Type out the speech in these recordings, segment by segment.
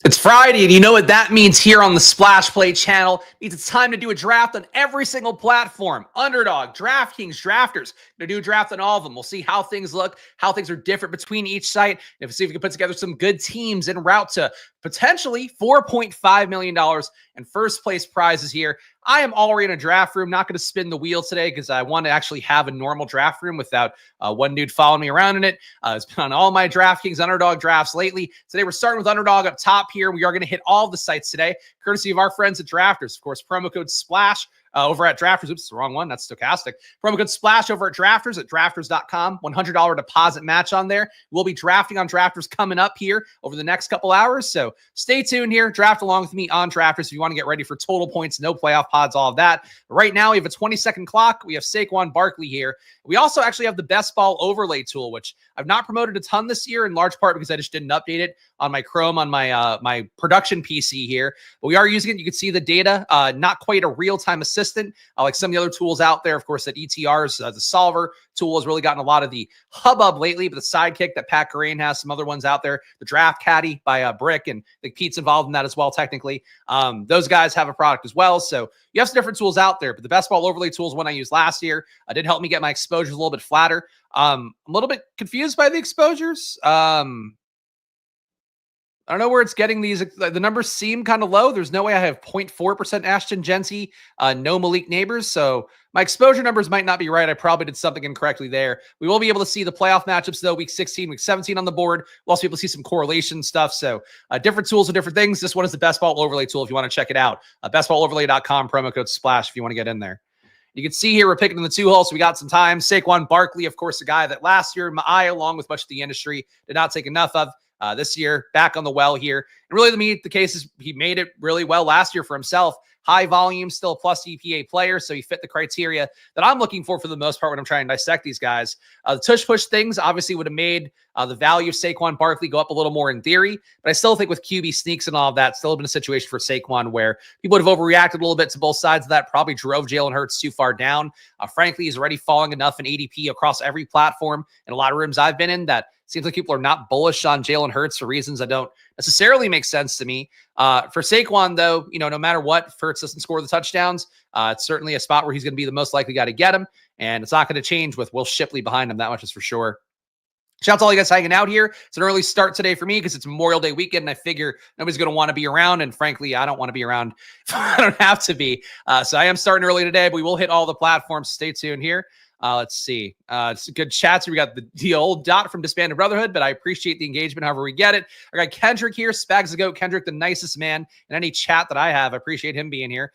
It's Friday, and you know what that means here on the Splash Play channel. It means it's time to do a draft on every single platform. Underdog, DraftKings, Drafters. Going to do a draft on all of them. We'll see how things look, how things are different between each site, and see if we can put together some good teams en route to potentially $4.5 million in first place prizes here. I am already in a draft room. Not going to spin the wheel today because I want to actually have a normal draft room without one dude following me around in it. It's been on all my DraftKings Underdog drafts lately. Today we're starting with Underdog up top here. We are going to hit all the sites today, courtesy of our friends at Drafters. Of course, promo code SPLASH over at Drafters. Oops, the wrong one. That's Stochastic. Promo code SPLASH over at drafters.com. $100 deposit match on there. We'll be drafting on Drafters coming up here over the next couple hours. So stay tuned here. Draft along with me on Drafters if you want to get ready for total points, no playoff pods, all of that. But right now, we have a 20-second clock. We have Saquon Bucky here. We also actually have the best ball overlay tool, which I've not promoted a ton this year, in large part because I just didn't update it on my Chrome on my my production PC here. But we are using it. You can see the data. Not quite a real-time assistant like some of the other tools out there. Of course, that ETR's the solver tool has really gotten a lot of the hubbub lately, but the sidekick that Pat Corain has, some other ones out there. The draft caddy by Brick, and I think Pete's involved in that as well, technically. Those guys have a product as well. So you have some different tools out there, but the best ball overlay tool is one I used last year. It did help me get my exposures a little bit flatter. I'm a little bit confused by the exposures. I don't know where it's getting these. The numbers seem kind of low. There's no way I have 0.4% Ashton Jency, no Malik Nabors. So my exposure numbers might not be right. I probably did something incorrectly there. We will be able to see the playoff matchups, though, week 16, week 17 on the board. We'll also be able to see some correlation stuff. So different tools and different things. This one is the best ball overlay tool if you want to check it out. Bestballoverlay.com, promo code SPLASH if you want to get in there. You can see here we're picking in the two holes, so we got some time. Saquon Bucky, of course, a guy that last year, I, along with much of the industry, did not take enough of. This year, back on the well here. And really, to me, the case is he made it really well last year for himself. High volume, still a plus EPA player, so he fit the criteria that I'm looking for the most part when I'm trying to dissect these guys. The tush-push things obviously would have made the value of Saquon Bucky go up a little more in theory, but I still think with QB sneaks and all of that, still been a situation for Saquon where people would have overreacted a little bit to both sides of that, probably drove Jalen Hurts too far down. Frankly, he's already falling enough in ADP across every platform in a lot of rooms I've been in that seems like people are not bullish on Jalen Hurts for reasons that don't necessarily make sense to me. For Saquon, though, no matter what, if Hurts doesn't score the touchdowns, it's certainly a spot where he's going to be the most likely guy to get him, and it's not going to change with Will Shipley behind him. That much is for sure. Shout out to all you guys hanging out here. It's an early start today for me because it's Memorial Day weekend, and I figure nobody's going to want to be around, and frankly, I don't want to be around if I don't have to be. So I am starting early today, but we will hit all the platforms. Stay tuned here. Let's see. It's a good chat. So we got the old Dot from Disbanded Brotherhood, but I appreciate the engagement however we get it. I got Kendrick here. Spags the Goat. Kendrick, the nicest man in any chat that I have. I appreciate him being here.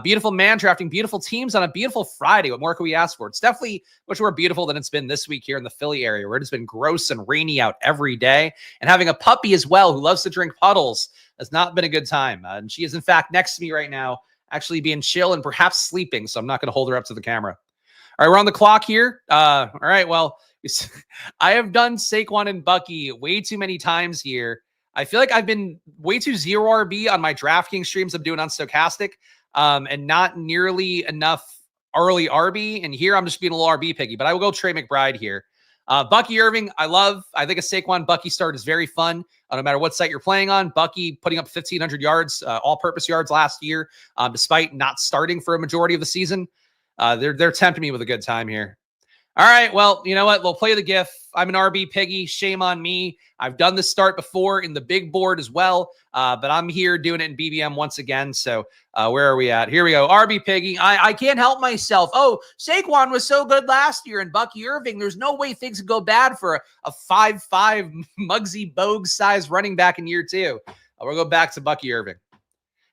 Beautiful man drafting beautiful teams on a beautiful Friday. What more can we ask for? It's definitely much more beautiful than it's been this week here in the Philly area, where it has been gross and rainy out every day. And having a puppy as well who loves to drink puddles has not been a good time. And she is, in fact, next to me right now, actually being chill and perhaps sleeping. So I'm not going to hold her up to the camera. All right, we're on the clock here. All right, well, I have done Saquon and Bucky way too many times here. I feel like I've been way too zero RB on my DraftKings streams I'm doing on Stochastic, and not nearly enough early RB. And here I'm just being a little RB picky, but I will go Trey McBride here. Bucky Irving, I love. I think a Saquon Bucky start is very fun, no matter what site you're playing on. Bucky putting up 1,500 yards, all-purpose yards last year, despite not starting for a majority of the season. They're tempting me with a good time here. All right, well, you know what? We'll play the GIF. I'm an RB piggy. Shame on me. I've done this start before in the big board as well, but I'm here doing it in BBM once again. So where are we at? Here we go. RB piggy. I can't help myself. Oh, Saquon was so good last year, and Bucky Irving, there's no way things could go bad for a 5'5", Muggsy Bogues-sized running back in year two. We'll go back to Bucky Irving.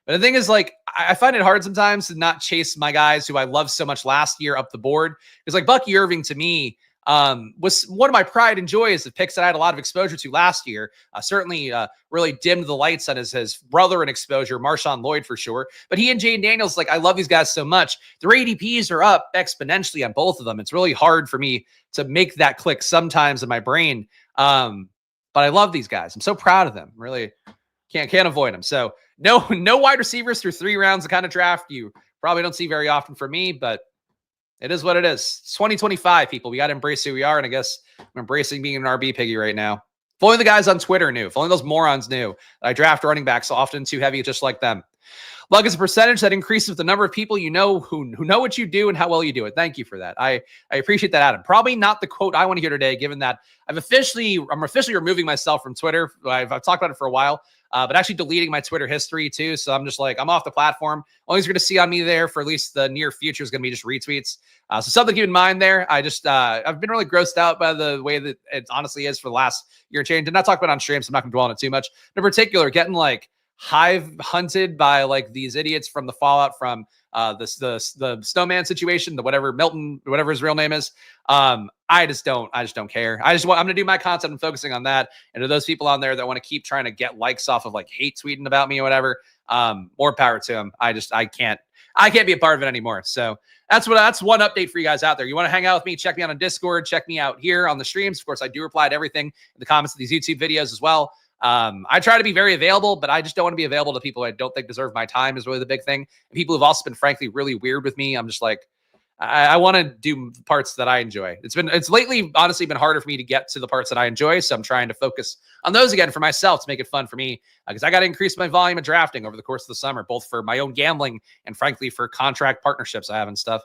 But the thing is, like, I find it hard sometimes to not chase my guys who I loved so much last year up the board. Because, like, Bucky Irving, to me, was one of my pride and joys of picks that I had a lot of exposure to last year. Certainly really dimmed the lights on his brother in exposure, Marshawn Lloyd, for sure. But he and Jayden Daniels, like, I love these guys so much. Their ADPs are up exponentially on both of them. It's really hard for me to make that click sometimes in my brain. But I love these guys. I'm so proud of them. Really can't avoid them. So no wide receivers through 3 rounds, the kind of draft you probably don't see very often for me, but it is what it is. It's 2025, people. We got to embrace who we are, and I guess I'm embracing being an RB piggy right now. If only the guys on Twitter knew. If only those morons knew that I draft running backs so often too heavy, just like them. Luck is a percentage that increases with the number of people you know who know what you do and how well you do it. Thank you for that. I appreciate that, Adam. Probably not the quote I want to hear today, given that I'm officially removing myself from Twitter. I've talked about it for a while, but actually deleting my Twitter history too. So I'm just like, I'm off the platform. Only you're going to see on me there for at least the near future is going to be just retweets. So something to keep in mind there. I've been really grossed out by the way that it honestly is for the last year and change. And not talk about it on stream, so I'm not going to dwell on it too much. In particular, getting like hive hunted by like these idiots from the fallout from the snowman situation, the whatever Milton, whatever his real name is. I just don't care. I'm going to do my content and focusing on that. And to those people on there that want to keep trying to get likes off of like hate tweeting about me or whatever, more power to them. I can't be a part of it anymore. So that's one update for you guys out there. You want to hang out with me? Check me out on Discord. Check me out here on the streams. Of course, I do reply to everything in the comments of these YouTube videos as well. I try to be very available, but I just don't want to be available to people I don't think deserve my time is really the big thing. And people who've also been frankly really weird with me. I'm just like, I want to do parts that I enjoy. It's lately honestly been harder for me to get to the parts that I enjoy. So I'm trying to focus on those again for myself to make it fun for me because I got to increase my volume of drafting over the course of the summer, both for my own gambling and frankly for contract partnerships I have and stuff.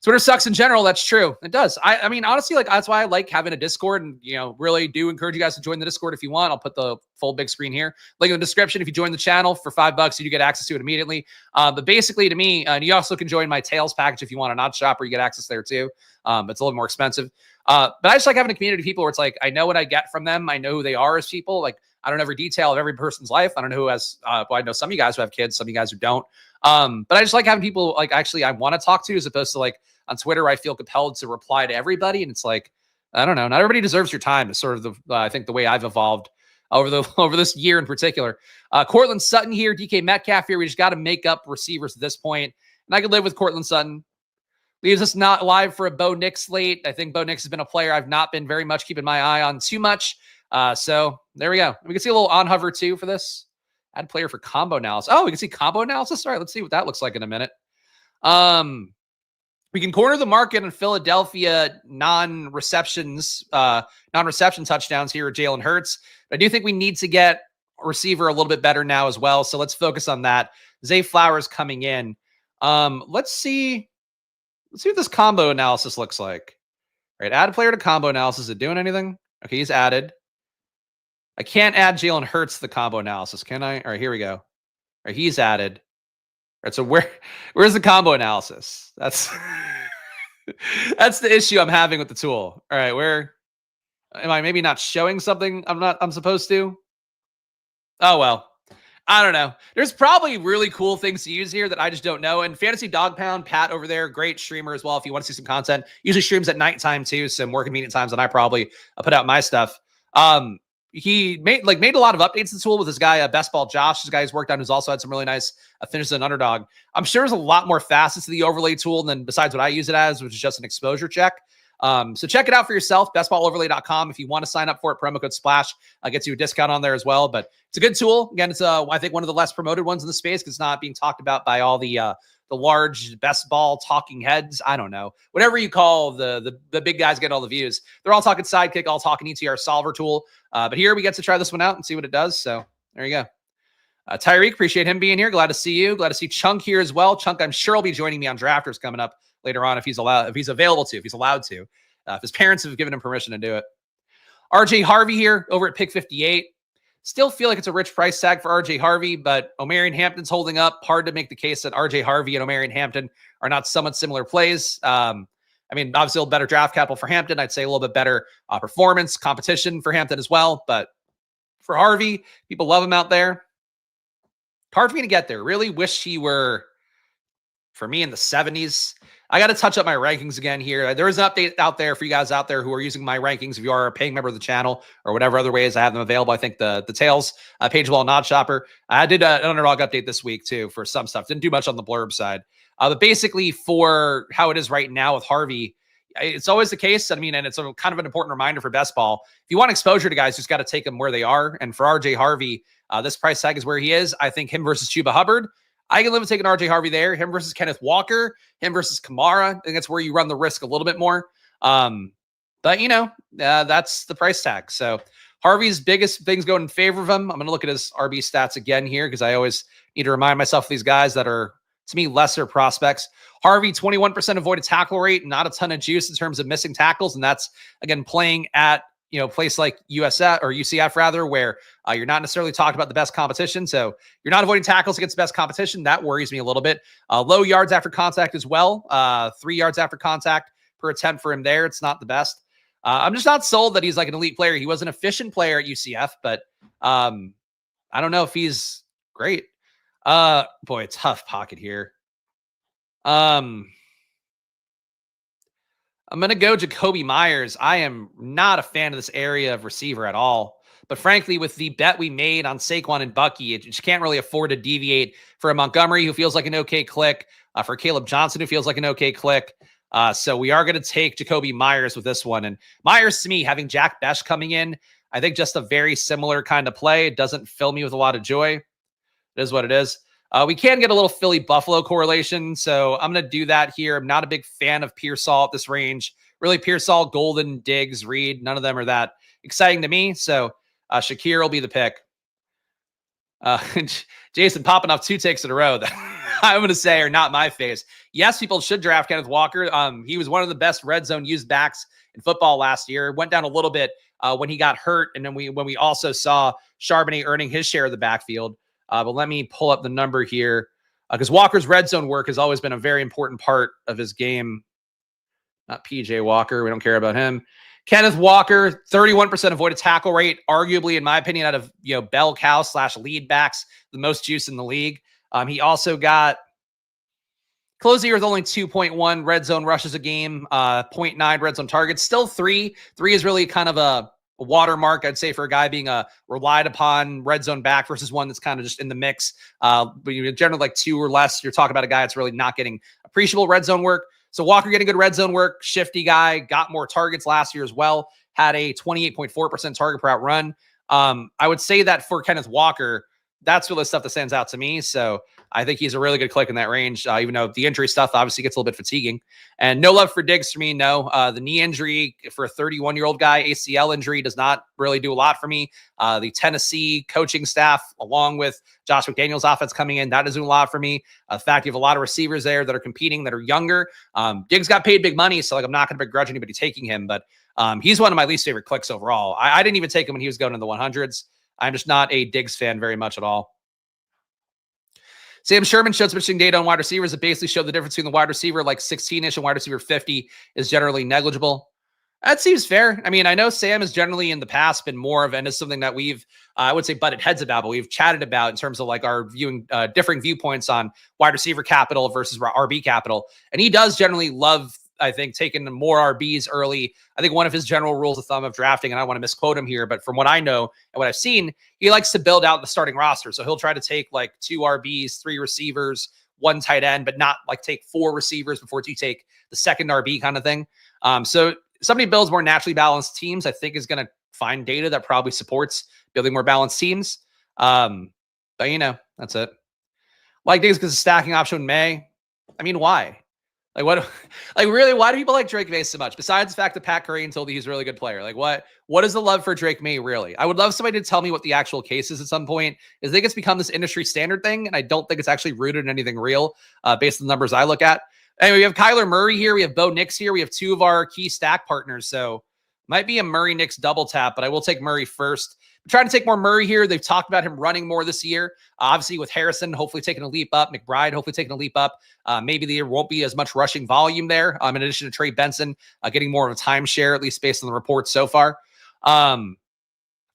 Twitter sucks in general. That's true. It does. I mean, honestly, like that's why I like having a Discord and, really do encourage you guys to join the Discord if you want. I'll put the full big screen here. Link in the description. If you join the channel for $5, you do get access to it immediately. But basically to me, and you also can join my Tails package if you want a Nod Shop where you get access there too. It's a little more expensive. But I just like having a community of people where it's like, I know what I get from them. I know who they are as people. Like I don't know every detail of every person's life. I don't know who has, I know some of you guys who have kids, some of you guys who don't. But I just like having people like actually I want to talk to as opposed to like on Twitter, I feel compelled to reply to everybody. And it's like, I don't know, not everybody deserves your time. Is sort of I think the way I've evolved over this year in particular. Cortland Sutton here, DK Metcalf here. We just got to make up receivers at this point. And I could live with Cortland Sutton. Leaves us not live for a Bo Nix slate. I think Bo Nix has been a player I've not been very much keeping my eye on too much. So there we go. We can see a little on hover too for this. Add player for combo analysis. Oh, we can see combo analysis. All right, let's see what that looks like in a minute. We can corner the market in Philadelphia non-reception touchdowns here at Jalen Hurts. But I do think we need to get a receiver a little bit better now as well. So let's focus on that. Zay Flowers coming in. Let's see what this combo analysis looks like. All right, add a player to combo analysis. Is it doing anything? Okay, he's added. I can't add Jalen Hurts to the combo analysis, can I? All right, here we go. All right, he's added. All right, so where's the combo analysis? That's the issue I'm having with the tool. All right, where am I maybe not showing something I'm supposed to? Oh well. I don't know. There's probably really cool things to use here that I just don't know. And Fantasy Dog Pound, Pat over there, great streamer as well. If you want to see some content, usually streams at nighttime too, so more convenient times than I probably put out my stuff. He made a lot of updates to the tool with this guy, Best Ball Josh, this guy who's worked on, who's also had some really nice finishes in Underdog. I'm sure there's a lot more facets to the overlay tool than besides what I use it as, which is just an exposure check. So check it out for yourself, bestballoverlay.com. If you want to sign up for it, promo code SPLASH gets you a discount on there as well. But it's a good tool. Again, it's I think one of the less promoted ones in the space because it's not being talked about by all the large best ball talking heads. I don't know. Whatever you call the big guys get all the views. They're all talking Sidekick, all talking ETR solver tool. But here we get to try this one out and see what it does. So there you go. Tyreek, appreciate him being here. Glad to see you. Glad to see Chunk here as well. Chunk, I'm sure will be joining me on Drafters coming up later on if he's allowed to, if he's allowed to. If his parents have given him permission to do it. RJ Harvey here over at pick 58. Still feel like it's a rich price tag for RJ Harvey, but Omarion Hampton's holding up. Hard to make the case that RJ Harvey and Omarion Hampton are not somewhat similar plays. I mean, obviously a little better draft capital for Hampton. I'd say a little bit better performance, competition for Hampton as well. But for Harvey, people love him out there. Hard for me to get there. Really wish he were, for me, in the 70s. I got to touch up my rankings again here. There is an update out there for you guys out there who are using my rankings. If you are a paying member of the channel or whatever other ways I have them available, I think the Tails page well Nod Shopper. I did an Underdog update this week too for some stuff. Didn't do much on the blurb side. But basically for how it is right now with Harvey, it's always the case. I mean, and it's a kind of an important reminder for best ball. If you want exposure to guys, you just got to take them where they are. And for RJ Harvey, this price tag is where he is. I think him versus Chuba Hubbard, I can live with taking RJ Harvey there. Him versus Kenneth Walker, him versus Kamara. I think that's where you run the risk a little bit more. But that's the price tag. So Harvey's biggest things going in favor of him. I'm going to look at his RB stats again here because I always need to remind myself of these guys that are, to me, lesser prospects. Harvey, 21% avoided tackle rate, not a ton of juice in terms of missing tackles. And that's, again, playing at, place like USF or UCF rather, where you're not necessarily talking about the best competition. So you're not avoiding tackles against the best competition. That worries me a little bit. Low yards after contact as well. 3 yards after contact per attempt for him there. It's not the best. I'm just not sold that he's like an elite player. He was an efficient player at UCF, but I don't know if he's great. Boy, a tough pocket here. I'm going to go Jacoby Myers. I am not a fan of this area of receiver at all. But frankly, with the bet we made on Saquon and Bucky, it just can't really afford to deviate for a Montgomery who feels like an okay click, for Caleb Johnson who feels like an okay click. So we are going to take Jacoby Myers with this one. And Myers, to me, having Jack Besh coming in, I think just a very similar kind of play. It doesn't fill me with a lot of joy. It is what it is. We can get a little Philly-Buffalo correlation, so I'm going to do that here. I'm not a big fan of Pearsall at this range. Really, Pearsall, Golden, Diggs, Reed, none of them are that exciting to me. So Shakir will be the pick. Jason popping off 2 takes in a row that I'm going to say are not my face. Yes, people should draft Kenneth Walker. He was one of the best red zone used backs in football last year. Went down a little bit when he got hurt, and then when we also saw Charbonnet earning his share of the backfield. But let me pull up the number here because Walker's red zone work has always been a very important part of his game. Not PJ Walker. We don't care about him. Kenneth Walker, 31% avoided tackle rate, arguably, in my opinion, out of bell cow / lead backs, the most juice in the league. He also got closed the year with only 2.1 red zone rushes a game, 0.9 red zone targets. Still 3. 3 is really kind of a watermark, I'd say, for a guy being a relied upon red zone back versus one that's kind of just in the mix. But generally like 2 or less, you're talking about a guy that's really not getting appreciable red zone work. So Walker getting good red zone work, shifty guy, got more targets last year as well, had a 28.4% target per out run. I would say that for Kenneth Walker, that's really the stuff that stands out to me. So I think he's a really good click in that range, even though the injury stuff obviously gets a little bit fatiguing. And no love for Diggs for me, no. The knee injury for a 31-year-old guy, ACL injury, does not really do a lot for me. The Tennessee coaching staff, along with Josh McDaniels' offense coming in, that does do a lot for me. The fact you have a lot of receivers there that are competing, that are younger. Diggs got paid big money, so I'm not going to begrudge anybody taking him, but he's one of my least favorite clicks overall. I didn't even take him when he was going in the 100s. I'm just not a Diggs fan very much at all. Sam Sherman showed some interesting data on wide receivers that basically showed the difference between the wide receiver like 16-ish and wide receiver 50 is generally negligible. That seems fair. I mean, I know Sam has generally in the past been more of, and it's something that we've, I would say, butted heads about, but we've chatted about in terms of like our viewing differing viewpoints on wide receiver capital versus RB capital. And he does generally love, I think, taking more RBs early. I think one of his general rules of thumb of drafting, and I don't want to misquote him here, but from what I know and what I've seen, he likes to build out the starting roster. So he'll try to take like 2 RBs, 3 receivers, 1 tight end, but not like take 4 receivers before you take the second RB kind of thing. So somebody builds more naturally balanced teams, I think, is going to find data that probably supports building more balanced teams. But that's it. Like Diggs because of stacking option in May. I mean, why? Like what? Like really? Why do people like Drake May so much? Besides the fact that Pat Curran told you he's a really good player. Like what is the love for Drake May really? I would love somebody to tell me what the actual case is at some point. I think it's become this industry standard thing, and I don't think it's actually rooted in anything real, based on the numbers I look at. Anyway, we have Kyler Murray here. We have Bo Nix here. We have 2 of our key stack partners. So might be a Murray Nix double tap, but I will take Murray first. I'm trying to take more Murray here. They've talked about him running more this year. Obviously, with Harrison, hopefully taking a leap up. McBride, hopefully taking a leap up. Maybe there won't be as much rushing volume there. In addition to Trey Benson getting more of a timeshare, at least based on the reports so far. All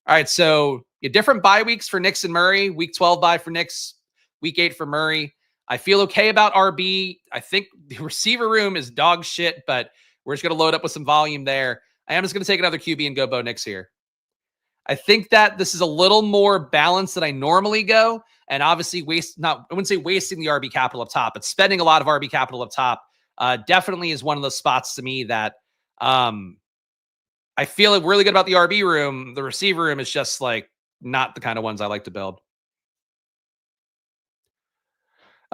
right, so different bye weeks for Nix and Murray. Week 12 bye for Nix. Week 8 for Murray. I feel okay about RB. I think the receiver room is dog shit, but we're just going to load up with some volume there. I am just going to take another QB and go Bo Nix here. I think that this is a little more balanced than I normally go. And obviously I wouldn't say wasting the RB capital up top, but spending a lot of RB capital up top definitely is one of those spots to me that I feel really good about the RB room. The receiver room is just like not the kind of ones I like to build.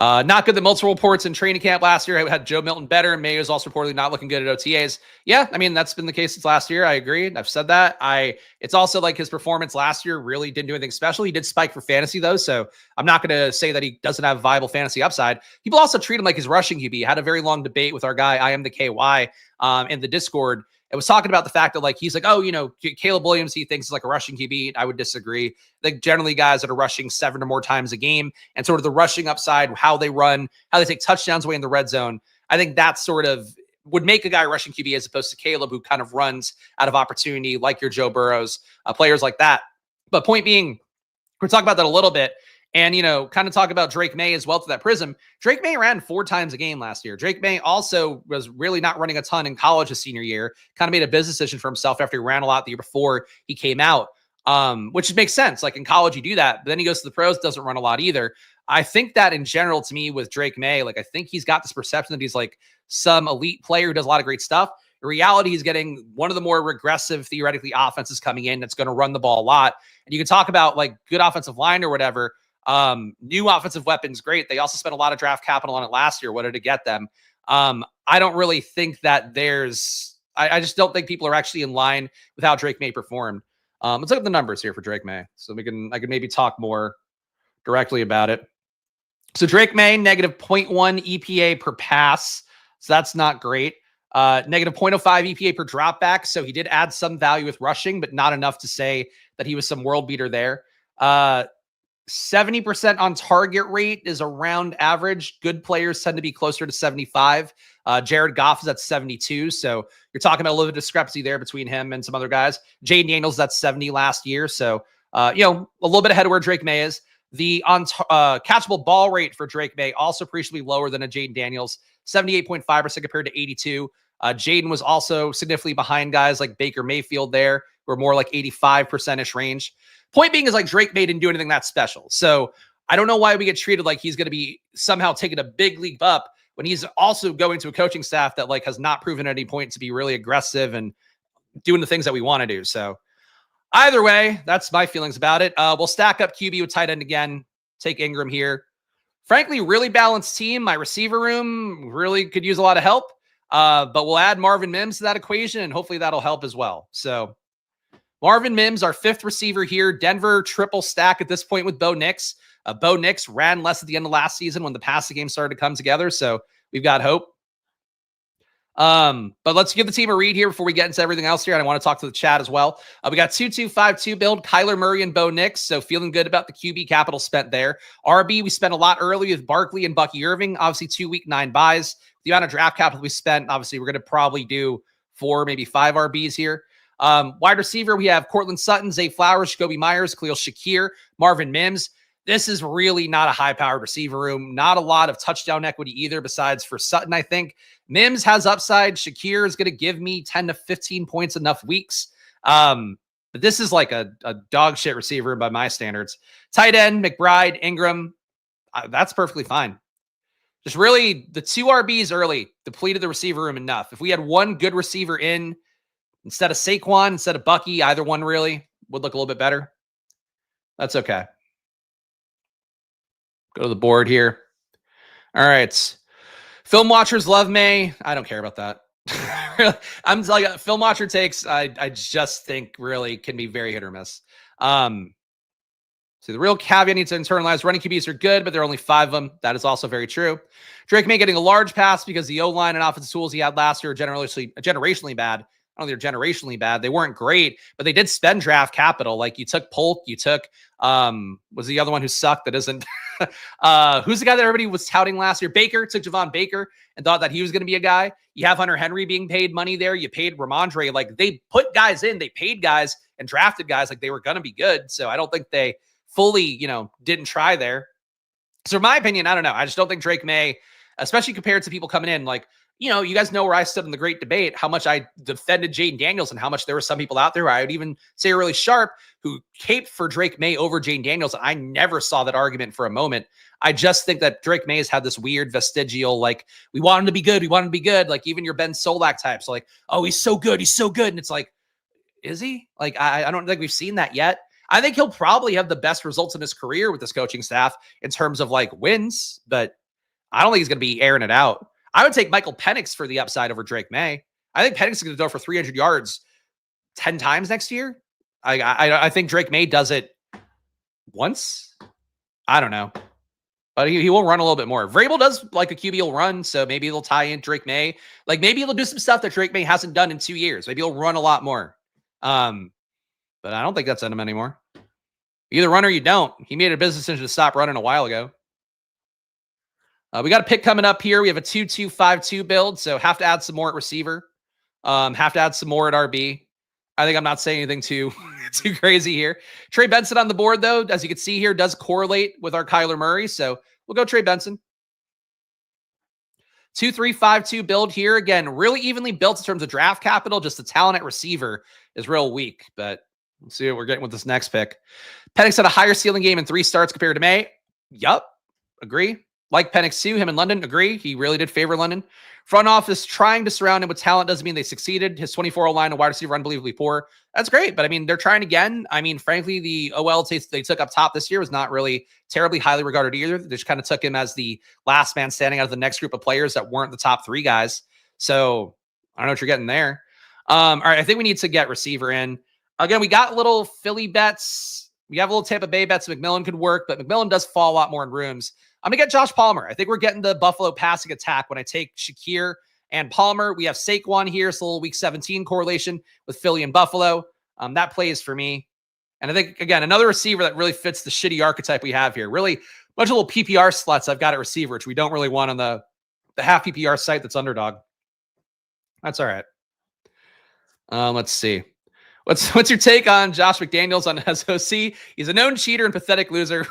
Not good that multiple reports in training camp last year had Joe Milton better. May is also reportedly not looking good at OTAs. Yeah, I mean, that's been the case since last year. I agree. I've said that. It's also like his performance last year really didn't do anything special. He did spike for fantasy though, so I'm not going to say that he doesn't have viable fantasy upside. People also treat him like his rushing QB. Had a very long debate with our guy, I am the KY, in the Discord. It was talking about the fact that like he's like, oh, Caleb Williams, he thinks is like a rushing QB. I would disagree. Like generally guys that are rushing 7 or more times a game and sort of the rushing upside, how they run, how they take touchdowns away in the red zone. I think that sort of would make a guy rushing QB as opposed to Caleb, who kind of runs out of opportunity like your Joe Burrows, players like that. But point being, we're talking about that a little bit. And, kind of talk about Drake May as well to that prism. Drake May ran 4 times a game last year. Drake May also was really not running a ton in college his senior year, kind of made a business decision for himself after he ran a lot the year before he came out, which makes sense. Like in college, you do that, but then he goes to the pros, doesn't run a lot either. I think that in general, to me, with Drake May, like I think he's got this perception that he's like some elite player who does a lot of great stuff. In reality, he's getting one of the more regressive, theoretically, offenses coming in that's going to run the ball a lot. And you can talk about like good offensive line or whatever. New offensive weapons, great. They also spent a lot of draft capital on it last year. What did it get them? I don't really think that I just don't think people are actually in line with how Drake May performed. Let's look at the numbers here for Drake May. So I can maybe talk more directly about it. So Drake May, negative 0.1 EPA per pass. So that's not great. Negative 0.05 EPA per dropback. So he did add some value with rushing, but not enough to say that he was some world beater there. 70% on target rate is around average. Good players tend to be closer to 75. Jared Goff is at 72. So you're talking about a little bit of discrepancy there between him and some other guys. Jayden Daniels is at 70 last year. So, a little bit ahead of where Drake May is. The catchable ball rate for Drake May also appreciably lower than a Jayden Daniels, 78.5% compared to 82. Jayden was also significantly behind guys like Baker Mayfield there, who are more like 85%-ish range. Point being is like Drake May didn't do anything that special. So I don't know why we get treated like he's going to be somehow taking a big leap up when he's also going to a coaching staff that like has not proven at any point to be really aggressive and doing the things that we want to do. So either way, that's my feelings about it. We'll stack up QB with tight end again. Take Ingram here. Frankly, really balanced team. My receiver room really could use a lot of help. But we'll add Marvin Mims to that equation, and hopefully that'll help as well. So Marvin Mims, our 5th receiver here. Denver triple stack at this point with Bo Nix. Bo Nix ran less at the end of last season when the passing game started to come together. So we've got hope. But let's give the team a read here before we get into everything else here. And I want to talk to the chat as well. We got 2-2-5-2 build, Kyler Murray and Bo Nix. So feeling good about the QB capital spent there. RB, we spent a lot early with Barkley and Bucky Irving. Obviously 2 week 9 buys. The amount of draft capital we spent, obviously we're going to probably do 4, maybe 5 RBs here. Wide receiver, we have Cortland Sutton, Zay Flowers, Jacoby Myers, Khalil Shakir, Marvin Mims. This is really not a high-powered receiver room. Not a lot of touchdown equity either, besides for Sutton, I think. Mims has upside. Shakir is going to give me 10 to 15 points enough weeks. But this is like a dog shit receiver by my standards. Tight end, McBride, Ingram, that's perfectly fine. Just really, the 2 RBs early depleted the receiver room enough. If we had one good receiver in, instead of Saquon, instead of Bucky, either one really would look a little bit better. That's okay. Go to the board here. All right. Film watchers love May. I don't care about that. I'm like, film watcher takes, I just think really can be very hit or miss. So the real caveat needs to internalize. Running QBs are good, but there are only 5 of them. That is also very true. Drake May getting a large pass because the O-line and offensive tools he had last year are generationally bad. I don't think they're generationally bad. They weren't great, but they did spend draft capital. Like you took Polk, you took, was the other one who sucked that isn't, who's the guy that everybody was touting last year? Baker, took Javon Baker and thought that he was going to be a guy. You have Hunter Henry being paid money there. You paid Ramondre. Like they put guys in, they paid guys and drafted guys like they were going to be good. So I don't think they fully, didn't try there. So in my opinion, I don't know. I just don't think Drake May, especially compared to people coming in, like, you guys know where I stood in the great debate, how much I defended Jayden Daniels and how much there were some people out there, I would even say really sharp, who caped for Drake May over Jayden Daniels. I never saw that argument for a moment. I just think that Drake May has had this weird vestigial, like, we want him to be good. We want him to be good. Like even your Ben Solak types, like, oh, he's so good. He's so good. And it's like, is he? Like, I don't think we've seen that yet. I think he'll probably have the best results in his career with this coaching staff in terms of like wins, but I don't think he's going to be airing it out. I would take Michael Penix for the upside over Drake May. I think Penix is going to go for 300 yards 10 times next year. I think Drake May does it once. I don't know. But he will run a little bit more. Vrabel does like a QB will run, so maybe they'll tie in Drake May. Like maybe he'll do some stuff that Drake May hasn't done in 2 years. Maybe he'll run a lot more. But I don't think that's in him anymore. You either run or you don't. He made a business decision to stop running a while ago. We got a pick coming up here. We have a 2-2-5-2 build, so have to add some more at receiver. Have to add some more at RB. I think I'm not saying anything too crazy here. Trey Benson on the board, though, as you can see here, does correlate with our Kyler Murray. So we'll go Trey Benson. 2-3-5-2 build here. Again, really evenly built in terms of draft capital. Just the talent at receiver is real weak. But let's see what we're getting with this next pick. Penix had a higher ceiling game in 3 starts compared to May. Yup. Agree. Like Penix too. Him and London. Agree. He really did favor London. Front office trying to surround him with talent doesn't mean they succeeded. His 24 line and wide receiver unbelievably poor. That's great, but I mean, they're trying again. I mean, frankly, the OL they took up top this year was not really terribly highly regarded either. They just kind of took him as the last man standing out of the next group of players that weren't the top 3 guys. So I don't know what you're getting there. All right, I think we need to get receiver in. Again, we got little Philly bets. We have a little Tampa Bay bets. McMillan could work, but McMillan does fall a lot more in rooms. I'm going to get Josh Palmer. I think we're getting the Buffalo passing attack when I take Shakir and Palmer. We have Saquon here. It's a little week 17 correlation with Philly and Buffalo. That plays for me. And I think, again, another receiver that really fits the shitty archetype we have here. Really, bunch of little PPR sluts I've got at receiver, which we don't really want on the half PPR site that's Underdog. That's all right. Let's see. What's your take on Josh McDaniels on SOC? He's a known cheater and pathetic loser.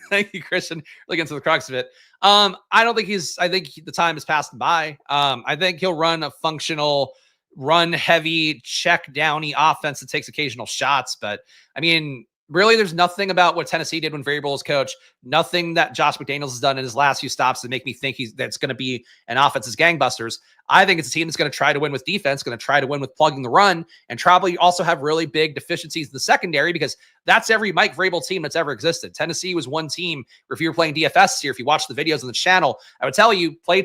Thank you, Christian. Really get into the crux of it. I don't think I think the time has passed by. I think he'll run a functional, run heavy, check downy offense that takes occasional shots. But I mean, really, there's nothing about what Tennessee did when Vrabel was coach. Nothing that Josh McDaniels has done in his last few stops to make me think that's going to be an offense as gangbusters. I think it's a team that's going to try to win with defense, going to try to win with plugging the run, and probably also have really big deficiencies in the secondary because that's every Mike Vrabel team that's ever existed. Tennessee was one team where if you were playing DFS here, if you watch the videos on the channel, I would tell you, play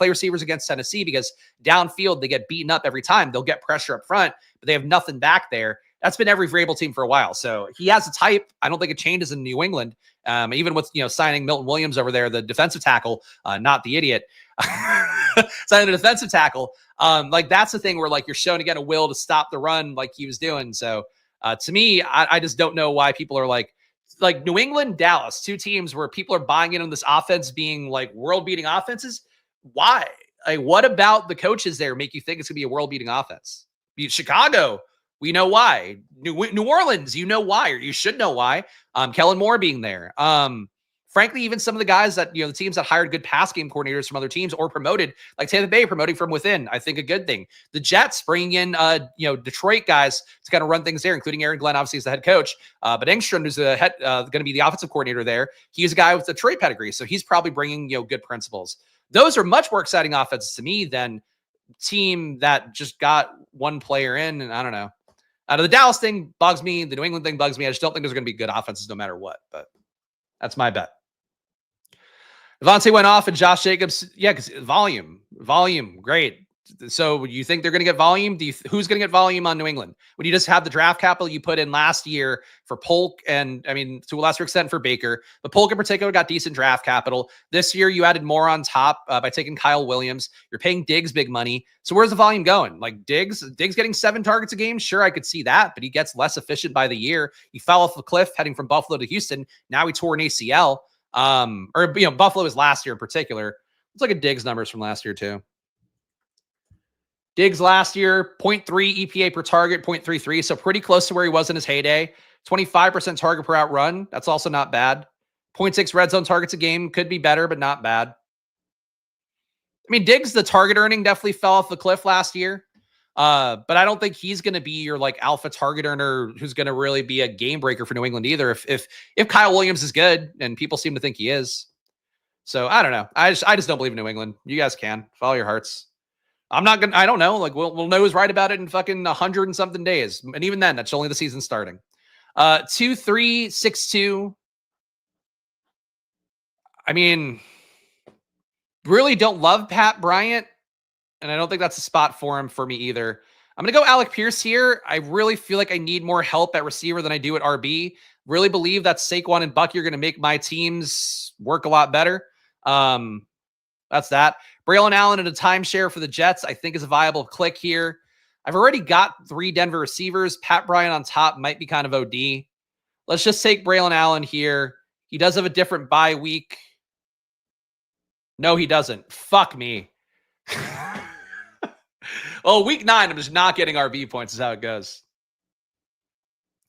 receivers against Tennessee because downfield, they get beaten up every time. They'll get pressure up front, but they have nothing back there. That's been every Vrabel team for a while. So he has a type. I don't think it changes in New England. Even with, signing Milton Williams over there, the defensive tackle, not the idiot, signing the defensive tackle. Like that's the thing where like you're showing again a will to stop the run like he was doing. So to me, I just don't know why people are like New England, Dallas, 2 teams where people are buying into this offense being like world-beating offenses. Why? Like, what about the coaches there make you think it's gonna be a world-beating offense? Chicago, we know why. New Orleans, you know why, or you should know why. Kellen Moore being there. Frankly, even some of the guys that, the teams that hired good pass game coordinators from other teams or promoted, like Tampa Bay promoting from within, I think a good thing. The Jets bringing in, Detroit guys to kind of run things there, including Aaron Glenn, obviously, as the head coach. But Engstrom, who's the head, going to be the offensive coordinator there, he's a guy with Detroit pedigree. So he's probably bringing, good principles. Those are much more exciting offenses to me than team that just got one player in. And I don't know. The Dallas thing bugs me. The New England thing bugs me. I just don't think there's going to be good offenses no matter what. But that's my bet. Devontae went off and Josh Jacobs. Yeah, because volume, great. So you think they're going to get volume? Who's going to get volume on New England? When you just have the draft capital you put in last year for Polk and, to a lesser extent for Baker, but Polk in particular got decent draft capital. This year you added more on top by taking Kyle Williams. You're paying Diggs big money. So where's the volume going? Like Diggs getting 7 targets a game? Sure, I could see that, but he gets less efficient by the year. He fell off the cliff heading from Buffalo to Houston. Now he tore an ACL. Buffalo was last year in particular. Let's look at Diggs numbers from last year too. Diggs last year, 0.3 EPA per target, 0.33. So pretty close to where he was in his heyday. 25% target per out run. That's also not bad. 0.6 red zone targets a game. Could be better, but not bad. Diggs, the target earning definitely fell off the cliff last year. But I don't think he's going to be your like alpha target earner who's going to really be a game breaker for New England either. If Kyle Williams is good, and people seem to think he is. So I don't know. I just don't believe in New England. You guys can follow your hearts. I don't know. Like we'll know who's right about it in fucking 100 and something days. And even then, that's only the season starting. 2-3-6-2. really don't love Pat Bryant, and I don't think that's a spot for him for me either. I'm going to go Alec Pierce here. I really feel like I need more help at receiver than I do at RB. Really believe that Saquon and Bucky are going to make my teams work a lot better. That's that. Braylon Allen at a timeshare for the Jets, I think is a viable click here. I've already got 3 Denver receivers. Pat Bryant on top might be kind of OD. Let's just take Braylon Allen here. He does have a different bye week. No, he doesn't. Fuck me. Oh, week 9, I'm just not getting RB points is how it goes.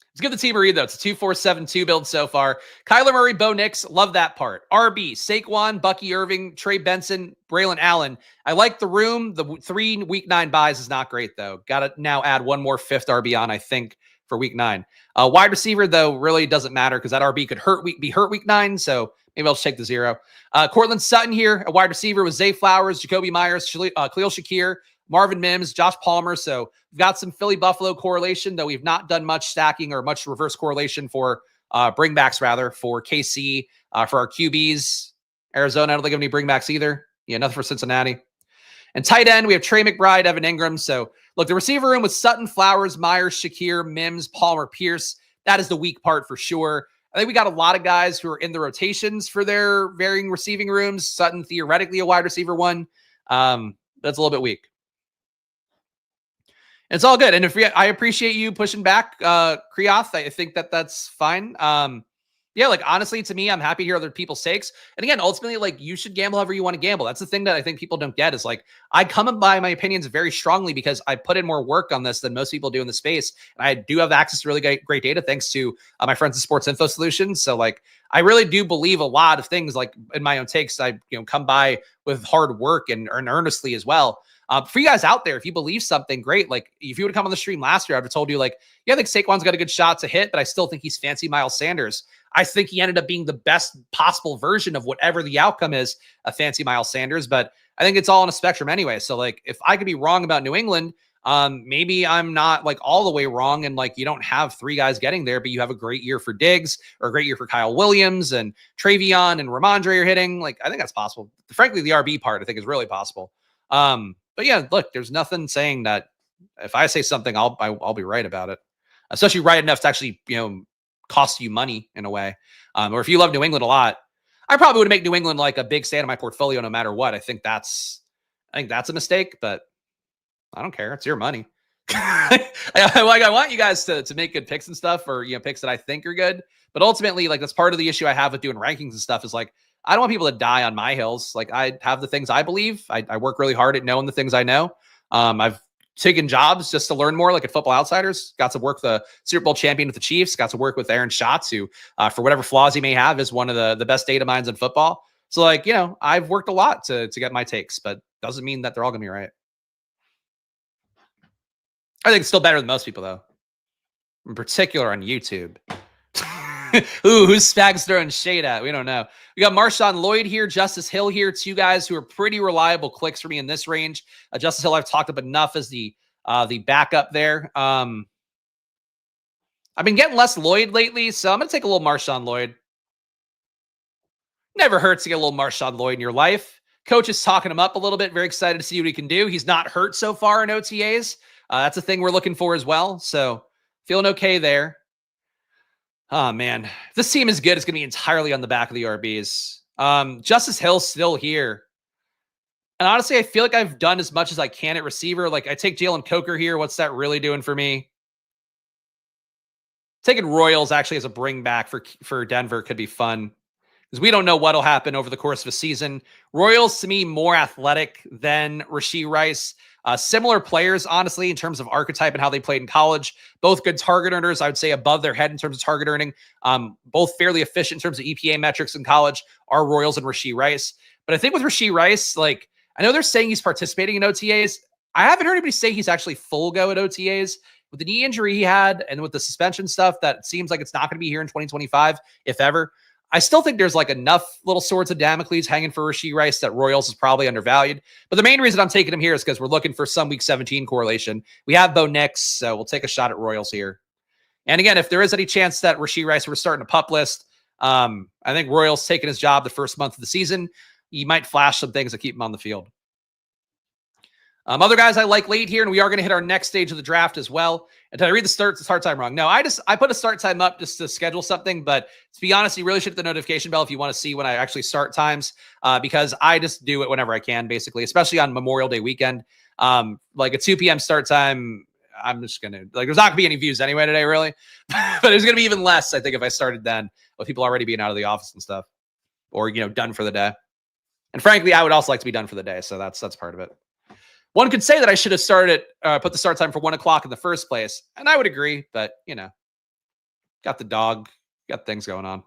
Let's give the team a read, though. It's a 2-4-7-2 build so far. Kyler Murray, Bo Nix, love that part. RB, Saquon, Bucky Irving, Trey Benson, Braylon Allen. I like the room. The 3 week 9 buys is not great, though. Got to now add one more 5th RB on, I think, for week 9. Wide receiver, though, really doesn't matter because that RB could be hurt week 9, so maybe I'll just take the 0. Cortland Sutton here, a wide receiver with Zay Flowers, Jacoby Myers, Khalil Shakir, Marvin Mims, Josh Palmer. So we've got some Philly-Buffalo correlation, though we've not done much stacking or much reverse correlation for bringbacks, rather, for KC, for our QBs. Arizona, I don't think I have any bringbacks either. Yeah, nothing for Cincinnati. And tight end, we have Trey McBride, Evan Ingram. So look, the receiver room with Sutton, Flowers, Myers, Shakir, Mims, Palmer, Pierce. That is the weak part for sure. I think we got a lot of guys who are in the rotations for their varying receiving rooms. Sutton, theoretically, a wide receiver one. That's a little bit weak. It's all good. And I appreciate you pushing back, Kriath. I think that's fine. Yeah, like, honestly, to me, I'm happy to hear other people's takes. And again, ultimately, like, you should gamble however you want to gamble. That's the thing that I think people don't get is, like, I come by my opinions very strongly because I put in more work on this than most people do in the space. And I do have access to really great data thanks to my friends at Sports Info Solutions. So, like, I really do believe a lot of things, like, in my own takes, I come by with hard work and earnestly as well. For you guys out there, if you believe something, great. Like, if you would have come on the stream last year, I would have told you, like, yeah, I think Saquon's got a good shot to hit, but I still think he's fancy Miles Sanders. I think he ended up being the best possible version of whatever the outcome is of fancy Miles Sanders, but I think it's all on a spectrum anyway. So, like, if I could be wrong about New England, maybe I'm not, like, all the way wrong, and, like, you don't have 3 guys getting there, but you have a great year for Diggs or a great year for Kyle Williams and Travion and Ramondre are hitting. Like, I think that's possible. Frankly, the RB part I think is really possible. But yeah, look, there's nothing saying that if I say something, I'll be right about it, especially right enough to actually, cost you money in a way. Or if you love New England a lot, I probably would make New England like a big stand in my portfolio no matter what. I think that's a mistake, but I don't care. It's your money. I want you guys to make good picks and stuff, or, picks that I think are good. But ultimately, like, that's part of the issue I have with doing rankings and stuff is, like, I don't want people to die on my hills. Like, I have the things I believe. I work really hard at knowing the things I know. I've taken jobs just to learn more, like at Football Outsiders. Got to work the Super Bowl champion with the Chiefs. Got to work with Aaron Schatz, who, for whatever flaws he may have, is one of the best data minds in football. So, like, I've worked a lot to get my takes, but doesn't mean that they're all going to be right. I think it's still better than most people, though. In particular on YouTube. Ooh, who's Spags throwing shade at? We don't know. We got Marshawn Lloyd here, Justice Hill here, 2 guys who are pretty reliable clicks for me in this range. Justice Hill I've talked up enough as the backup there. I've been getting less Lloyd lately, so I'm going to take a little Marshawn Lloyd. Never hurts to get a little Marshawn Lloyd in your life. Coach is talking him up a little bit. Very excited to see what he can do. He's not hurt so far in OTAs. That's a thing we're looking for as well. So feeling okay there. Oh, man. If this team is good, it's going to be entirely on the back of the RBs. Justice Hill's still here. And honestly, I feel like I've done as much as I can at receiver. Like, I take Jalen Coker here. What's that really doing for me? Taking Royals actually as a bring back for Denver could be fun, because we don't know what'll happen over the course of a season. Royals, to me, more athletic than Rashee Rice. Similar players, honestly, in terms of archetype and how they played in college. Both good target earners, I would say above their head in terms of target earning. Both fairly efficient in terms of EPA metrics in college are Royals and Rashee Rice. But I think with Rashee Rice, like, I know they're saying he's participating in OTAs. I haven't heard anybody say he's actually full go at OTAs. With the knee injury he had and with the suspension stuff, that seems like it's not going to be here in 2025, if ever. I still think there's, like, enough little swords of Damocles hanging for Rashee Rice that Royals is probably undervalued. But the main reason I'm taking him here is because we're looking for some week 17 correlation. We have Bo Nix, so we'll take a shot at Royals here. And again, if there is any chance that Rashee Rice were starting a pup list, I think Royals taking his job the first month of the season. he might flash some things that keep him on the field. Other guys I like late here, and we are going to hit our next stage of the draft as well. And did I read the start time wrong? No, I put a start time up just to schedule something, but to be honest, you really should hit the notification bell if you want to see when I actually start times, because I just do it whenever I can, basically, especially on Memorial Day weekend. Like a 2 p.m. start time, I'm just going to, like, there's not going to be any views anyway today, really, but there's going to be even less, I think, if I started then, with people already being out of the office and stuff, or, done for the day. And frankly, I would also like to be done for the day, so that's part of it. One could say that I should have put the start time for 1 o'clock in the first place. And I would agree, but, got the dog, got things going on.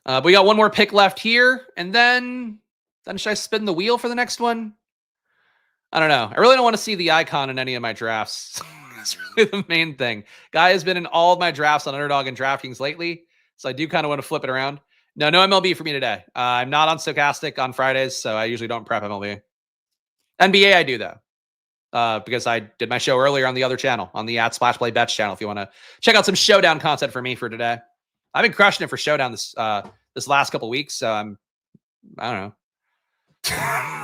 But we got one more pick left here. And then should I spin the wheel for the next one? I don't know. I really don't want to see the icon in any of my drafts. That's really the main thing. Guy has been in all of my drafts on Underdog and DraftKings lately. So I do kind of want to flip it around. No MLB for me today. I'm not on Stochastic on Fridays, so I usually don't prep MLB. NBA I do, though, because I did my show earlier on the other channel, on the @SplashPlayBets channel, if you want to check out some Showdown content for me for today. I've been crushing it for Showdown this last couple weeks, so I don't know.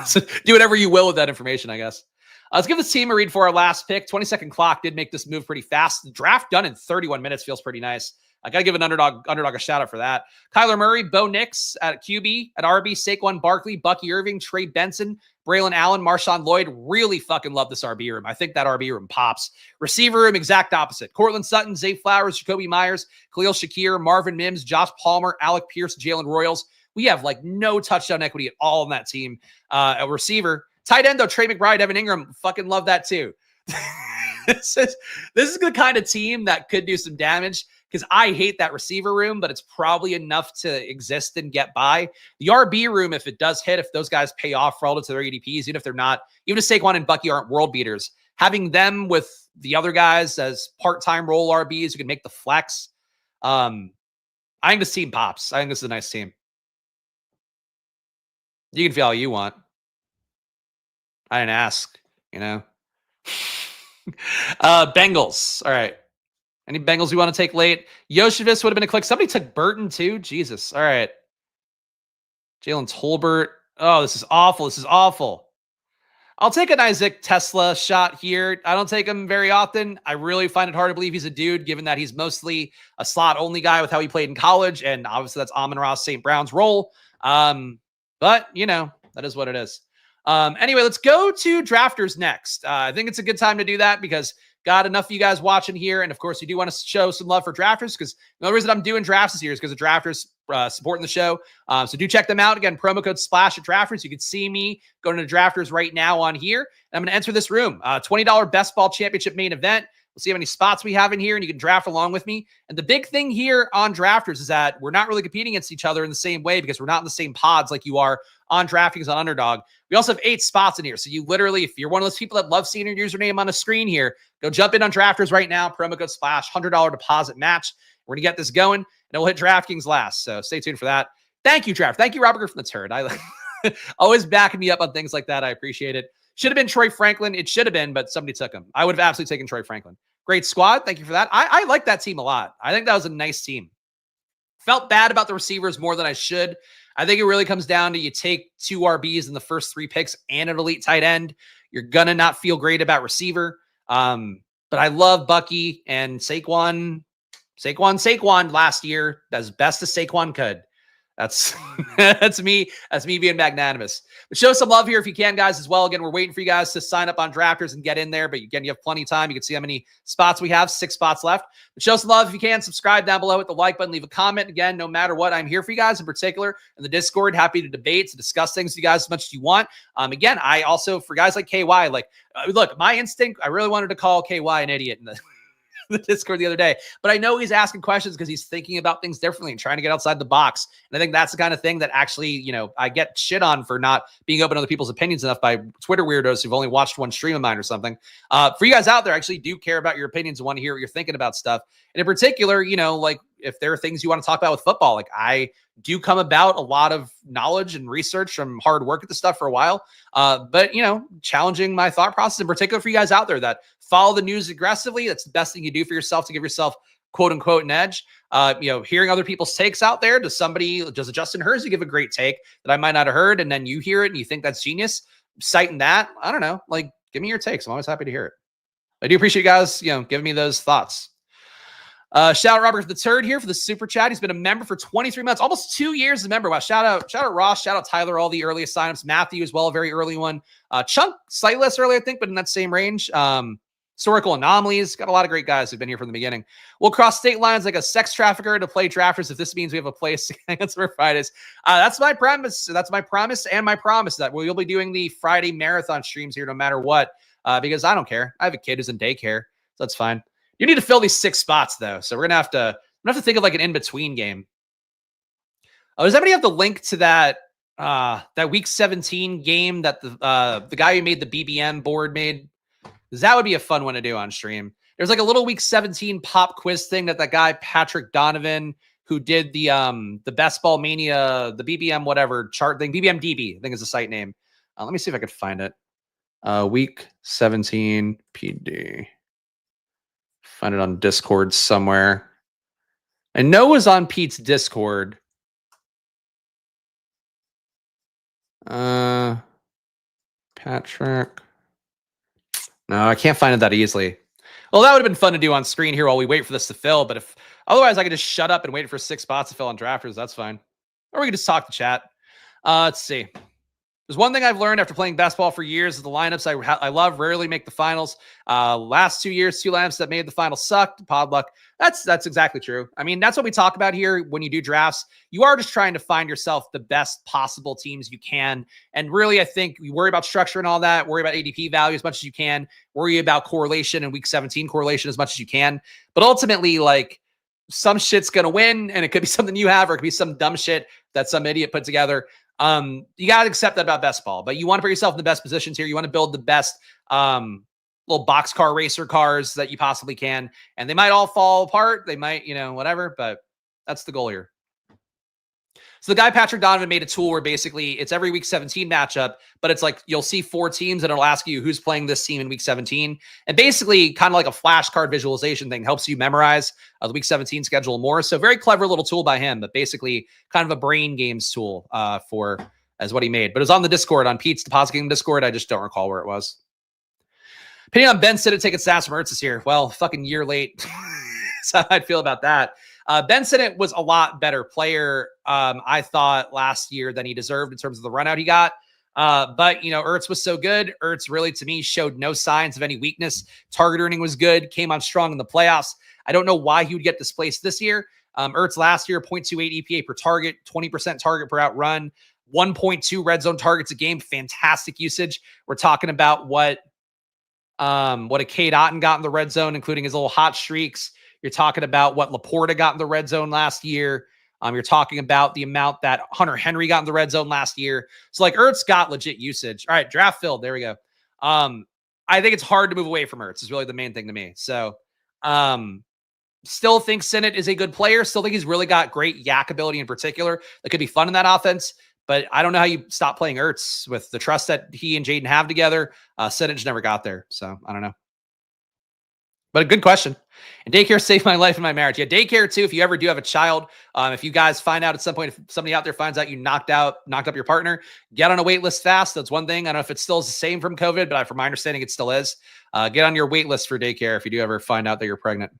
So do whatever you will with that information, I guess. Let's give this team a read for our last pick. 20-second clock did make this move pretty fast. The draft done in 31 minutes feels pretty nice. I got to give an underdog a shout out for that. Kyler Murray, Bo Nix at QB, at RB, Saquon Barkley, Bucky Irving, Trey Benson, Braylon Allen, Marshawn Lloyd. Really fucking love this RB room. I think that RB room pops. Receiver room, exact opposite. Cortland Sutton, Zay Flowers, Jacoby Myers, Khalil Shakir, Marvin Mims, Josh Palmer, Alec Pierce, Jalen Royals. We have like no touchdown equity at all on that team. A receiver. Tight end, though, Trey McBride, Evan Ingram. Fucking love that too. This is the kind of team that could do some damage, because I hate that receiver room, but it's probably enough to exist and get by. The RB room, if it does hit, if those guys pay off relative to their ADPs, even if they're not, even if Saquon and Bucky aren't world beaters, having them with the other guys as part-time role RBs who can make the flex, I think this team pops. I think this is a nice team. You can feel how you want. I didn't ask, Bengals. All right. Any Bengals we want to take late? Yoshivitz would have been a click. Somebody took Burton too. Jesus. All right. Jalen Tolbert. Oh, this is awful. This is awful. I'll take an Isaac Tesla shot here. I don't take him very often. I really find it hard to believe he's a dude, given that he's mostly a slot-only guy with how he played in college, and obviously that's Amon-Ra St. Brown's role. But, that is what it is. Anyway, let's go to drafters next. I think it's a good time to do that because got enough of you guys watching here. And of course, you do want to show some love for drafters, because the only reason I'm doing drafts this year is because of drafters supporting the show. So do check them out. Again, promo code SPLASH at drafters. You can see me going to drafters right now on here. And I'm going to enter this room. $20 best ball championship main event. We'll see how many spots we have in here, and you can draft along with me. And the big thing here on drafters is that we're not really competing against each other in the same way, because we're not in the same pods like you are on DraftKings on Underdog. We also have 8 spots in here. So you literally, if you're one of those people that love seeing your username on the screen here, go jump in on drafters right now. Promo code SPLASH, $100 deposit match. We're going to get this going, and we'll hit DraftKings last. So stay tuned for that. Thank you, Draft. Thank you, Robert Griffin the Turd. I always backing me up on things like that. I appreciate it. Should have been Troy Franklin. It should have been, but somebody took him. I would have absolutely taken Troy Franklin. Great squad. Thank you for that. I like that team a lot. I think that was a nice team. Felt bad about the receivers more than I should. I think it really comes down to you take 2 RBs in the first 3 picks and an elite tight end. You're going to not feel great about receiver. But I love Bucky and Saquon last year as best as Saquon could. That's that's me being magnanimous. But show some love here if you can, guys, as well. Again, we're waiting for you guys to sign up on drafters and get in there. But again, you have plenty of time. You can see how many spots we have, 6 spots left. But show some love if you can. Subscribe down below, hit the like button, leave a comment. Again, no matter what, I'm here for you guys in particular in the Discord. Happy to debate, to discuss things with you guys as much as you want. Again, I also, for guys like KY, look, my instinct, I really wanted to call KY an idiot in the Discord the other day, but I know he's asking questions because he's thinking about things differently and trying to get outside the box. And I think that's the kind of thing that actually, I get shit on for not being open to other people's opinions enough by Twitter weirdos who've only watched one stream of mine or something. For you guys out there, I actually do care about your opinions and want to hear what you're thinking about stuff. And in particular, if there are things you want to talk about with football, I do come about a lot of knowledge and research from hard work at this stuff for a while. But challenging my thought process, in particular for you guys out there that follow the news aggressively. That's the best thing you do for yourself to give yourself quote unquote an edge. Hearing other people's takes out there. Does a Justin Hersey give a great take that I might not have heard? And then you hear it and you think that's genius, citing that. I don't know. Like, give me your takes. I'm always happy to hear it. I do appreciate you guys, giving me those thoughts. Shout out Robert the Turd here for the super chat. He's been a member for 23 months, almost 2 years as a member. Wow. Shout out Ross, shout out Tyler, all the earliest signups. Matthew as well, a very early one. Chunk, slightly less early, I think, but in that same range. Historical Anomalies, got a lot of great guys who've been here from the beginning. We'll cross state lines like a sex trafficker to play drafters if this means we have a place against our Fridays. That's my premise. That's my promise and my promise that we'll be doing the Friday marathon streams here no matter what, because I don't care. I have a kid who's in daycare, so that's fine. You need to fill these 6 spots though, so we're gonna have to think of like an in-between game. Does anybody have the link to that week 17 game that the guy who made the BBM board made? Because that would be a fun one to do on stream. There's like a little week 17 pop quiz thing that guy Patrick Donovan, who did the best Ball Mania, the BBM whatever chart thing, BBM DB, I think is the site name. Let me see if I could find it. Week 17 PD. Find it on Discord somewhere. I know it was on Pete's Discord. Patrick. No, I can't find it that easily. Well, that would have been fun to do on screen here while we wait for this to fill. But if otherwise, I could just shut up and wait for 6 spots to fill on drafters. That's fine. Or we could just talk to chat. Let's see. There's one thing I've learned after playing basketball for years is the lineups I love rarely make the finals. Last 2 years, 2 lineups that made the finals sucked. Pod luck. That's exactly true. I mean, that's what we talk about here when you do drafts. You are just trying to find yourself the best possible teams you can. And really, I think you worry about structure and all that, worry about ADP value as much as you can, worry about correlation and week 17 correlation as much as you can. But ultimately, like, some shit's going to win, and it could be something you have, or it could be some dumb shit that some idiot put together. You got to accept that about best ball, but you want to put yourself in the best positions here. You want to build the best little boxcar racer cars that you possibly can, and they might all fall apart. They might, whatever, but that's the goal here. So the guy Patrick Donovan made a tool where basically it's every week 17 matchup, but it's like you'll see 4 teams and it'll ask you who's playing this team in week 17. And basically kind of like a flashcard visualization thing, helps you memorize the week 17 schedule more. So very clever little tool by him, but basically kind of a brain games tool as what he made. But it was on the Discord, on Pete's Deposit Game Discord. I just don't recall where it was. Depending on Ben Sinnott taking stats from Ertz this year. Well, fucking year late. That's how I'd feel about that. Ben Sinnott was a lot better player, I thought, last year than he deserved in terms of the run out he got. But, Ertz was so good. Ertz really, to me, showed no signs of any weakness. Target earning was good, came on strong in the playoffs. I don't know why he would get displaced this year. Ertz last year, 0.28 EPA per target, 20% target per outrun, 1.2 red zone targets a game. Fantastic usage. We're talking about what a Cade Otton got in the red zone, including his little hot streaks. You're talking about what Laporta got in the red zone last year. You're talking about the amount that Hunter Henry got in the red zone last year. So like Ertz got legit usage. All right, draft filled. There we go. I think it's hard to move away from Ertz is really the main thing to me. So still think Sinnott is a good player. Still think he's really got great yak ability in particular. That could be fun in that offense. But I don't know how you stop playing Ertz with the trust that he and Jayden have together. Sinnott just never got there. So I don't know. But a good question. And daycare saved my life and my marriage. Yeah, daycare too. If you ever do have a child, if you guys find out at some point, if somebody out there finds out you knocked up your partner, get on a wait list fast. That's one thing. I don't know if it still is the same from COVID, but from my understanding, it still is. Get on your wait list for daycare if you do ever find out that you're pregnant.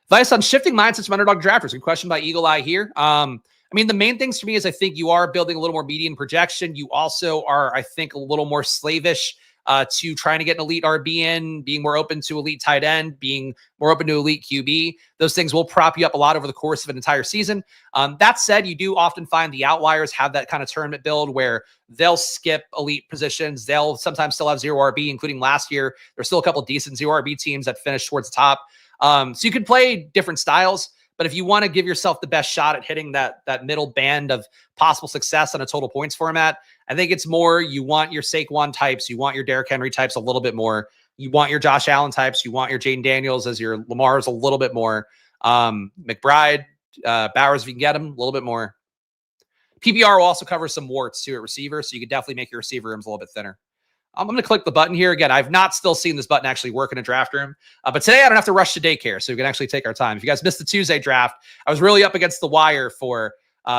Advice on shifting mindsets from underdog drafters. Good question by Eagle Eye here. The main things for me is I think you are building a little more median projection. You also are, I think, a little more slavish to trying to get an elite RB in, being more open to elite tight end, being more open to elite QB. Those things will prop you up a lot over the course of an entire season. That said, you do often find the outliers have that kind of tournament build where they'll skip elite positions. They'll sometimes still have 0 RB, including last year. There's still a couple decent 0 RB teams that finished towards the top. So you can play different styles. But if you want to give yourself the best shot at hitting that middle band of possible success on a total points format, I think it's more you want your Saquon types, you want your Derrick Henry types a little bit more, you want your Josh Allen types, you want your Jayden Daniels as your Lamars a little bit more, McBride, Bowers if you can get him a little bit more. PPR will also cover some warts too at receiver, so you could definitely make your receiver rooms a little bit thinner. I'm going to click the button here. Again, I've not still seen this button actually work in a draft room. But today I don't have to rush to daycare, so we can actually take our time. If you guys missed the Tuesday draft, I was really up against the wire for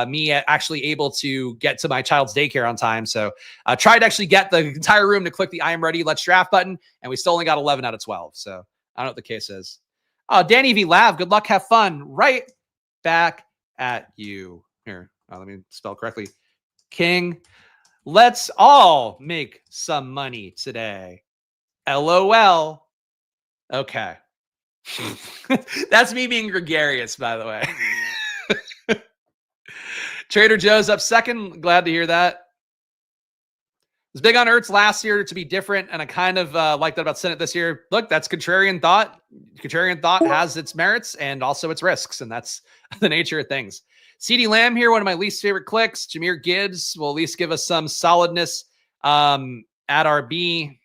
me actually able to get to my child's daycare on time. So I tried to actually get the entire room to click the I am ready, let's draft button, and we still only got 11 out of 12. So I don't know what the case is. Danny V. Lav, good luck, have fun. Right back at you. Here, let me spell correctly. King, let's all make some money today. LOL. Okay. That's me being gregarious, by the way. Trader Joe's up second. Glad to hear that. I was big on Ertz last year to be different, and I kind of like that about Senate this year. Look, that's contrarian thought. Contrarian thought has its merits and also its risks, and that's the nature of things. CeeDee Lamb here, one of my least favorite clicks. Jahmyr Gibbs will at least give us some solidness at RB. I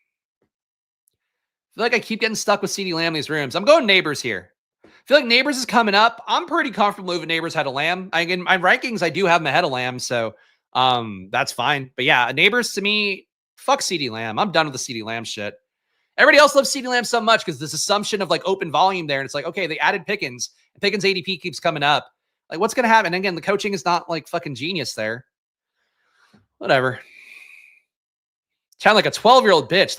feel like I keep getting stuck with CeeDee Lamb in these rooms. I'm going Nabors here. I feel like Nabors is coming up. I'm pretty comfortable moving Nabors ahead of Lamb. In my rankings, I do have him ahead of Lamb, so that's fine. But yeah, Nabors to me, fuck CeeDee Lamb. I'm done with the CeeDee Lamb shit. Everybody else loves CeeDee Lamb so much because this assumption of like open volume there, and it's like, okay, they added Pickens, and Pickens ADP keeps coming up. Like, what's going to happen? And again, the coaching is not like fucking genius there. Whatever. Sound like a 12-year-old bitch.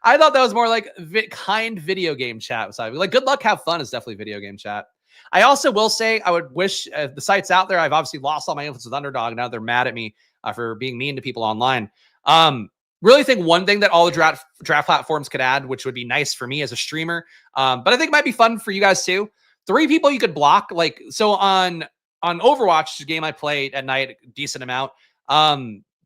I thought that was more like kind video game chat. Like, good luck, have fun is definitely video game chat. I also will say I would wish the sites out there. I've obviously lost all my influence with Underdog. Now they're mad at me for being mean to people online. Really think one thing that all the draft platforms could add, which would be nice for me as a streamer, but I think might be fun for you guys too. 3 people you could block. Like, so on Overwatch, the game I played at night, a decent amount.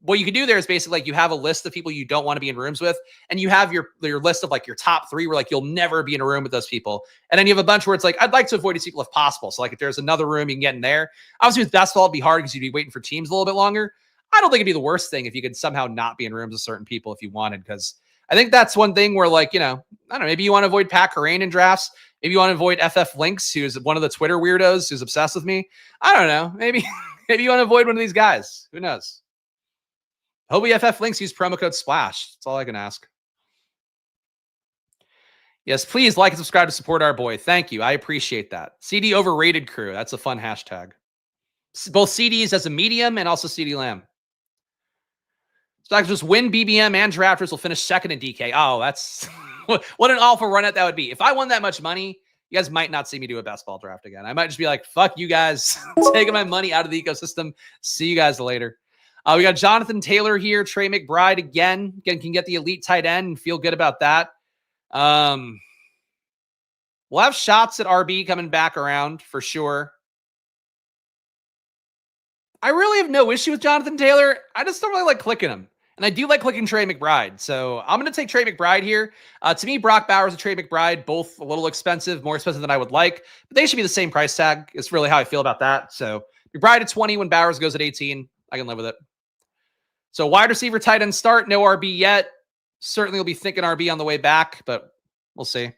What you can do there is basically like you have a list of people you don't want to be in rooms with, and you have your list of like your top 3 where like you'll never be in a room with those people. And then you have a bunch where it's like, I'd like to avoid these people if possible. So like if there's another room you can get in there. Obviously with basketball, it'd be hard because you'd be waiting for teams a little bit longer. I don't think it'd be the worst thing if you could somehow not be in rooms with certain people if you wanted, because I think that's one thing where like, you know, I don't know, maybe you want to avoid Pat Corain in drafts. Maybe you want to avoid FF Links, who's one of the Twitter weirdos who's obsessed with me. I don't know. Maybe you want to avoid one of these guys. Who knows? Hope FF Links use promo code SPLASH. That's all I can ask. Yes, please like and subscribe to support our boy. Thank you. I appreciate that. CD overrated crew. That's a fun hashtag. Both CDs as a medium and also CD Lamb. So I can just win BBM and drafters will finish second in DK. Oh, that's what an awful run at that would be. If I won that much money, you guys might not see me do a best ball draft again. I might just be like, fuck you guys, taking my money out of the ecosystem. See you guys later. We got Jonathan Taylor here. Trey McBride again can get the elite tight end and feel good about that. We'll have shots at RB coming back around for sure. I really have no issue with Jonathan Taylor. I just don't really like clicking him. And I do like clicking Trey McBride. So I'm going to take Trey McBride here. To me, Brock Bowers and Trey McBride, both a little expensive, more expensive than I would like. But they should be the same price tag. It's really how I feel about that. So McBride at 20 when Bowers goes at 18. I can live with it. So wide receiver, tight end start. No RB yet. Certainly will be thinking RB on the way back, but we'll see.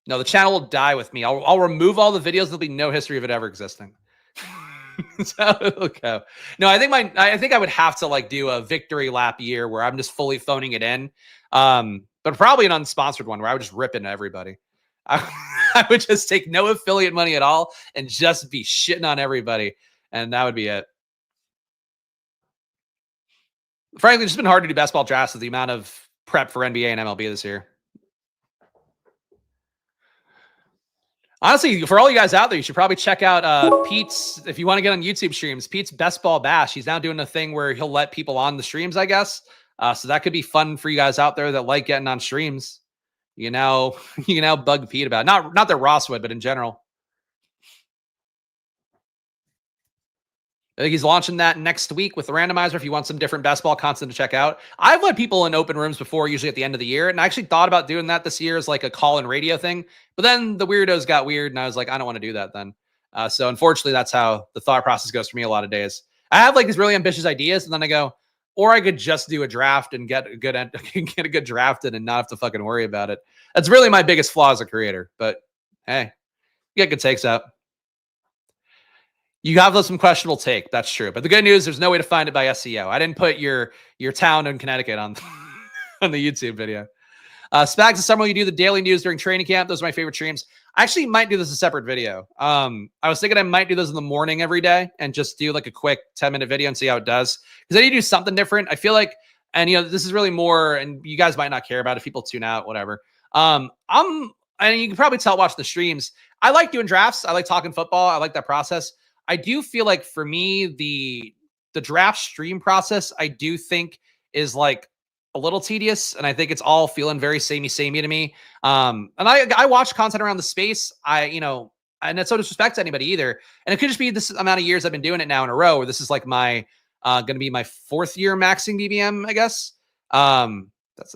No, the channel will die with me. I'll remove all the videos. There'll be no history of it ever existing. So it'll go. No, I think I would have to like do a victory lap year where I'm just fully phoning it in. But probably an unsponsored one where I would just rip into everybody. I would just take no affiliate money at all and just be shitting on everybody. And that would be it. Frankly, it's just been hard to do best ball drafts with the amount of prep for NBA and MLB this year. Honestly, for all you guys out there, you should probably check out Pete's, if you want to get on YouTube streams, Pete's Best Ball Bash. He's now doing a thing where he'll let people on the streams, I guess. So that could be fun for you guys out there that like getting on streams. You can now bug Pete about it. Not that Ross would, but in general. I think he's launching that next week with the randomizer if you want some different best ball content to check out. I've let people in open rooms before, usually at the end of the year, and I actually thought about doing that this year as like a call and radio thing. But then the weirdos got weird, and I was like, I don't want to do that then. So unfortunately, that's how the thought process goes for me a lot of days. I have like these really ambitious ideas, and then I go, or I could just do a draft and get a good drafted and not have to fucking worry about it. That's really my biggest flaw as a creator. But hey, you get good takes out. You have some questionable take. That's true. But the good news, there's no way to find it by SEO. I didn't put your town in Connecticut on, on the YouTube video. Spags, this summer, you do the daily news during training camp. Those are my favorite streams. I actually might do this as a separate video. I was thinking I might do those in the morning every day and just do like a quick 10-minute video and see how it does. Because I need to do something different. I feel like, and this is really more, and you guys might not care about it if people tune out, whatever. And you can probably tell watching the streams. I like doing drafts. I like talking football. I like that process. I do feel like for me, the draft stream process, I do think is like a little tedious, and I think it's all feeling very samey to me. And I watch content around the space. And it's no disrespect to anybody either. And it could just be this amount of years I've been doing it now in a row, where this is like my going to be my 4th year maxing BBM, I guess.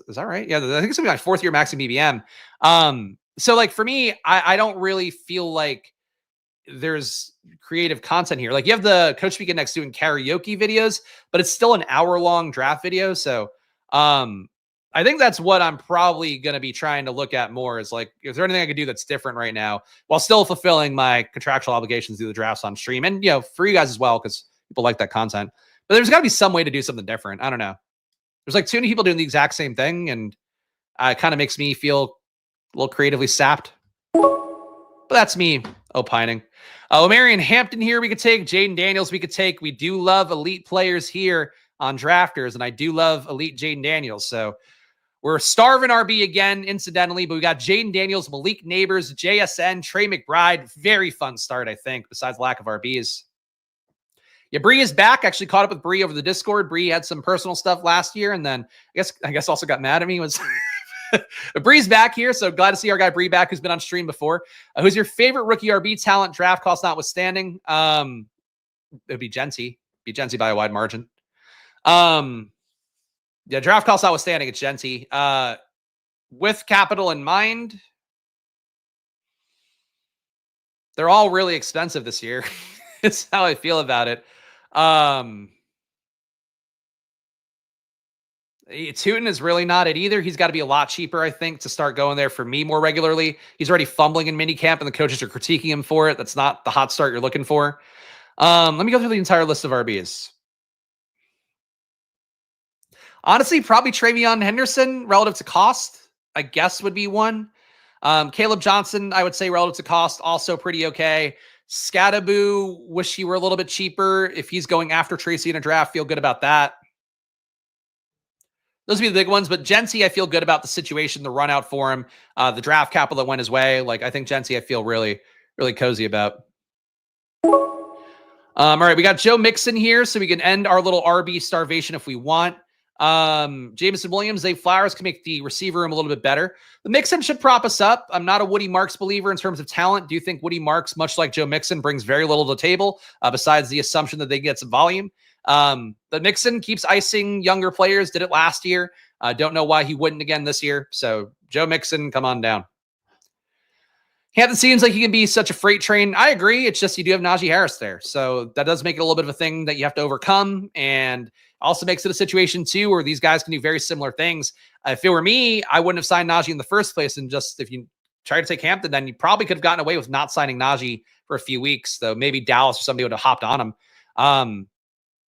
Is that right? Yeah, I think it's gonna be my 4th year maxing BBM. So like for me, I don't really feel like there's creative content here. Like you have the Coach Weekend next doing karaoke videos, but it's still an hour-long draft video. So I think that's what I'm probably going to be trying to look at more, is like, is there anything I could do that's different right now while still fulfilling my contractual obligations to do the drafts on stream? And, for you guys as well, because people like that content. But there's got to be some way to do something different. I don't know. There's like too many people doing the exact same thing, and it kind of makes me feel a little creatively sapped. But that's me opining. Marion Hampton here we could take. Jayden Daniels we could take. We do love elite players here on Drafters, and I do love elite Jayden Daniels. So we're starving RB again, incidentally, but we got Jayden Daniels, Malik Nabors, JSN, Trey McBride. Very fun start, I think, besides lack of RBs. Yeah, Bree is back. Actually caught up with Bree over the Discord. Bree had some personal stuff last year, and then I guess also got mad at me. But Bree's back here, so glad to see our guy Bree back, who's been on stream before. Who's your favorite rookie RB talent, draft cost notwithstanding? It'd be Genty. Be Genty by a wide margin. Yeah, draft cost notwithstanding, it's Genty. With capital in mind, they're all really expensive this year. It's how I feel about it. Tootin is really not it either. He's got to be a lot cheaper, I think, to start going there for me more regularly. He's already fumbling in minicamp, and the coaches are critiquing him for it. That's not the hot start you're looking for. Let me go through the entire list of RBs. Honestly, probably Travion Henderson relative to cost, I guess, would be one. Caleb Johnson, I would say relative to cost, also pretty okay. Scattaboo, wish he were a little bit cheaper. If he's going after Tracy in a draft, feel good about that. Those would be the big ones, but Genty, I feel good about the situation, the run out for him, the draft capital that went his way. Like, I think Genty, I feel really, really cozy about. All right, we got Joe Mixon here, so we can end our little RB starvation if we want. Jameson Williams, Zay Flowers can make the receiver room a little bit better. The Mixon should prop us up. I'm not a Woody Marks believer in terms of talent. Do you think Woody Marks, much like Joe Mixon, brings very little to the table besides the assumption that they get some volume? But Mixon keeps icing younger players. Did it last year. Don't know why he wouldn't again this year. So Joe Mixon, come on down. Hampton seems like he can be such a freight train. I agree. It's just you do have Najee Harris there. So that does make it a little bit of a thing that you have to overcome. And also makes it a situation, too, where these guys can do very similar things. If it were me, I wouldn't have signed Najee in the first place. And just if you try to take Hampton, then you probably could have gotten away with not signing Najee for a few weeks. Though maybe Dallas or somebody would have hopped on him.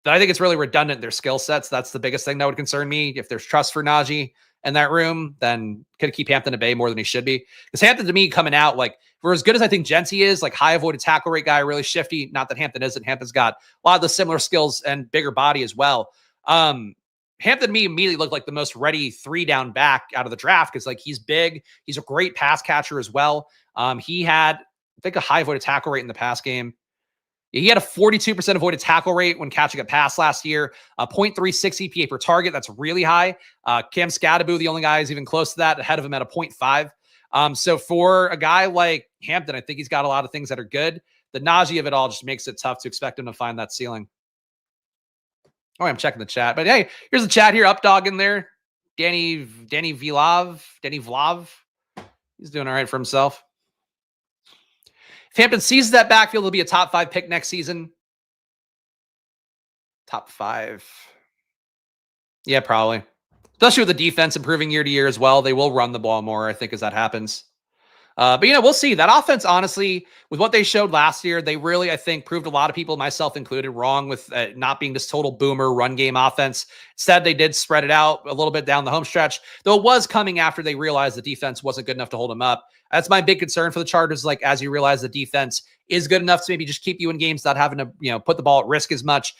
But I think it's really redundant, their skill sets. That's the biggest thing that would concern me. If there's trust for Najee in that room, then could keep Hampton at bay more than he should be. Because Hampton, to me, coming out, like, for as good as I think Genty is, like high avoided tackle rate guy, really shifty. Not that Hampton isn't. Hampton's got a lot of the similar skills and bigger body as well. Hampton, to me, immediately looked like the most ready 3-down back out of the draft because, like, he's big. He's a great pass catcher as well. He had, I think, a high avoided tackle rate in the pass game. He had a 42% avoided tackle rate when catching a pass last year, 0.36 EPA per target. That's really high. Cam Scattaboo, the only guy who's even close to that, ahead of him at a 0.5. So for a guy like Hampton, I think he's got a lot of things that are good. The Najee of it all just makes it tough to expect him to find that ceiling. Oh, I'm checking the chat. But hey, here's the chat here. Updog in there. Danny Vlav. He's doing all right for himself. If Hampton seizes that backfield, he'll be a top 5 pick next season. Top 5. Yeah, probably. Especially with the defense improving year to year as well. They will run the ball more, I think, as that happens. But, you know, we'll see. That offense, honestly, with what they showed last year, they really, I think, proved a lot of people, myself included, wrong with not being this total boomer run game offense. Instead, they did spread it out a little bit down the home stretch, though it was coming after they realized the defense wasn't good enough to hold them up. That's my big concern for the Chargers. Like, as you realize the defense is good enough to maybe just keep you in games, not having to, you know, put the ball at risk as much,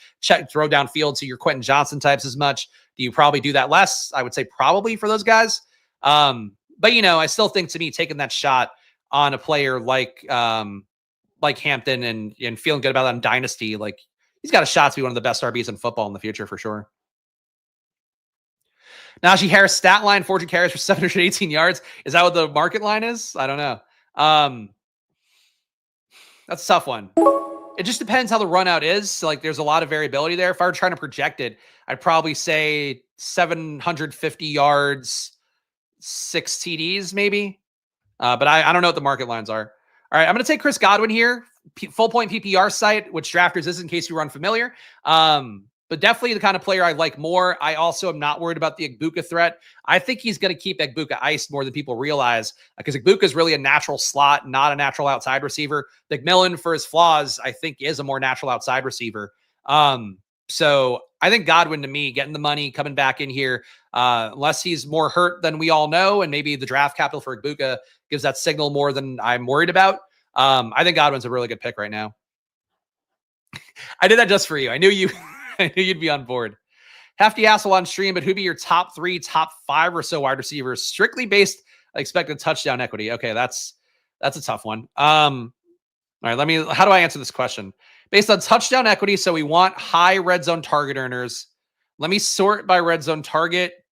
throw down field to your Quentin Johnson types as much. Do you probably do that less? I would say probably for those guys. But, you know, I still think, to me, taking that shot on a player like Hampton and feeling good about that in Dynasty, like, he's got a shot to be one of the best RBs in football in the future for sure. Najee Harris stat line, 14 carries for 718 yards. Is that what the market line is? I don't know. That's a tough one. It just depends how the run out is. So, like, there's a lot of variability there. If I were trying to project it, I'd probably say 750 yards, 6 TDs maybe. But I don't know what the market lines are. All right, I'm going to take Chris Godwin here. Full point PPR site, which Drafters is in case you were unfamiliar. But definitely the kind of player I like more. I also am not worried about the Egbuka threat. I think he's going to keep Egbuka iced more than people realize, because Egbuka is really a natural slot, not a natural outside receiver. McMillan, for his flaws, I think is a more natural outside receiver. So I think Godwin, to me, getting the money, coming back in here, unless he's more hurt than we all know, and maybe the draft capital for Egbuka gives that signal more than I'm worried about. I think Godwin's a really good pick right now. I did that just for you. I knew you'd be on board. Hefty asshole on stream, but who'd be your top 3, top 5 or so wide receivers, strictly based on expected touchdown equity? Okay, that's a tough one. All right, how do I answer this question? Based on touchdown equity, so we want high red zone target earners. Let me sort by red zone target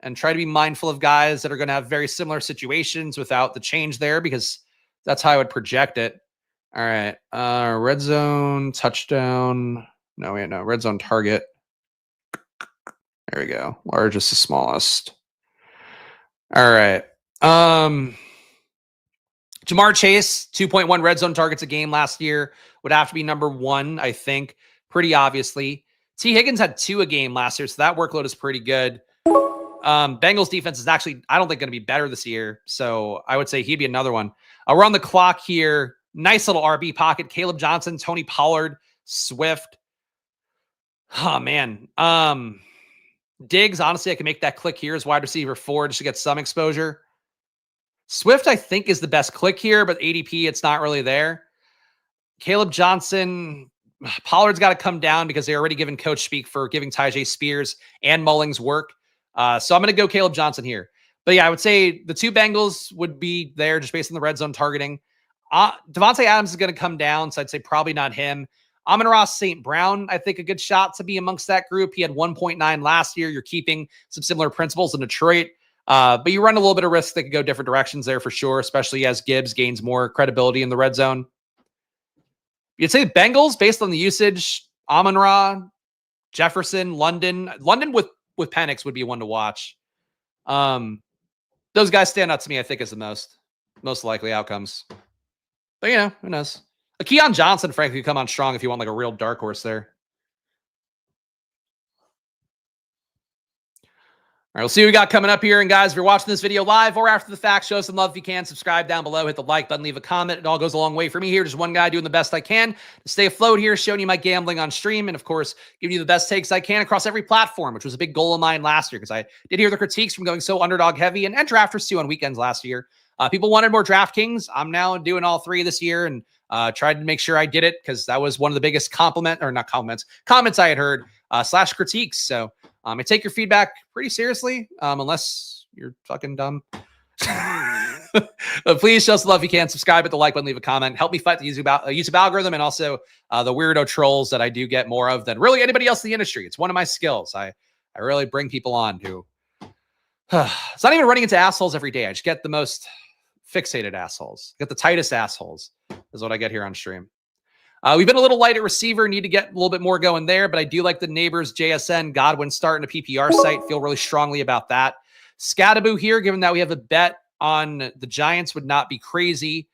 and try to be mindful of guys that are going to have very similar situations without the change there, because that's how I would project it. All right, red zone touchdown. No, wait, no, red zone target. There we go. Largest to smallest. All right. Jamar Chase, 2.1 red zone targets a game last year, would have to be number 1, I think, pretty obviously. T. Higgins had 2 a game last year, so that workload is pretty good. Bengals defense is actually, I don't think, going to be better this year, so I would say he'd be another one. We're on the clock here. Nice little RB pocket. Caleb Johnson, Tony Pollard, Swift. Oh, man. Diggs, honestly, I can make that click here as wide receiver 4 just to get some exposure. Swift, I think, is the best click here, but ADP, it's not really there. Caleb Johnson, Pollard's got to come down because they're already given coach speak for giving Tyjae Spears and Mullings work. So I'm going to go Caleb Johnson here. But yeah, I would say the 2 Bengals would be there just based on the red zone targeting. Devontae Adams is going to come down, so I'd say probably not him. Amon-Ra St. Brown, I think, a good shot to be amongst that group. He had 1.9 last year. You're keeping some similar principles in Detroit. But you run a little bit of risk that could go different directions there for sure, especially as Gibbs gains more credibility in the red zone. You'd say Bengals based on the usage, Amon-Ra, Jefferson, London with Penix would be one to watch. Those guys stand out to me, I think, as the most likely outcomes. But, you know, who knows? A Keon Johnson, frankly, could come on strong if you want like a real dark horse there. All right, we'll see what we got coming up here. And guys, if you're watching this video live or after the fact, show us some love if you can. Subscribe down below, hit the like button, leave a comment. It all goes a long way for me here. Just one guy doing the best I can to stay afloat here, showing you my gambling on stream, and of course, giving you the best takes I can across every platform, which was a big goal of mine last year because I did hear the critiques from going so underdog heavy and drafters too on weekends last year. People wanted more DraftKings. I'm now doing all 3 this year and tried to make sure I did it because that was one of the biggest comments I had heard / critiques. So I take your feedback pretty seriously, unless you're fucking dumb. But please show us love if you can. Subscribe, hit the like button, leave a comment. Help me fight the YouTube algorithm and also the weirdo trolls that I do get more of than really anybody else in the industry. It's one of my skills. I really bring people on who it's not even running into assholes every day. I just get the most fixated assholes. Get the tightest assholes is what I get here on stream. We've been a little light at receiver, need to get a little bit more going there, but I do like the Nabors, JSN, Godwin starting a PPR site. Feel really strongly about that. Scattaboo here, given that we have a bet on the Giants, would not be crazy.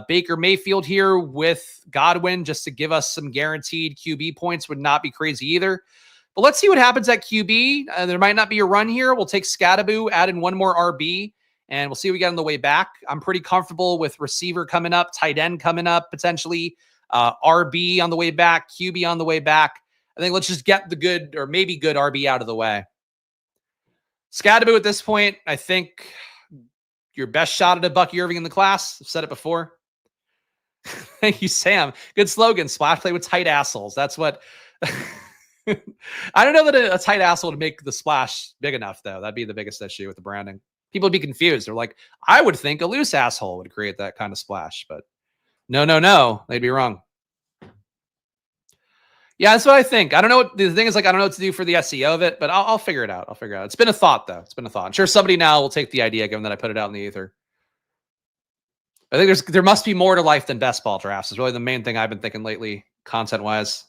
Baker Mayfield here with Godwin, just to give us some guaranteed QB points, would not be crazy either. But let's see what happens at QB. There might not be a run here. We'll take Scattaboo, add in one more RB, and we'll see what we get on the way back. I'm pretty comfortable with receiver coming up, tight end coming up, potentially RB on the way back, QB on the way back. I think let's just get the good or maybe good RB out of the way. Scadaboo at this point, I think your best shot at a Bucky Irving in the class. I've said it before. Thank you, Sam. Good slogan. Splash play with tight assholes. That's what... I don't know that a tight asshole would make the splash big enough, though. That'd be the biggest issue with the branding. People would be confused. They're like, I would think a loose asshole would create that kind of splash, but no. They'd be wrong. Yeah, that's what I think. I don't know what the thing is. Like, I don't know what to do for the SEO of it, but I'll figure it out. It's been a thought, though. It's been a thought. I'm sure somebody now will take the idea, given that I put it out in the ether. I think there must be more to life than best ball drafts. Is really the main thing I've been thinking lately, content-wise.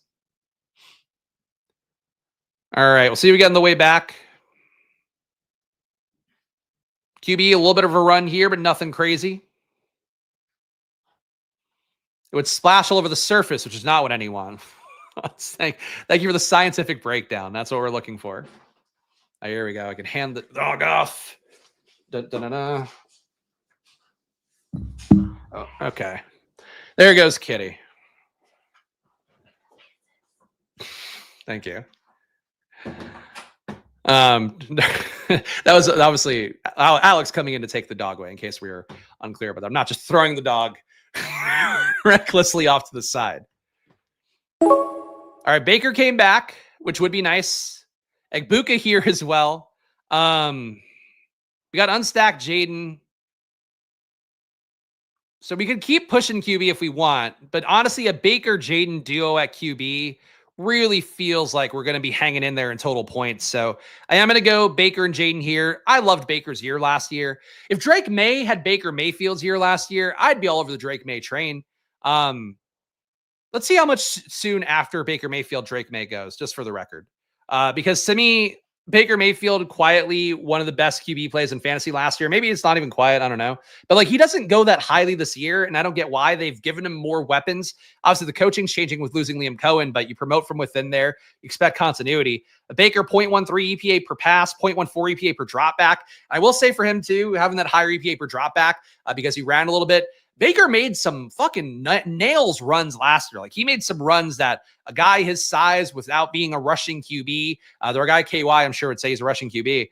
All right, we'll see if we get on the way back. QB, a little bit of a run here, but nothing crazy. It would splash all over the surface, which is not what anyone wants. Thank you for the scientific breakdown. That's what we're looking for. Oh, here we go. I can hand the dog off. Oh, okay. There goes Kitty. Thank you. That was obviously Alex coming in to take the dog away, in case we were unclear about that. I'm not just throwing the dog recklessly off to the side. All right, Baker came back, which would be nice. Egbuka here as well. We got unstacked Jayden. So we could keep pushing QB if we want, but honestly, a Baker-Jayden duo at QB really feels like we're going to be hanging in there in total points. So I am going to go Baker and Jayden here. I loved Baker's year last year. If Drake May had Baker Mayfield's year last year, I'd be all over the Drake May train. Let's see how much soon after Baker Mayfield Drake May goes, just for the record. Because to me, Baker Mayfield quietly one of the best QB plays in fantasy last year. Maybe it's not even quiet. I don't know. But like, he doesn't go that highly this year, and I don't get why. They've given him more weapons. Obviously, the coaching's changing with losing Liam Cohen, but you promote from within there. You expect continuity. A Baker 0.13 EPA per pass, 0.14 EPA per drop back. I will say for him too, having that higher EPA per drop back because he ran a little bit. Baker made some fucking nails runs last year. Like, he made some runs that a guy his size without being a rushing QB, their guy KY, I'm sure would say he's a rushing QB.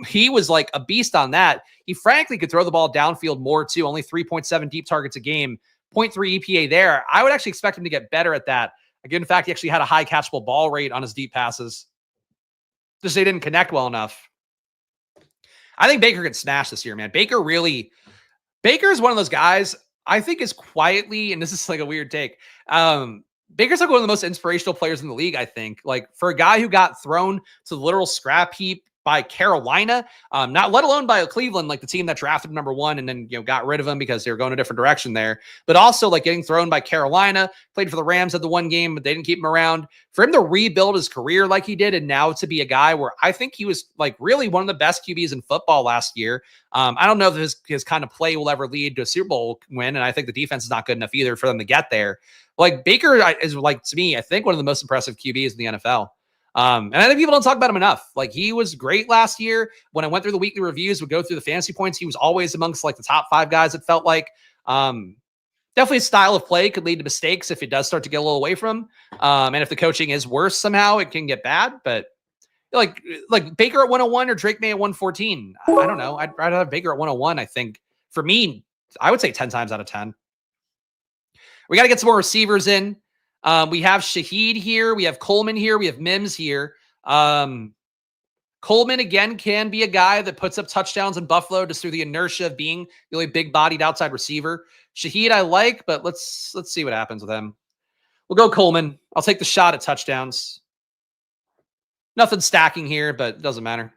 He was like a beast on that. He frankly could throw the ball downfield more too. Only 3.7 deep targets a game, 0.3 EPA there. I would actually expect him to get better at that. Again, in fact, he actually had a high catchable ball rate on his deep passes. Just they didn't connect well enough. I think Baker could smash this year, man. Baker is one of those guys I think is quietly, and this is like a weird take. Baker's like one of the most inspirational players in the league, I think. Like, for a guy who got thrown to the literal scrap heap by Carolina, not let alone by Cleveland, like the team that drafted number one and then, got rid of him because they were going a different direction there. But also like getting thrown by Carolina, played for the Rams at the one game, but they didn't keep him around. For him to rebuild his career like he did, and now to be a guy where I think he was like really one of the best QBs in football last year. I don't know if his kind of play will ever lead to a Super Bowl win, and I think the defense is not good enough either for them to get there. Like, Baker is, like, to me, I think one of the most impressive QBs in the NFL. And I think people don't talk about him enough. Like, he was great last year. When I went through the weekly reviews, would go through the fantasy points, he was always amongst like the top 5 guys, it felt like. Definitely a style of play could lead to mistakes if it does start to get a little away from him. And if the coaching is worse somehow, it can get bad. But like Baker at 101 or Drake May at 114. I don't know. I'd rather have Baker at 101. I think for me, I would say 10 times out of 10. We got to get some more receivers in. We have Shaheed here. We have Coleman here. We have Mims here. Coleman, again, can be a guy that puts up touchdowns in Buffalo just through the inertia of being really big-bodied outside receiver. Shaheed I like, but let's see what happens with him. We'll go Coleman. I'll take the shot at touchdowns. Nothing stacking here, but it doesn't matter.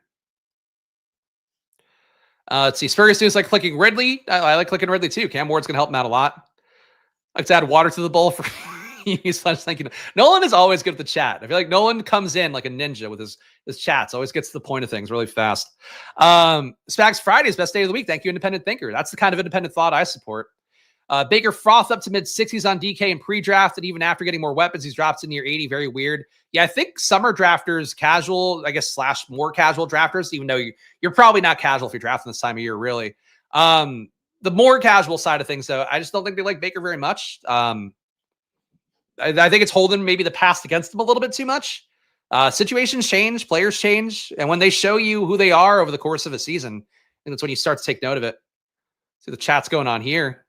Let's see. Spurrier students like clicking Ridley. I like clicking Ridley too. Cam Ward's going to help him out a lot. I like to add water to the bowl for thank you. Nolan is always good at the chat. I feel like Nolan comes in like a ninja with his chats. Always gets to the point of things really fast. Spags Friday's best day of the week. Thank you, independent thinker. That's the kind of independent thought I support. Baker froth up to mid-60s on DK in pre-draft, and even after getting more weapons, he's dropped to near 80. Very weird. Yeah, I think summer drafters, casual, I guess, / more casual drafters, even though you're probably not casual if you're drafting this time of year, really. The more casual side of things, though, I just don't think they like Baker very much. I think it's holding maybe the past against them a little bit too much. Situations change, players change, and when they show you who they are over the course of a season, I think that's when you start to take note of it. See the chat's going on here.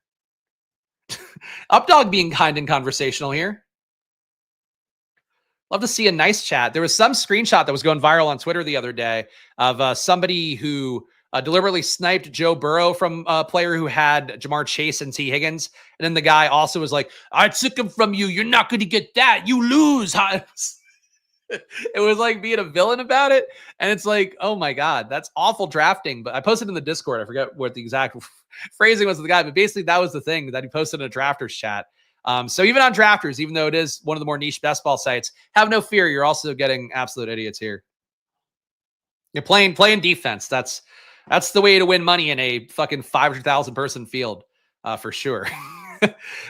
Updog being kind and conversational here. Love to see a nice chat. There was some screenshot that was going viral on Twitter the other day of somebody who deliberately sniped Joe Burrow from a player who had Jamar Chase and T. Higgins. And then the guy also was like, I took him from you. You're not going to get that. You lose. It was like being a villain about it. And it's like, oh my God, that's awful drafting. But I posted in the Discord. I forget what the exact phrasing was of the guy, but basically that was the thing that he posted in a drafters chat. So even on drafters, even though it is one of the more niche best ball sites, have no fear. You're also getting absolute idiots here. You're playing defense. That's the way to win money in a fucking 500,000 person field, for sure.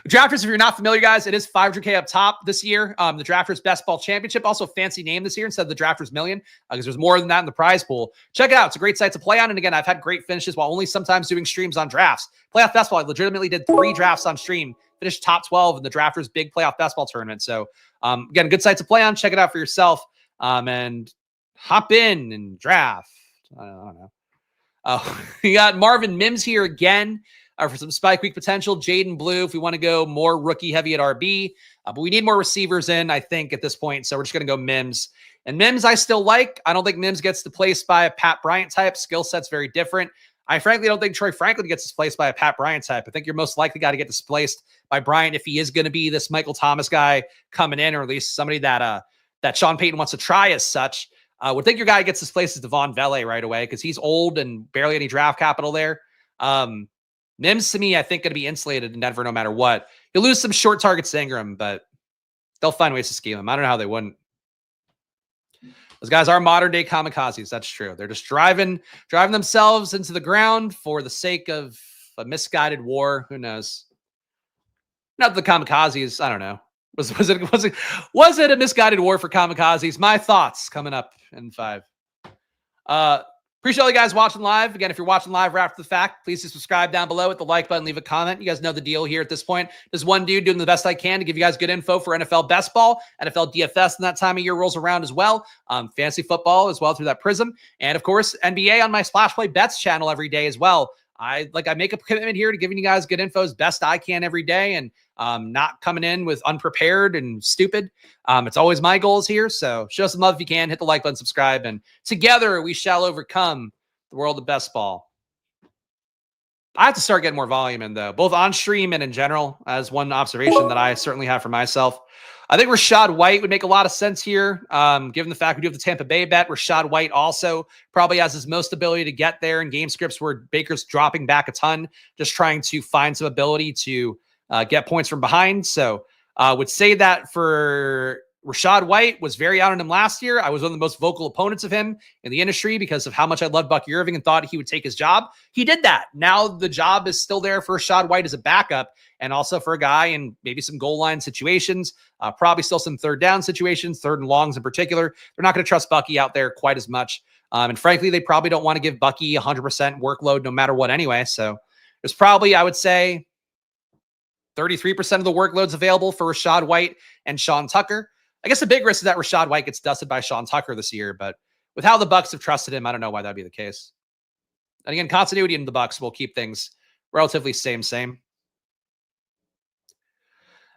Drafters, if you're not familiar, guys, it is $500K up top this year. The Drafters Best Ball Championship, also a fancy name this year instead of the Drafters Million, because there's more than that in the prize pool. Check it out. It's a great site to play on. And again, I've had great finishes while only sometimes doing streams on drafts. Playoff Best Ball, I legitimately did 3 drafts on stream, finished top 12 in the Drafters Big Playoff Best Ball Tournament. So again, good site to play on. Check it out for yourself and hop in and draft. I don't know. You got Marvin Mims here again. For some spike week potential. Jayden Blue, if we want to go more rookie heavy at RB. But we need more receivers in, I think, at this point. So we're just going to go Mims. And Mims I still like. I don't think Mims gets displaced by a Pat Bryant type. Skill set's very different. I frankly don't think Troy Franklin gets displaced by a Pat Bryant type. I think you're most likely got to get displaced by Bryant if he is going to be this Michael Thomas guy coming in, or at least somebody that Sean Payton wants to try as such. Would think your guy gets displaced is Devon Vele right away because he's old and barely any draft capital there. Mims, to me, I think going to be insulated in Denver no matter what. You'll lose some short targets to Ingram, but they'll find ways to scheme him. I don't know how they wouldn't. Those guys are modern day kamikazes. That's true. They're just driving themselves into the ground for the sake of a misguided war. Who knows? Not the kamikazes. I don't know. Was it a misguided war for kamikazes? My thoughts coming up in 5. Appreciate all you guys watching live. Again, if you're watching live right after the fact, please do subscribe down below, hit the like button, leave a comment. You guys know the deal here at this point. There's one dude doing the best I can to give you guys good info for NFL best ball, NFL DFS, and that time of year rolls around as well. Fantasy football as well through that prism. And of course, NBA on my Splash Play Bets channel every day as well. I make a commitment here to giving you guys good info as best I can every day, and not coming in with unprepared and stupid. It's always my goals here. So show some love if you can, hit the like button, subscribe, and together we shall overcome the world of best ball. I have to start getting more volume in, though, both on stream and in general, as one observation that I certainly have for myself. I think Rachaad White would make a lot of sense here, given the fact we do have the Tampa Bay bet. Rachaad White also probably has his most ability to get there in game scripts where Baker's dropping back a ton, just trying to find some ability to get points from behind. So I would say that for Rachaad White was very out on him last year. I was one of the most vocal opponents of him in the industry because of how much I loved Bucky Irving and thought he would take his job. He did that. Now the job is still there for Rachaad White as a backup, and also for a guy in maybe some goal line situations, probably still some third down situations, third and longs in particular. They're not going to trust Bucky out there quite as much. And frankly, they probably don't want to give Bucky 100% workload no matter what anyway. So there's probably, I would say, 33% of the workloads available for Rachaad White and Sean Tucker. I guess the big risk is that Rachaad White gets dusted by Sean Tucker this year, but with how the Bucs have trusted him, I don't know why that'd be the case. And again, continuity in the Bucs will keep things relatively same.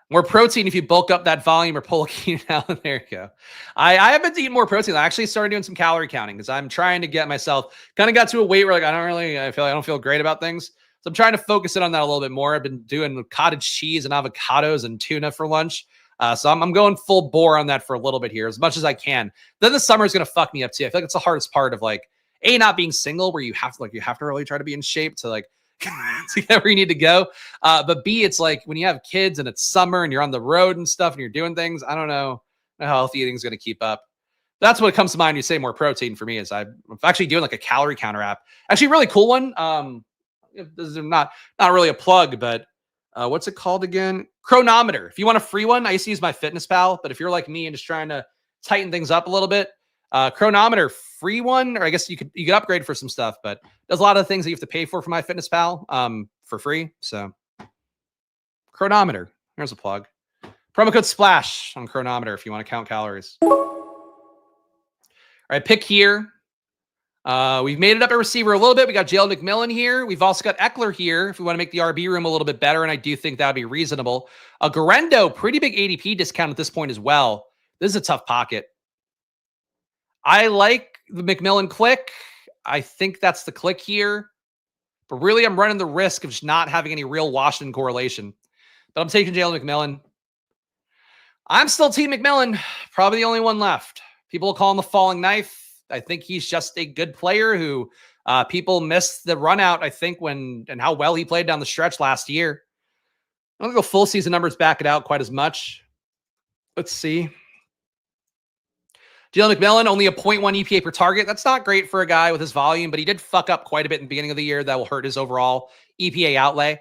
More protein if you bulk up that volume or pull a key down. There you go. I have been eating more protein. I actually started doing some calorie counting because I'm trying to get myself kind of got to a weight where I don't feel great about things. So I'm trying to focus in on that a little bit more. I've been doing cottage cheese and avocados and tuna for lunch. So I'm going full bore on that for a little bit here, as much as I can. Then the summer is going to fuck me up too. I feel like it's the hardest part of like A, not being single, where you have to really try to be in shape to like to get where you need to go. But B, it's like when you have kids and it's summer and you're on the road and stuff and you're doing things, I don't know how healthy eating is going to keep up. That's what comes to mind when you say more protein for me. Is I'm actually doing like a calorie counter app. Actually, a really cool one. This is not really a plug, but What's it called again? Chronometer. If you want a free one, I used to use my Fitness Pal, but if you're like me and just trying to tighten things up a little bit, Chronometer, free one, or I guess you could upgrade for some stuff, but there's a lot of things that you have to pay for my Fitness Pal for free. So Chronometer, here's a plug. Promo code SPLASH on Chronometer if you want to count calories. All right, pick here. We've made it up at receiver a little bit. We got Jayden McMillan here. We've also got Eckler here if we want to make the RB room a little bit better, and I do think that would be reasonable. Garendo, pretty big ADP discount at this point as well. This is a tough pocket. I like the McMillan click. I think that's the click here. But really, I'm running the risk of just not having any real Washington correlation. But I'm taking Jayden McMillan. I'm still Team McMillan. Probably the only one left. People will call him the falling knife. I think he's just a good player who people missed the run out, I think, and how well he played down the stretch last year. I don't think the full season numbers back it out quite as much. Let's see. Jayden McMillan, only a 0.1 EPA per target. That's not great for a guy with his volume, but he did fuck up quite a bit in the beginning of the year. That will hurt his overall EPA outlay.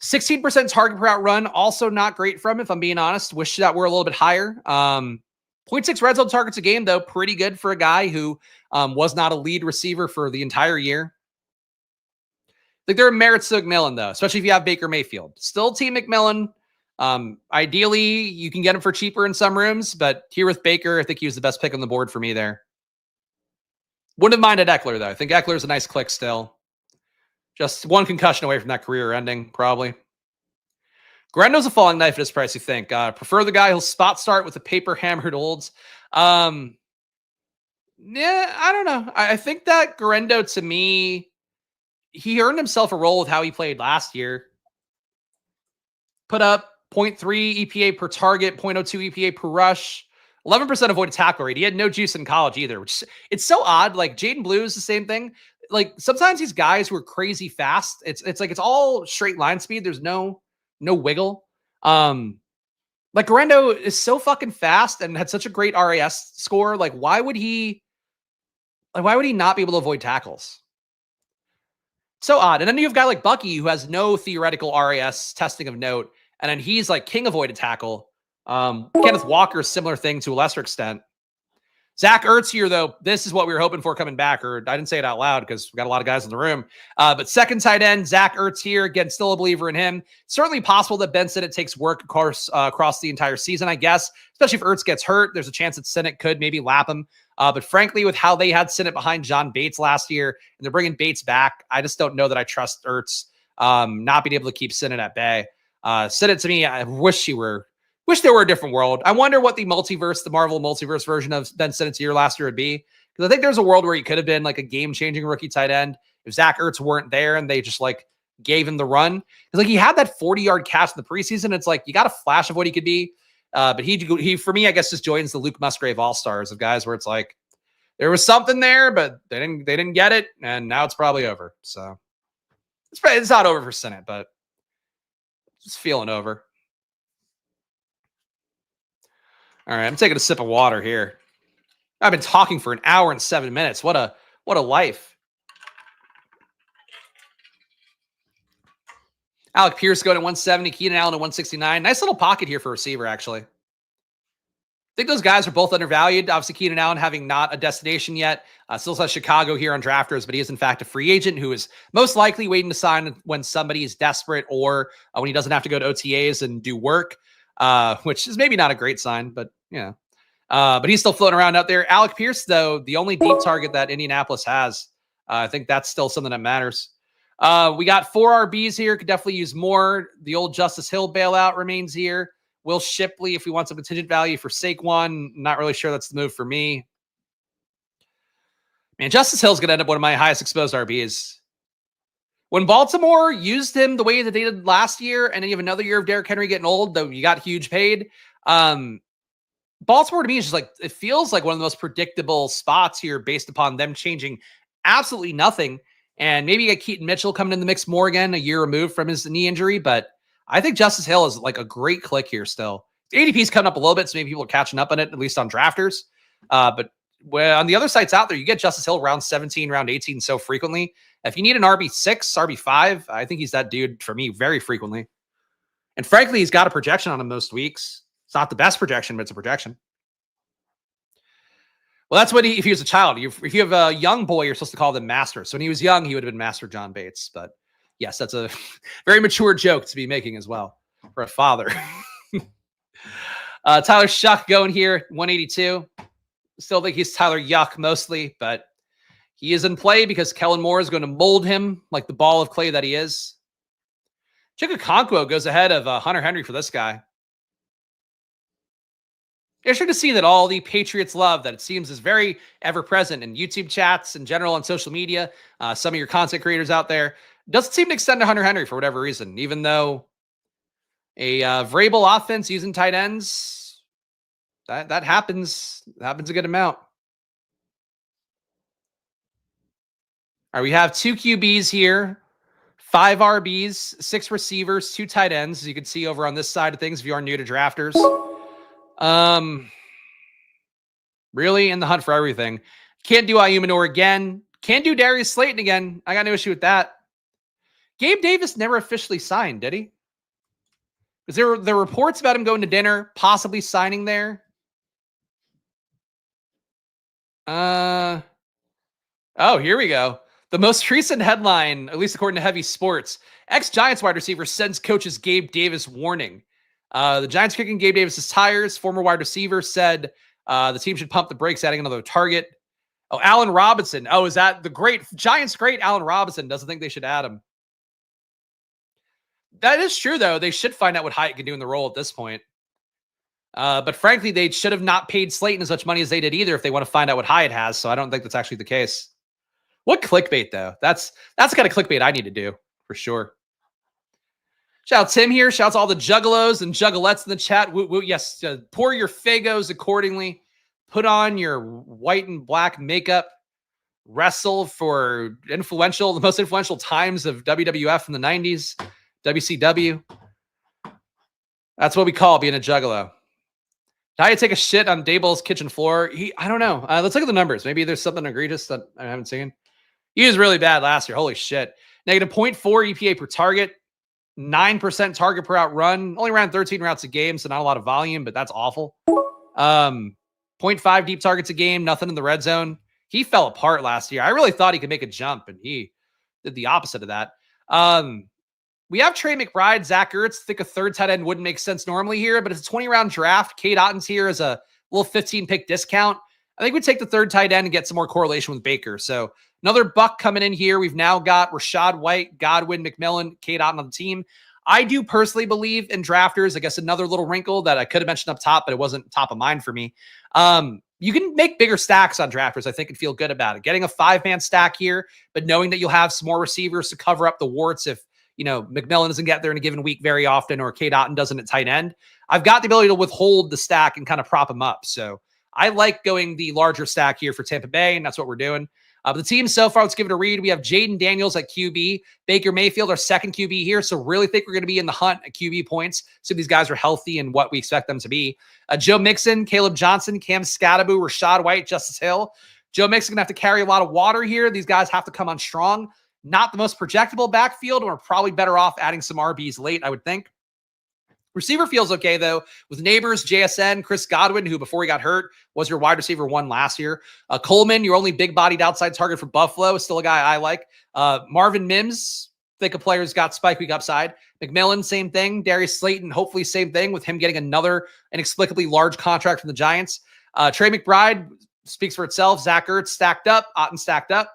16% target per out run, also not great for him, if I'm being honest. Wish that were a little bit higher. 0.6 red zone targets a game, though. Pretty good for a guy who was not a lead receiver for the entire year. I think there are merits to McMillan, though, especially if you have Baker Mayfield. Still Team McMillan. Ideally, you can get him for cheaper in some rooms, but here with Baker, I think he was the best pick on the board for me there. Wouldn't have minded Eckler, though. I think Eckler's a nice click still. Just one concussion away from that career ending, probably. Garendo's a falling knife at his price, you think. Prefer the guy who'll spot start with the paper hammered olds. Yeah, I don't know. I think that Garendo, to me, he earned himself a role with how he played last year. Put up 0.3 EPA per target, 0.02 EPA per rush, 11% avoided tackle rate. He had no juice in college either, which it's so odd. Like Jayden Blue is the same thing. Like sometimes these guys who are crazy fast, it's like it's all straight line speed. There's no wiggle. Like Garendo is so fucking fast and had such a great RAS score. Like why would he not be able to avoid tackles? So odd. And then you have a guy like Bucky who has no theoretical RAS testing of note, and then he's like king avoided tackle. Kenneth Walker, similar thing to a lesser extent. Zach Ertz here, though, this is what we were hoping for coming back, or I didn't say it out loud because we got a lot of guys in the room. But second tight end, Zach Ertz here. Again, still a believer in him. Certainly possible that Ben Sinnott takes work across the entire season, I guess. Especially if Ertz gets hurt, there's a chance that Sinnott could maybe lap him. But frankly, with how they had Sinnott behind John Bates last year, and they're bringing Bates back, I just don't know that I trust Ertz not being able to keep Sinnott at bay. Sinnott, to me, I wish there were a different world. I wonder what the Marvel multiverse version of Ben Sinnott's year last year would be. Because I think there's a world where he could have been like a game-changing rookie tight end if Zach Ertz weren't there and they just like gave him the run. Because like he had that 40-yard catch in the preseason. It's like you got a flash of what he could be. But he for me, I guess, just joins the Luke Musgrave All-Stars of guys where it's like there was something there, but they didn't get it, and now it's probably over. So it's not over for Sinnott, but it's feeling over. All right, I'm taking a sip of water here. I've been talking for an hour and 7 minutes. What a life. Alec Pierce going at 170, Keenan Allen at 169. Nice little pocket here for receiver, actually. I think those guys are both undervalued. Obviously, Keenan Allen having not a destination yet. Still has Chicago here on drafters, but he is in fact a free agent who is most likely waiting to sign when somebody is desperate or when he doesn't have to go to OTAs and do work. Which is maybe not a great sign, but yeah. But he's still floating around out there. Alec Pierce, though, the only deep target that Indianapolis has. I think that's still something that matters. We got 4 RBs here. Could definitely use more. The old Justice Hill bailout remains here. Will Shipley, if we want some contingent value for Saquon. Not really sure that's the move for me. Man, Justice Hill's going to end up one of my highest exposed RBs. When Baltimore used him the way that they did last year, and then you have another year of Derrick Henry getting old, though you got huge paid. Baltimore to me is just like, it feels like one of the most predictable spots here based upon them changing absolutely nothing. And maybe you get Keaton Mitchell coming in the mix more again, a year removed from his knee injury. But I think Justice Hill is like a great click here still. ADP's coming up a little bit, so maybe people are catching up on it, at least on drafters. But on the other sites out there, you get Justice Hill round 17, round 18 so frequently. If you need an RB6, RB5, I think he's that dude for me very frequently. And frankly, he's got a projection on him most weeks. It's not the best projection, but it's a projection. Well, that's what if he was a child. If you have a young boy, you're supposed to call them master. So when he was young, he would have been Master John Bates. But yes, that's a very mature joke to be making as well for a father. Tyler Shough going here, 182. Still think he's Tyler Yuck mostly, but he is in play because Kellen Moore is going to mold him like the ball of clay that he is. Chikakonkwo goes ahead of Hunter Henry for this guy. Interesting to see that all the Patriots love that it seems is very ever-present in YouTube chats in general on social media. Some of your content creators out there doesn't seem to extend to Hunter Henry for whatever reason, even though a Vrabel offense using tight ends, that happens. It happens a good amount. All right, we have 2 QBs here, 5 RBs, 6 receivers, 2 tight ends, as you can see over on this side of things if you are new to drafters. Really in the hunt for everything. Can't do Ayumanor again. Can't do Darius Slayton again. I got no issue with that. Gabe Davis never officially signed, did he? Because there were reports about him going to dinner, possibly signing there. Oh, here we go. The most recent headline, at least according to Heavy Sports, ex-Giants wide receiver sends coaches Gabe Davis warning. The Giants kicking Gabe Davis's tires. Former wide receiver said the team should pump the brakes, adding another target. Oh, Allen Robinson. Oh, is that the Giants great Allen Robinson doesn't think they should add him. That is true, though. They should find out what Hyatt can do in the role at this point. But frankly, they should have not paid Slayton as much money as they did either if they want to find out what Hyatt has. So I don't think that's actually the case. What clickbait, though? That's the kind of clickbait I need to do, for sure. Shout out Tim here. Shouts all the juggalos and juggalettes in the chat. Woo, woo. Yes, pour your Fagos accordingly. Put on your white and black makeup. Wrestle for the most influential times of WWF in the 90s. WCW. That's what we call being a juggalo. Now you take a shit on Daboll's kitchen floor. I don't know. Let's look at the numbers. Maybe there's something egregious that I haven't seen. He was really bad last year. Holy shit. Negative 0.4 EPA per target. 9% target per out run. Only ran 13 routes a game, so not a lot of volume, but that's awful. 0.5 deep targets a game. Nothing in the red zone. He fell apart last year. I really thought he could make a jump, and he did the opposite of that. We have Trey McBride, Zach Ertz. I think a third tight end wouldn't make sense normally here, but it's a 20-round draft. Cade Otton's here as a little 15-pick discount. I think we'd take the third tight end and get some more correlation with Baker. So another buck coming in here. We've now got Rachaad White, Godwin, McMillan, Cade Otton on the team. I do personally believe in drafters. I guess another little wrinkle that I could have mentioned up top, but it wasn't top of mind for me. You can make bigger stacks on drafters, I think, and feel good about it. Getting a 5-man stack here, but knowing that you'll have some more receivers to cover up the warts if, McMillan doesn't get there in a given week very often, or Cade Otton doesn't at tight end. I've got the ability to withhold the stack and kind of prop him up. So I like going the larger stack here for Tampa Bay, and that's what we're doing. The team so far, let's give it a read. We have Jayden Daniels at QB, Baker Mayfield, our second QB here. So really think we're going to be in the hunt at QB points. So these guys are healthy and what we expect them to be. Joe Mixon, Caleb Johnson, Cam Scatterbu, Rachaad White, Justice Hill. Joe Mixon going to have to carry a lot of water here. These guys have to come on strong. Not the most projectable backfield, and we're probably better off adding some RBs late, I would think. Receiver feels okay, though, with Nabors, JSN, Chris Godwin, who before he got hurt was your wide receiver 1 last year. Coleman, your only big-bodied outside target for Buffalo, is still a guy I like. Marvin Mims, think a player's got spike week upside. McMillan, same thing. Darius Slayton, hopefully same thing with him getting another inexplicably large contract from the Giants. Trey McBride speaks for itself. Zach Ertz stacked up. Otton stacked up.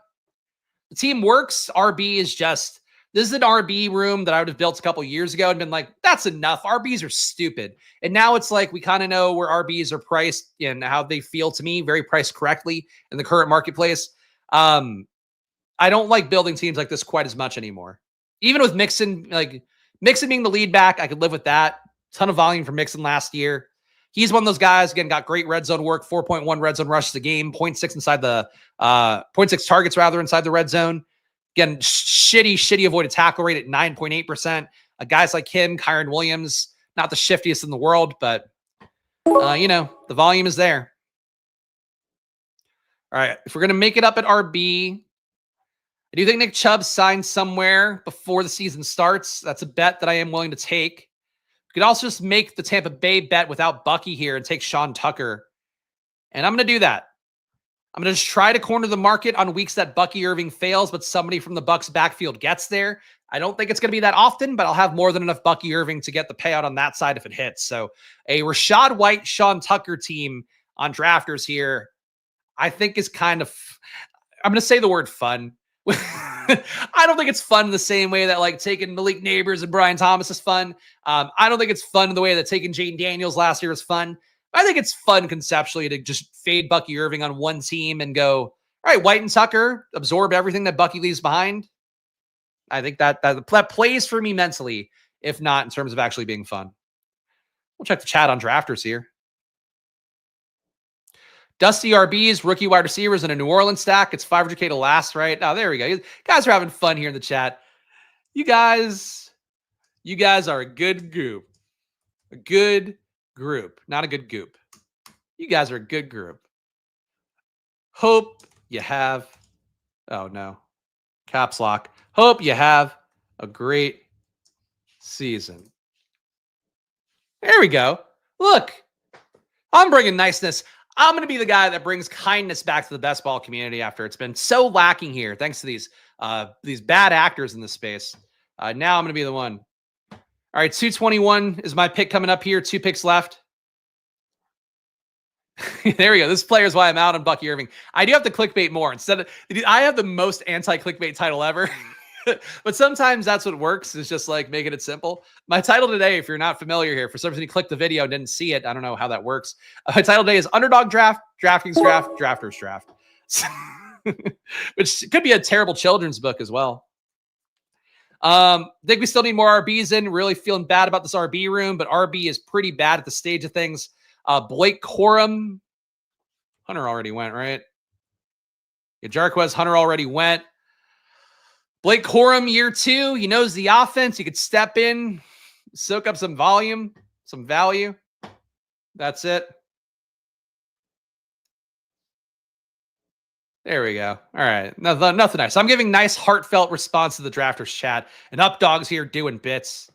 The team works. RB is just... This is an RB room that I would have built a couple years ago and been like, that's enough. RBs are stupid. And now it's like we kind of know where RBs are priced and how they feel to me, very priced correctly in the current marketplace. I don't like building teams like this quite as much anymore. Even with Mixon, Mixon being the lead back, I could live with that. Ton of volume for Mixon last year. He's one of those guys, again, got great red zone work, 4.1 red zone rushes a game, 0.6 inside the 0.6 targets rather inside the red zone. Again, shitty avoided tackle rate at 9.8%. Guys like him, Kyron Williams, not the shiftiest in the world, but, the volume is there. All right, if we're going to make it up at RB, I do think Nick Chubb signs somewhere before the season starts. That's a bet that I am willing to take. You could also just make the Tampa Bay bet without Bucky here and take Shough Tucker. And I'm going to do that. I'm going to just try to corner the market on weeks that Bucky Irving fails, but somebody from the Bucs backfield gets there. I don't think it's going to be that often, but I'll have more than enough Bucky Irving to get the payout on that side if it hits. So a Rachaad White, Shough Tucker team on drafters here, I think is kind of, I'm going to say the word fun. I don't think it's fun in the same way that like taking Malik Nabors and Brian Thomas is fun. I don't think it's fun in the way that taking Jayden Daniels last year was fun. I think it's fun conceptually to just fade Bucky Irving on one team and go, all right, White and Tucker, absorb everything that Bucky leaves behind. I think that plays for me mentally, if not in terms of actually being fun. We'll check the chat on drafters here. Dusty RBs, rookie wide receivers, and a New Orleans stack. It's 500K to last, right? Oh, there we go. You guys are having fun here in the chat. You guys are a good group. A good group, not a good goop. You guys are a good group. Hope you have, oh no, caps lock. Hope you have a great season. There we go. Look, I'm bringing niceness. I'm going to be the guy that brings kindness back to the best ball community after it's been so lacking here, thanks to these bad actors in this space. Now I'm going to be the one. All right, 221 is my pick coming up here. 2 picks left. There we go. This player is why I'm out on Bucky Irving. I do have to clickbait more. I have the most anti-clickbait title ever. But sometimes that's what works, is just like making it simple. My title today, if you're not familiar here, for some reason you clicked the video and didn't see it, I don't know how that works. My title today is Underdog Draft, DraftKings Draft, Drafters Draft. Which could be a terrible children's book as well. Think we still need more RBs in. Really feeling bad about this RB room, but RB is pretty bad at the stage of things. Blake Corum. Hunter already went, right? Yeah, Jarquez, Hunter already went. Blake Corum, year 2. He knows the offense. He could step in, soak up some volume, some value. That's it. There we go. All right. Nothing nice. I'm giving nice, heartfelt response to the drafters chat. And Updog's here doing bits.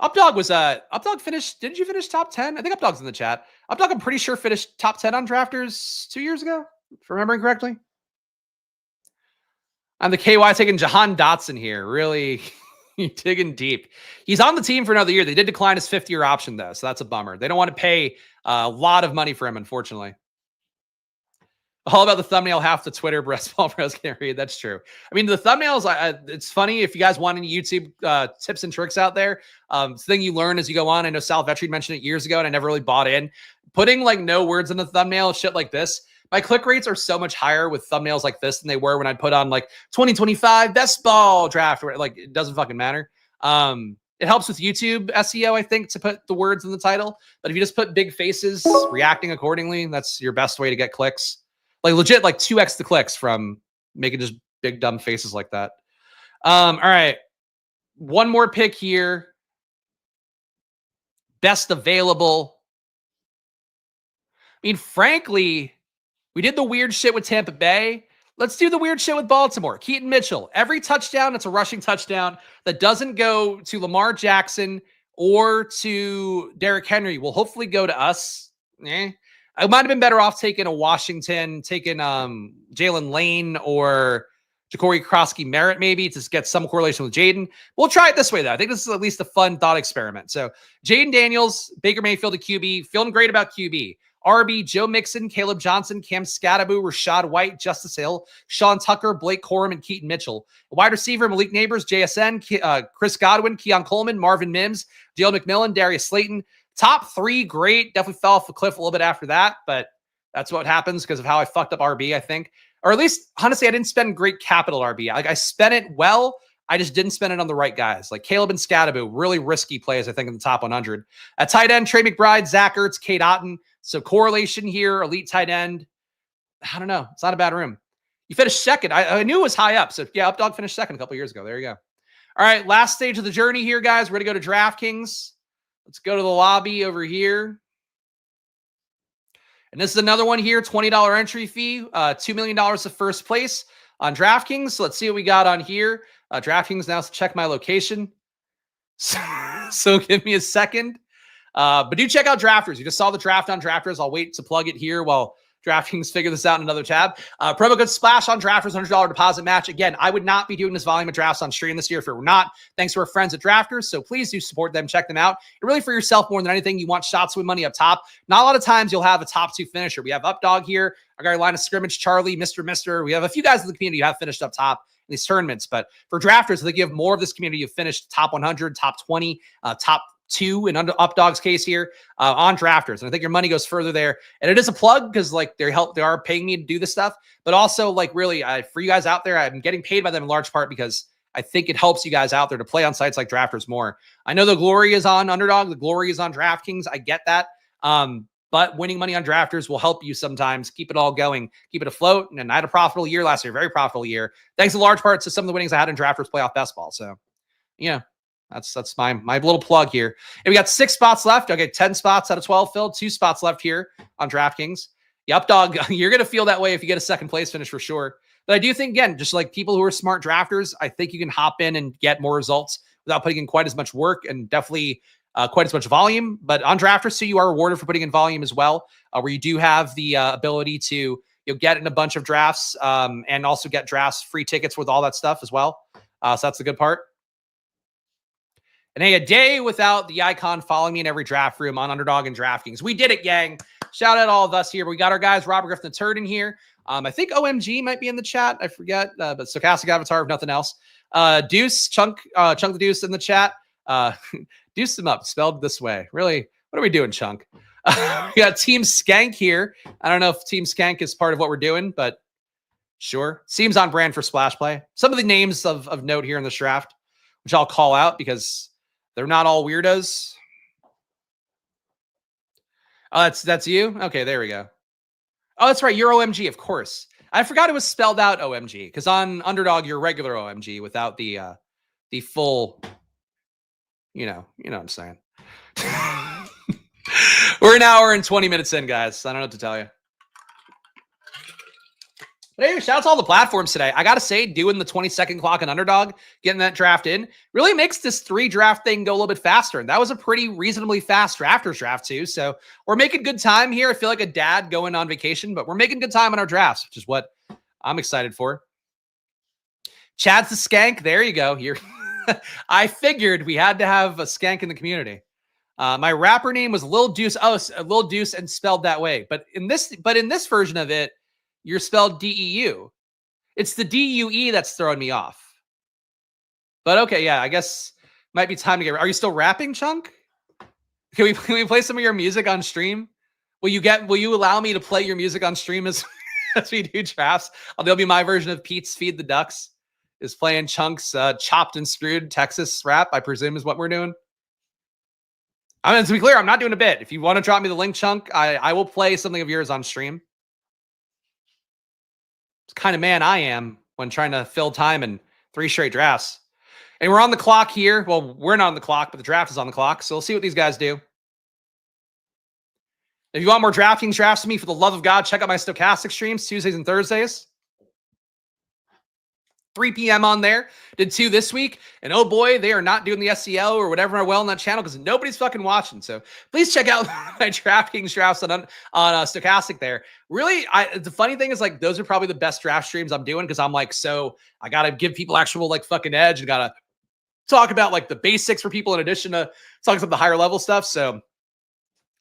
Updog finished. Didn't you finish top 10? I think Updog's in the chat. Updog, I'm pretty sure, finished top 10 on drafters 2 years ago, if remembering correctly. I'm the KY taking Jahan Dotson here. Really digging deep. He's on the team for another year. They did decline his 5th-year option, though, so that's a bummer. They don't want to pay a lot of money for him, unfortunately. All about the thumbnail, half the Twitter, breast ball pros can't read. That's true. I mean, the thumbnails, it's funny if you guys want any YouTube tips and tricks out there. Thing you learn as you go on. I know Sal Vetri mentioned it years ago, and I never really bought in. Putting like no words in the thumbnail, shit like this. My click rates are so much higher with thumbnails like this than they were when I put on like 2025 best ball draft. Like, it doesn't fucking matter. It helps with YouTube SEO, I think, to put the words in the title. But if you just put big faces reacting accordingly, that's your best way to get clicks. Like legit, like 2x the clicks from making just big dumb faces like that. All right. One more pick here. Best available. I mean, frankly, we did the weird shit with Tampa Bay. Let's do the weird shit with Baltimore. Keaton Mitchell. Every touchdown, it's a rushing touchdown that doesn't go to Lamar Jackson or to Derrick Henry will hopefully go to us. I might have been better off taking a Washington, taking Jalen Lane or Ja'Cory Krosky-Merritt maybe to get some correlation with Jayden. We'll try it this way, though. I think this is at least a fun thought experiment. So Jayden Daniels, Baker Mayfield to QB, feeling great about QB. RB, Joe Mixon, Caleb Johnson, Cam Scatterbu, Rachaad White, Justice Hill, Shough Tucker, Blake Corum, and Keaton Mitchell. Wide receiver, Malik Nabors, JSN, Chris Godwin, Keon Coleman, Marvin Mims, Jalen McMillan, Darius Slayton. Top 3, great. Definitely fell off the cliff a little bit after that, but that's what happens because of how I fucked up RB, I think. Or at least, honestly, I didn't spend great capital RB. Like, I spent it well. I just didn't spend it on the right guys. Like Caleb and Scatterbu, really risky plays, I think, in the top 100. At tight end, Trey McBride, Zach Ertz, Kate Otten. So correlation here, elite tight end. I don't know. It's not a bad room. You finished second. I knew it was high up. So, yeah, Updog finished second a couple years ago. There you go. All right, last stage of the journey here, guys. We're going to go to DraftKings. Let's go to the lobby over here. And this is another one here, $20 entry fee, $2 million of first place on DraftKings. So let's see what we got on here. DraftKings now, check my location. So give me a second. But do check out Drafters. You just saw the draft on Drafters. I'll wait to plug it here while DraftKings figure this out in another tab. Promo code SPLASH on Drafters, $100 deposit match. Again, I would not be doing this volume of drafts on stream this year if it were not. Thanks to our friends at Drafters. So please do support them. Check them out. And really for yourself more than anything, you want shots to win money up top. Not a lot of times you'll have a top 2 finisher. We have Updog here. Our guy line of scrimmage, Charlie, Mr. We have a few guys in the community who have finished up top in these tournaments. But for Drafters, I think you have more of this community. You've finished top 100, top 20, top 2 in Updog's case here on Drafters. And I think your money goes further there. And it is a plug because like they are paying me to do this stuff, but also like really for you guys out there, I'm getting paid by them in large part because I think it helps you guys out there to play on sites like Drafters more. I know the glory is on Underdog. The glory is on DraftKings. I get that. But winning money on Drafters will help you sometimes keep it all going, keep it afloat. And I had a profitable year last year, very profitable year. Thanks in large part to some of the winnings I had in Drafters playoff best ball. So yeah. That's my little plug here. And we got 6 spots left. Okay, 10 spots out of 12 filled. 2 spots left here on DraftKings. Yep, dog, you're going to feel that way if you get a second place finish for sure. But I do think, again, just like people who are smart drafters, I think you can hop in and get more results without putting in quite as much work and definitely quite as much volume. But on Drafters, so you are rewarded for putting in volume as well, where you do have the ability to get in a bunch of drafts and also get drafts, free tickets with all that stuff as well. So that's the good part. And hey, a day without the icon following me in every draft room on Underdog and DraftKings. We did it, gang. Shout out all of us here. We got our guys, Robert Griffin the Turd in here. I think OMG might be in the chat. I forget, but Stochastic Avatar, if nothing else. Deuce, Chunk the Deuce in the chat. Deuce them up, spelled this way. Really, what are we doing, Chunk? We got Team Skank here. I don't know if Team Skank is part of what we're doing, but sure. Seems on brand for Splash Play. Some of the names of note here in this draft, which I'll call out because they're not all weirdos. Oh, that's you? Okay, there we go. Oh, that's right. You're OMG, of course. I forgot it was spelled out OMG because on Underdog, you're regular OMG without the full, you know what I'm saying. We're an hour and 20 minutes in, guys. I don't know what to tell you. But hey, shout out to all the platforms today. I got to say, doing the 20-second clock on Underdog, getting that draft in, really makes this 3 draft thing go a little bit faster. And that was a pretty reasonably fast Drafters draft too. So we're making good time here. I feel like a dad going on vacation, but we're making good time on our drafts, which is what I'm excited for. Chad's the Skank. There you go. Here, I figured we had to have a skank in the community. My rapper name was Lil Deuce. Oh, Lil Deuce and spelled that way. But in this version of it, you're spelled D-E-U. It's the D-U-E that's throwing me off. But okay, yeah, I guess might be time to get... Are you still rapping, Chunk? Can we play some of your music on stream? Will you allow me to play your music on stream as we do drafts? There'll be my version of Pete's Feed the Ducks is playing Chunk's Chopped and Screwed Texas rap, I presume is what we're doing. I mean, to be clear, I'm not doing a bit. If you want to drop me the link, Chunk, I will play something of yours on stream. It's the kind of man I am when trying to fill time in 3 straight drafts. And we're on the clock here. Well, we're not on the clock, but the draft is on the clock. So we'll see what these guys do. If you want more DraftKings drafts with me, for the love of God, check out my Stochastic streams Tuesdays and Thursdays. 3 p.m. on there. Did 2 this week. And oh boy, they are not doing the SEO or whatever well on that channel because nobody's fucking watching. So please check out my DraftKings drafts on Stochastic there. Really, the funny thing is like those are probably the best draft streams I'm doing because I'm like, so I got to give people actual like fucking edge and got to talk about like the basics for people in addition to talking about the higher level stuff. So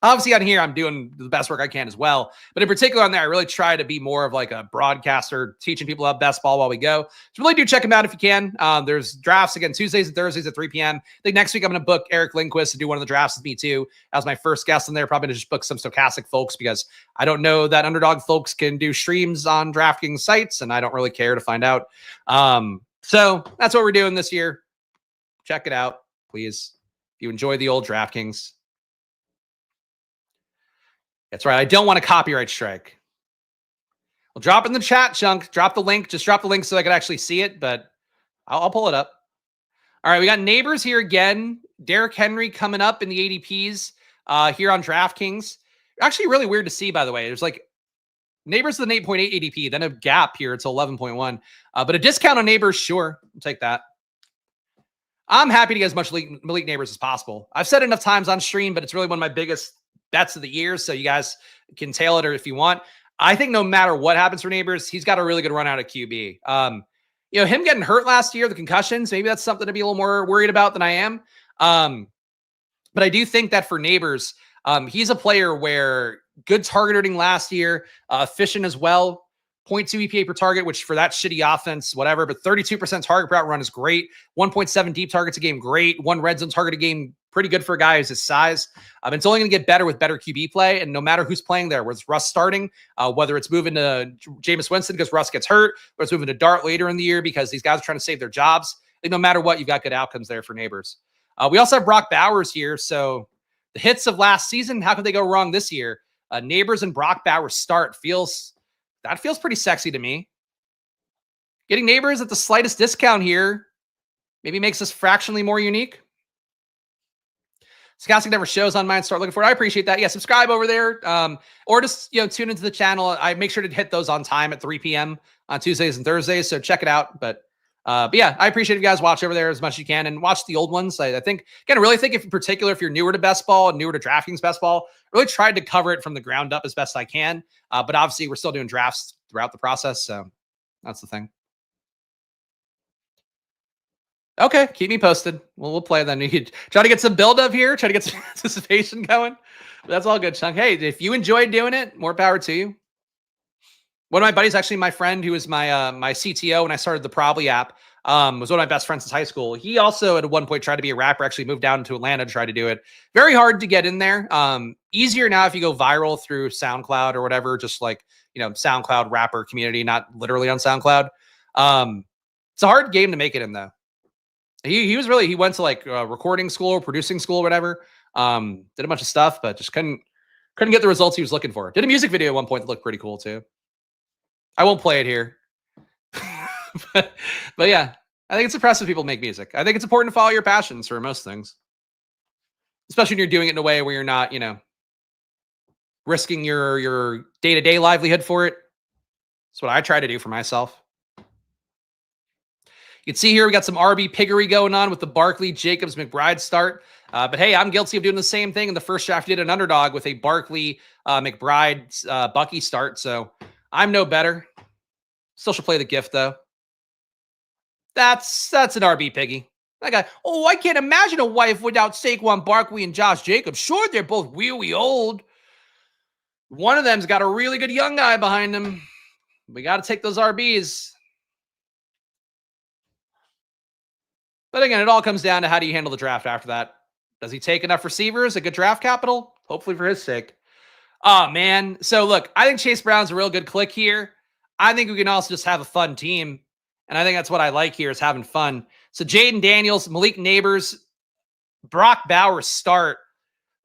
obviously on here, I'm doing the best work I can as well. But in particular on there, I really try to be more of like a broadcaster, teaching people about best ball while we go. So really do check them out if you can. There's drafts again, Tuesdays and Thursdays at 3 p.m. I think next week I'm going to book Eric Lindquist to do one of the drafts with me too. As my first guest in there, probably to just book some Stochastic folks because I don't know that Underdog folks can do streams on DraftKings sites and I don't really care to find out. So that's what we're doing this year. Check it out, please. If you enjoy the old DraftKings. That's right. I don't want a copyright strike. Well, drop in the chat, Chunk. Drop the link. Just drop the link so I can actually see it, but I'll pull it up. All right, we got Nabors here again. Derrick Henry coming up in the ADPs here on DraftKings. Actually, really weird to see, by the way. There's like Nabors with an 8.8 ADP, then a gap here. It's 11.1. But a discount on Nabors, sure. I'll take that. I'm happy to get as much Malik Nabors as possible. I've said enough times on stream, but it's really one of my biggest bets of the year. So you guys can tail it or if you want. I think no matter what happens for Nabors, he's got a really good run out of QB. Him getting hurt last year, the concussions, maybe that's something to be a little more worried about than I am. But I do think that for Nabors, he's a player where good targeting last year, efficient as well. 0.2 EPA per target, which for that shitty offense, whatever, but 32% target per out run is great. 1.7 deep targets a game, great. 1 red zone target a game, pretty good for a guy who's his size. It's only going to get better with better QB play, and no matter who's playing there, whether it's Russ starting, whether it's moving to Jameis Winston because Russ gets hurt, or it's moving to Dart later in the year because these guys are trying to save their jobs. Like, no matter what, you've got good outcomes there for Nabors. We also have Brock Bowers here, so the hits of last season, how could they go wrong this year? Nabors and Brock Bowers start feels pretty sexy to me. Getting Nabors at the slightest discount here maybe makes us fractionally more unique. Scouting never shows on mine. Start looking for it. I appreciate that. Yeah, subscribe over there. Or just tune into the channel. I make sure to hit those on time at 3 p.m. on Tuesdays and Thursdays. So check it out. But yeah, I appreciate you guys watch over there as much as you can and watch the old ones. I think, again, I really think if in particular, if you're newer to best ball and newer to DraftKings best ball, I really tried to cover it from the ground up as best I can. But obviously we're still doing drafts throughout the process. So that's the thing. Okay. Keep me posted. We'll play then. You could try to get some build up here, try to get some anticipation going. But that's all good, Chunk. Hey, if you enjoyed doing it, more power to you. One of my buddies, actually my friend who was my my CTO when I started the Probably app, was one of my best friends since high school. He also at one point tried to be a rapper, actually moved down to Atlanta to try to do it. Very hard to get in there. Easier now if you go viral through SoundCloud or whatever, just like, SoundCloud rapper community, not literally on SoundCloud. It's a hard game to make it in though. He went to like recording school, producing school, whatever. Did a bunch of stuff, but just couldn't get the results he was looking for. Did a music video at one point that looked pretty cool too. I won't play it here. but yeah, I think it's impressive people make music. I think it's important to follow your passions for most things. Especially when you're doing it in a way where you're not, risking your day-to-day livelihood for it. That's what I try to do for myself. You can see here we got some RB piggery going on with the Barkley Jacobs McBride start. But hey, I'm guilty of doing the same thing in the first draft. I did an underdog with a Barkley McBride Bucky start. So I'm no better. Still should play the gift though. That's an RB piggy. That guy. Oh, I can't imagine a wife without Saquon Barkley and Josh Jacobs. Sure, they're both really old. One of them's got a really good young guy behind him. We got to take those RBs. But again, it all comes down to how do you handle the draft after that. Does he take enough receivers, a good draft capital? Hopefully for his sake. Oh, man. So, look, I think Chase Brown's a real good click here. I think we can also just have a fun team. And I think that's what I like here is having fun. So, Jayden Daniels, Malik Nabors, Brock Bowers start.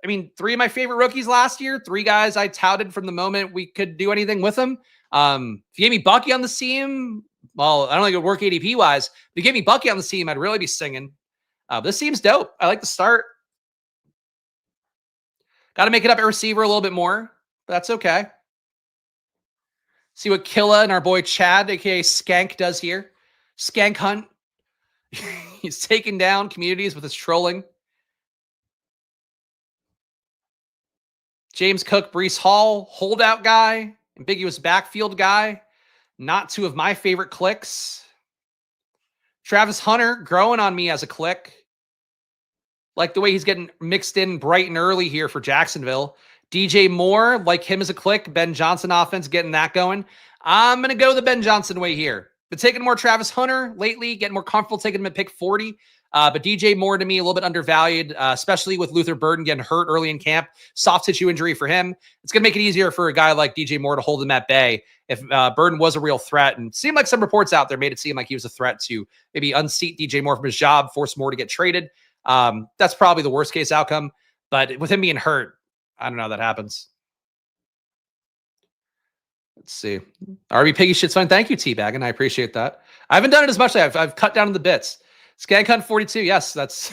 I mean, 3 of my favorite rookies last year. 3 guys I touted from the moment we could do anything with them. If you gave me Bucky on the team, well, I don't think it would work ADP-wise. If you gave me Bucky on the team, I'd really be singing. This seems dope. I like the start. Got to make it up at receiver a little bit more, but that's okay. See what Killa and our boy Chad, a.k.a. Skank, does here. Skank Hunt. He's taking down communities with his trolling. James Cook, Breece Hall, holdout guy, ambiguous backfield guy. Not 2 of my favorite clicks. Travis Hunter growing on me as a click. Like the way he's getting mixed in bright and early here for Jacksonville. DJ Moore, like him as a click. Ben Johnson offense, getting that going. I'm going to go the Ben Johnson way here. But taking more Travis Hunter lately, getting more comfortable taking him at pick 40. But DJ Moore to me, a little bit undervalued, especially with Luther Burden getting hurt early in camp. Soft tissue injury for him. It's going to make it easier for a guy like DJ Moore to hold him at bay if Burden was a real threat. And seemed like some reports out there made it seem like he was a threat to maybe unseat DJ Moore from his job, force Moore to get traded. That's probably the worst case outcome. But with him being hurt, I don't know how that happens. Let's see. RB Piggy shit's fine. Thank you, Teabaggin. I appreciate that. I haven't done it as much. I've cut down to the bits. Skank Hunt 42. Yes, that's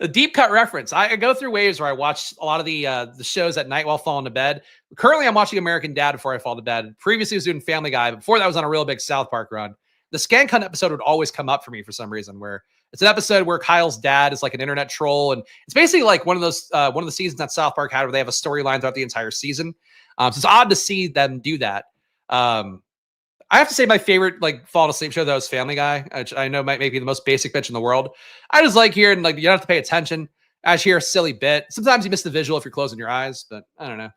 a deep cut reference. I go through waves where I watch a lot of the shows at night while falling to bed. Currently, I'm watching American Dad before I fall to bed. Previously, I was doing Family Guy. Before that, I was on a real big South Park run. The Skank Hunt episode would always come up for me for some reason where It's an episode where Kyle's dad is like an internet troll, and it's basically like one of the seasons that South Park had where they have a storyline throughout the entire season. So it's odd to see them do that. I have to say my favorite like fall asleep show though is Family Guy, which I know might be the most basic bitch in the world. I just like hearing like you don't have to pay attention. I just hear a silly bit. Sometimes you miss the visual if you're closing your eyes, but I don't know.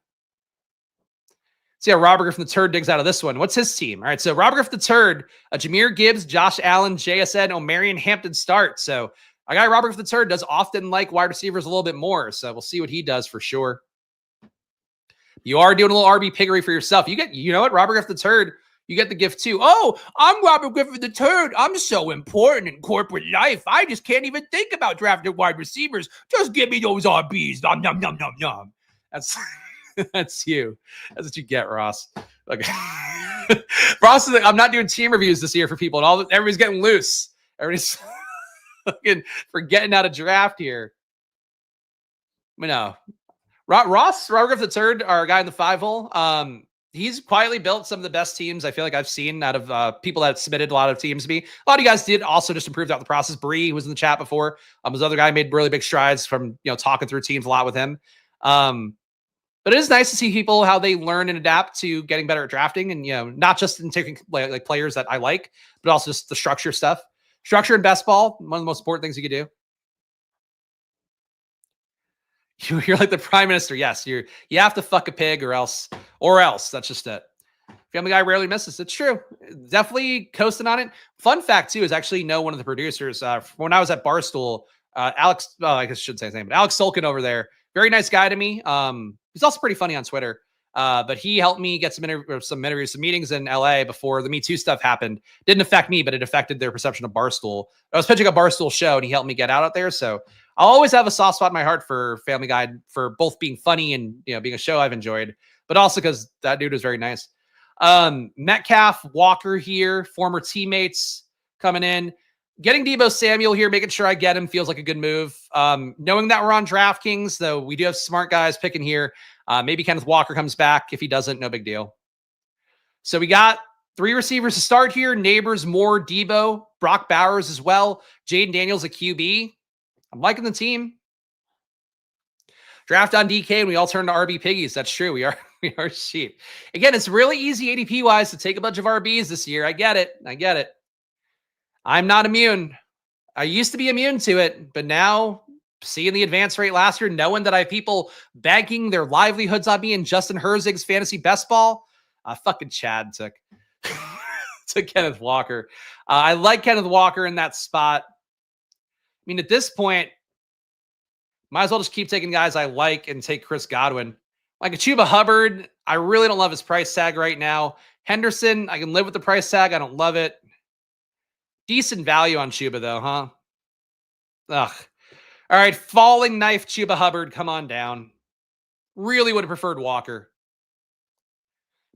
See how Robert Griffin III digs out of this one. What's his team? All right, so Robert Griffin III, Jahmyr Gibbs, Josh Allen, JSN, Omarion Hampton start. So our guy Robert Griffin III does often like wide receivers a little bit more. So we'll see what he does for sure. You are doing a little RB piggery for yourself. You know what, Robert Griffin III, you get the gift too. Oh, I'm Robert Griffin III. I'm so important in corporate life. I just can't even think about drafting wide receivers. Just give me those RBs. Nom, nom, nom, nom, nom. That's that's you. That's what you get, Ross. Okay. Ross is like, I'm not doing team reviews this year for people, and everybody's getting loose. Everybody's fucking forgetting how to draft here. But no. Robert Griffin III, our guy in the 5-hole, he's quietly built some of the best teams I feel like I've seen out of people that submitted a lot of teams to me. A lot of you guys did also just improve throughout the process. Bree, who was in the chat before, his other guy made really big strides from talking through teams a lot with him. But it is nice to see people how they learn and adapt to getting better at drafting, and not just in taking like players that I like, but also just the structure stuff. Structure in best ball, one of the most important things you can do. You're like the prime minister. Yes, you have to fuck a pig or else. That's just it. Family Guy rarely misses. It's true. Definitely coasting on it. Fun fact too is actually know one of the producers. When I was at Barstool, Alex. Well, I guess I shouldn't say his name, but Alex Sulkin over there. Very nice guy to me. He's also pretty funny on Twitter. But he helped me get some meetings in LA before the Me Too stuff happened. Didn't affect me, but it affected their perception of Barstool. I was pitching a Barstool show, and he helped me get out there. So I'll always have a soft spot in my heart for Family Guy for both being funny and being a show I've enjoyed, but also because that dude was very nice. Metcalf, Walker here, former teammates coming in. Getting Deebo Samuel here, making sure I get him feels like a good move. Knowing that we're on DraftKings, though, we do have smart guys picking here. Maybe Kenneth Walker comes back. If he doesn't, no big deal. So we got 3 receivers to start here. Nabors, Moore, Deebo, Brock Bowers as well. Jayden Daniels, a QB. I'm liking the team. Draft on DK, and we all turn to RB piggies. That's true. We are sheep. Again, it's really easy ADP-wise to take a bunch of RBs this year. I get it. I'm not immune. I used to be immune to it, but now seeing the advance rate last year, knowing that I have people banking their livelihoods on me in Justin Herzig's fantasy best ball, fucking Chad took Kenneth Walker. I like Kenneth Walker in that spot. I mean, at this point, might as well just keep taking guys I like and take Chris Godwin. Like a Chuba Hubbard, I really don't love his price tag right now. Henderson, I can live with the price tag. I don't love it. Decent value on Chuba, though, huh? Ugh. All right, falling knife Chuba Hubbard, come on down. Really would have preferred Walker.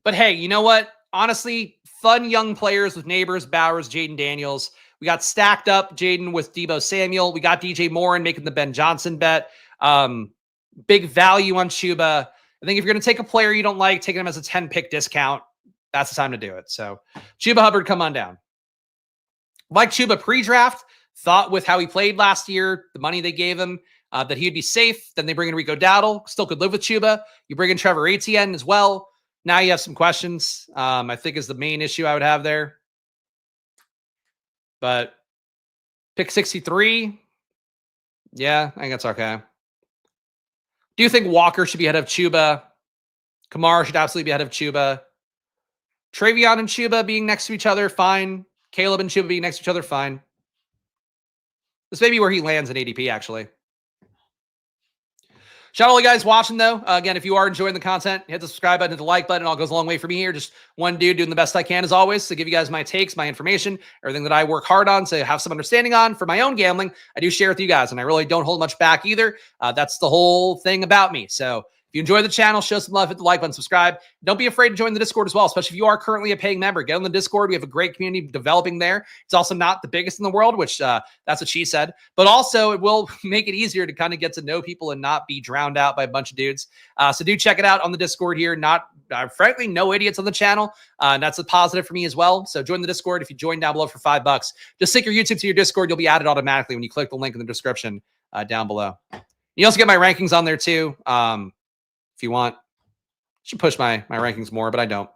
But hey, you know what? Honestly, fun young players with Nabors, Bowers, Jayden Daniels. We got stacked up Jayden with Deebo Samuel. We got DJ Moore making the Ben Johnson bet. Big value on Chuba. I think if you're going to take a player you don't like, taking him as a 10-pick discount, that's the time to do it. So Chuba Hubbard, come on down. Like Chuba pre-draft, thought with how he played last year, the money they gave him, that he'd be safe. Then they bring in Rico Dowdle. Still could live with Chuba. You bring in Trevor Etienne as well. Now you have some questions, I think is the main issue I would have there. But pick 63. Yeah, I think that's okay. Do you think Walker should be ahead of Chuba? Kamara should absolutely be ahead of Chuba. Travion and Chuba being next to each other, fine. Caleb and Chuba being next to each other, fine. This may be where he lands in ADP, actually. Shout out all you guys watching, though. Again, if you are enjoying the content, hit the subscribe button, hit the like button. It all goes a long way for me here. Just one dude doing the best I can, as always, to give you guys my takes, my information, everything that I work hard on to have some understanding on for my own gambling. I do share with you guys, and I really don't hold much back either. That's the whole thing about me. So if you enjoy the channel, show some love, hit the like button, subscribe. Don't be afraid to join the Discord as well, especially if you are currently a paying member. Get on the Discord. We have a great community developing there. It's also not the biggest in the world, which that's what she said. But also, it will make it easier to kind of get to know people and not be drowned out by a bunch of dudes. So do check it out on the Discord here. Not frankly, no idiots on the channel. And that's a positive for me as well. So join the Discord. If you join down below for $5, just sync your YouTube to your Discord. You'll be added automatically when you click the link in the description down below. You also get my rankings on there too. If you want, I should push my rankings more, but I don't.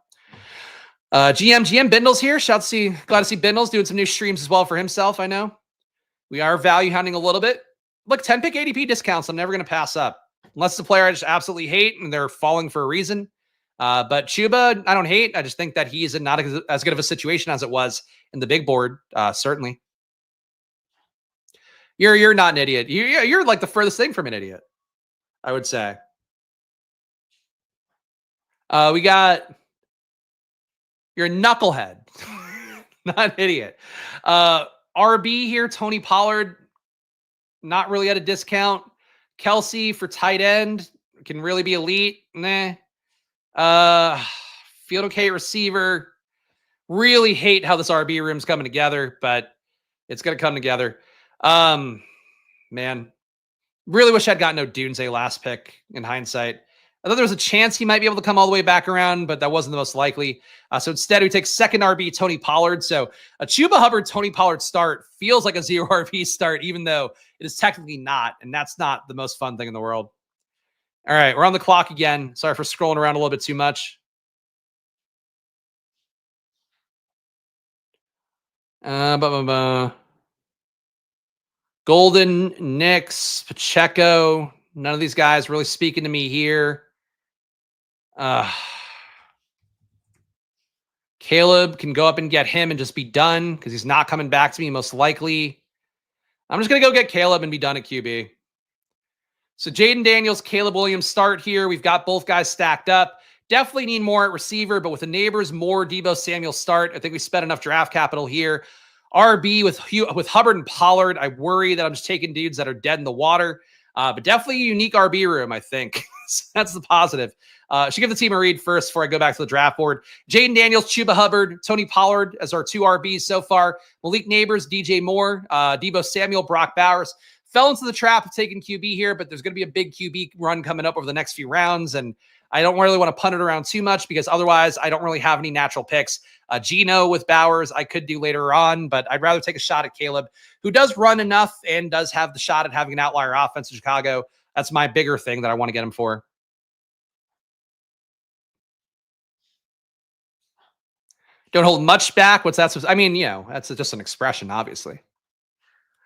GM Bindles here. Glad to see Bindles doing some new streams as well for himself. I know we are value hounding a little bit. Look, 10 pick ADP discounts. I'm never going to pass up unless the player I just absolutely hate and they're falling for a reason. But Chuba, I don't hate. I just think that he's in not as good of a situation as it was in the big board. Certainly, you're not an idiot. You're like the furthest thing from an idiot, I would say. We got. You're a knucklehead, not an idiot. RB here, Tony Pollard, not really at a discount. Kelsey for tight end can really be elite. Nah. Field okay receiver. Really hate how this RB room's coming together, but it's gonna come together. Man, really wish I'd gotten Odunze last pick in hindsight. I thought there was a chance he might be able to come all the way back around, but that wasn't the most likely. So instead, we take second RB, Tony Pollard. So a Chuba Hubbard, Tony Pollard start feels like a 0 RB start, even though it is technically not. And that's not the most fun thing in the world. All right, we're on the clock again. Sorry for scrolling around a little bit too much. Golden, Knicks, Pacheco. None of these guys really speaking to me here. Caleb can go up and get him and just be done because he's not coming back to me most likely. I'm just going to go get Caleb and be done at QB. So Jayden Daniels, Caleb Williams start here. We've got both guys stacked up. Definitely need more at receiver, but with the Nabors, more Deebo Samuel start. I think we spent enough draft capital here. RB with Hubbard and Pollard. I worry that I'm just taking dudes that are dead in the water. But definitely a unique RB room, I think. So that's the positive. Should give the team a read first before I go back to the draft board. Jayden Daniels, Chuba Hubbard, Tony Pollard as our 2 RBs so far. Malik Nabors, DJ Moore, Deebo Samuel, Brock Bowers. Fell into the trap of taking QB here, but there's going to be a big QB run coming up over the next few rounds, and I don't really want to punt it around too much because otherwise I don't really have any natural picks. Geno with Bowers I could do later on, but I'd rather take a shot at Caleb, who does run enough and does have the shot at having an outlier offense in Chicago. That's my bigger thing that I want to get him for. Don't hold much back. What's that? I mean, that's just an expression, obviously.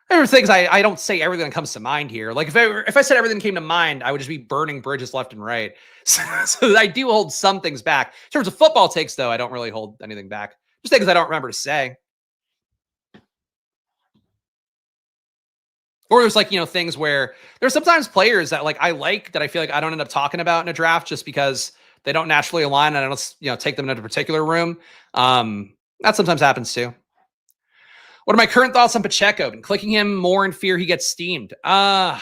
There are things I don't say everything that comes to mind here. Like if I said everything came to mind, I would just be burning bridges left and right. So I do hold some things back. In terms of football takes, though, I don't really hold anything back. Just things I don't remember to say. Or there's things where there's sometimes players that that I feel like I don't end up talking about in a draft just because they don't naturally align and I don't, take them into a particular room. That sometimes happens too. What are my current thoughts on Pacheco? Been clicking him more in fear he gets steamed. I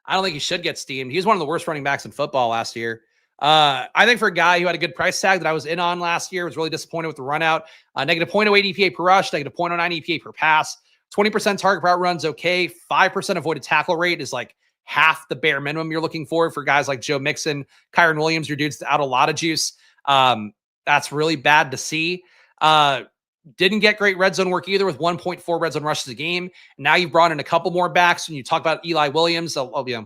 don't think he should get steamed. He was one of the worst running backs in football last year. I think for a guy who had a good price tag that I was in on last year, was really disappointed with the run out. Negative 0.08 EPA per rush, negative 0.09 EPA per pass. 20% target route runs okay. 5% avoided tackle rate is like half the bare minimum you're looking for guys like Joe Mixon, Kyron Williams, your dudes out a lot of juice. That's really bad to see. Didn't get great red zone work either with 1.4 red zone rushes a game. Now you've brought in a couple more backs and you talk about Eli Williams, Eli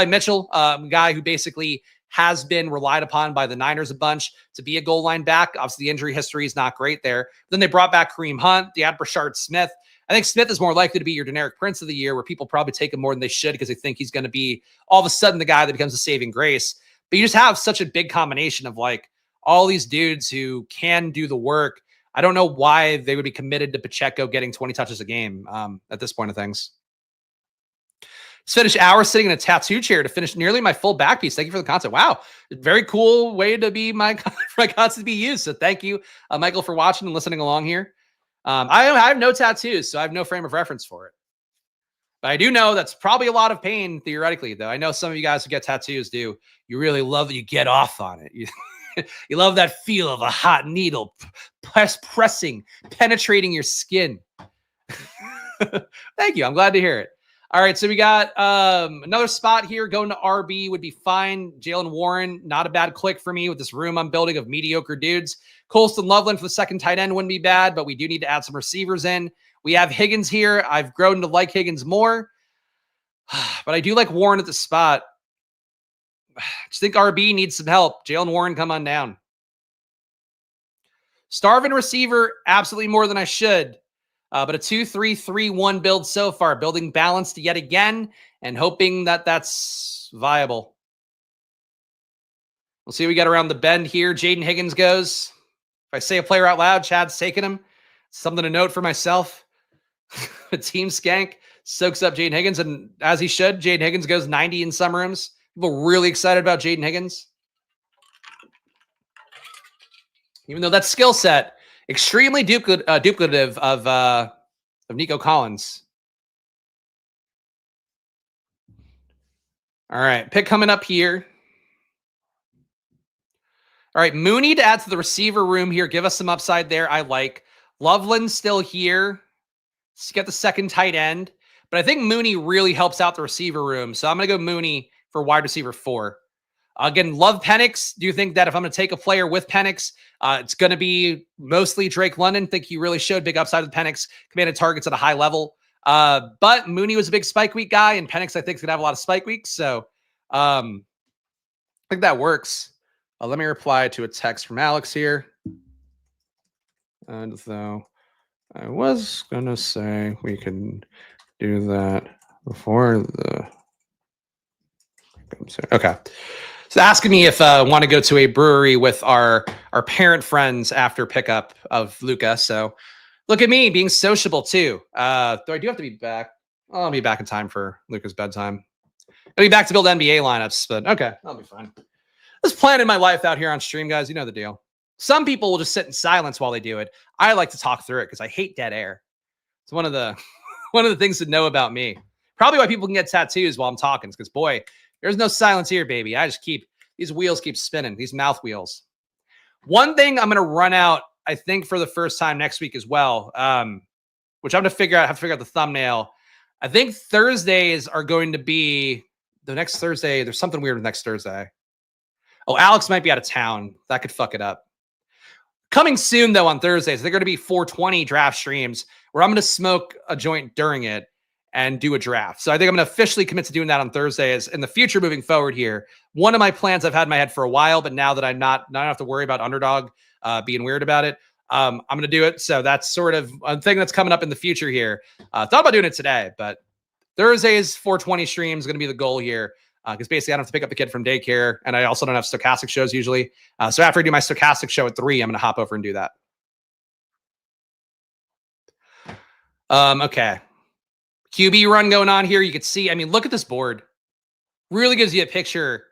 Mitchell, guy who basically has been relied upon by the Niners a bunch to be a goal line back. Obviously the injury history is not great there. Then they brought back Kareem Hunt, they had Brashard Smith. I think Smith is more likely to be your generic Prince of the Year where people probably take him more than they should because they think he's going to be all of a sudden the guy that becomes a saving grace. But you just have such a big combination of all these dudes who can do the work. I don't know why they would be committed to Pacheco getting 20 touches a game at this point of things. Just finished hours sitting in a tattoo chair to finish nearly my full back piece. Thank you for the content. Wow. Very cool way to be my content to be used. So thank you, Michael, for watching and listening along here. I have no tattoos, so I have no frame of reference for it. But I do know that's probably a lot of pain, theoretically, though. I know some of you guys who get tattoos do. You really love that you get off on it. You love that feel of a hot needle pressing, penetrating your skin. Thank you. I'm glad to hear it. All right, so we got another spot here. Going to RB would be fine. Jaylen Warren, not a bad click for me with this room I'm building of mediocre dudes. Colston Loveland for the second tight end wouldn't be bad, but we do need to add some receivers in. We have Higgins here. I've grown to like Higgins more, but I do like Warren at the spot. I just think RB needs some help. Jaylen Warren, come on down. Starving receiver, absolutely more than I should. But a 2-3-3-1 build so far, building balanced yet again and hoping that that's viable. We'll see what we got around the bend here. Jayden Higgins goes. If I say a player out loud, Chad's taking him. Something to note for myself. A team skank soaks up Jayden Higgins, and as he should, Jayden Higgins goes 90 in some rooms. People really excited about Jayden Higgins. Even though that skill set, extremely duplicative of Nico Collins. All right, pick coming up here. All right, Mooney to add to the receiver room here. Give us some upside there. I like. Loveland still here. Let's get the second tight end. But I think Mooney really helps out the receiver room. So I'm going to go Mooney for wide receiver 4. Again, love Penix. Do you think that if I'm going to take a player with Penix, it's going to be mostly Drake London? Think he really showed big upside with Penix, commanded targets at a high level. But Mooney was a big spike week guy, and Penix, I think, is going to have a lot of spike weeks. So I think that works. Let me reply to a text from Alex here. And so I was going to say we can do that before the... Okay. So asking me if I want to go to a brewery with our parent friends after pickup of Luca. So look at me being sociable too. Though I do have to be back. I'll be back in time for Luca's bedtime. I'll be back to build NBA lineups, but okay, I'll be fine. Just planning my life out here on stream, guys. You know the deal. Some people will just sit in silence while they do it. I like to talk through it because I hate dead air. It's one of the things to know about me. Probably why people can get tattoos while I'm talking, because boy, there's no silence here, baby. I just these wheels keep spinning, these mouth wheels. One thing I'm going to run out, I think, for the first time next week as well, which I'm going to have to figure out the thumbnail. I think Thursdays are going to be the next Thursday. There's something weird with next Thursday. Oh, Alex might be out of town. That could fuck it up. Coming soon, though, on Thursdays, they're going to be 420 draft streams where I'm going to smoke a joint during it and do a draft. So I think I'm going to officially commit to doing that on Thursdays in the future moving forward here. One of my plans I've had in my head for a while, but now that I don't have to worry about Underdog being weird about it, I'm going to do it. So that's sort of a thing that's coming up in the future here. Thought about doing it today, but Thursdays 420 stream is going to be the goal here. Because basically I don't have to pick up the kid from daycare, and I also don't have stochastic shows usually. So after I do my stochastic show at 3, I'm going to hop over and do that. Okay. QB run going on here. You can see, I mean, look at this board. Really gives you a picture.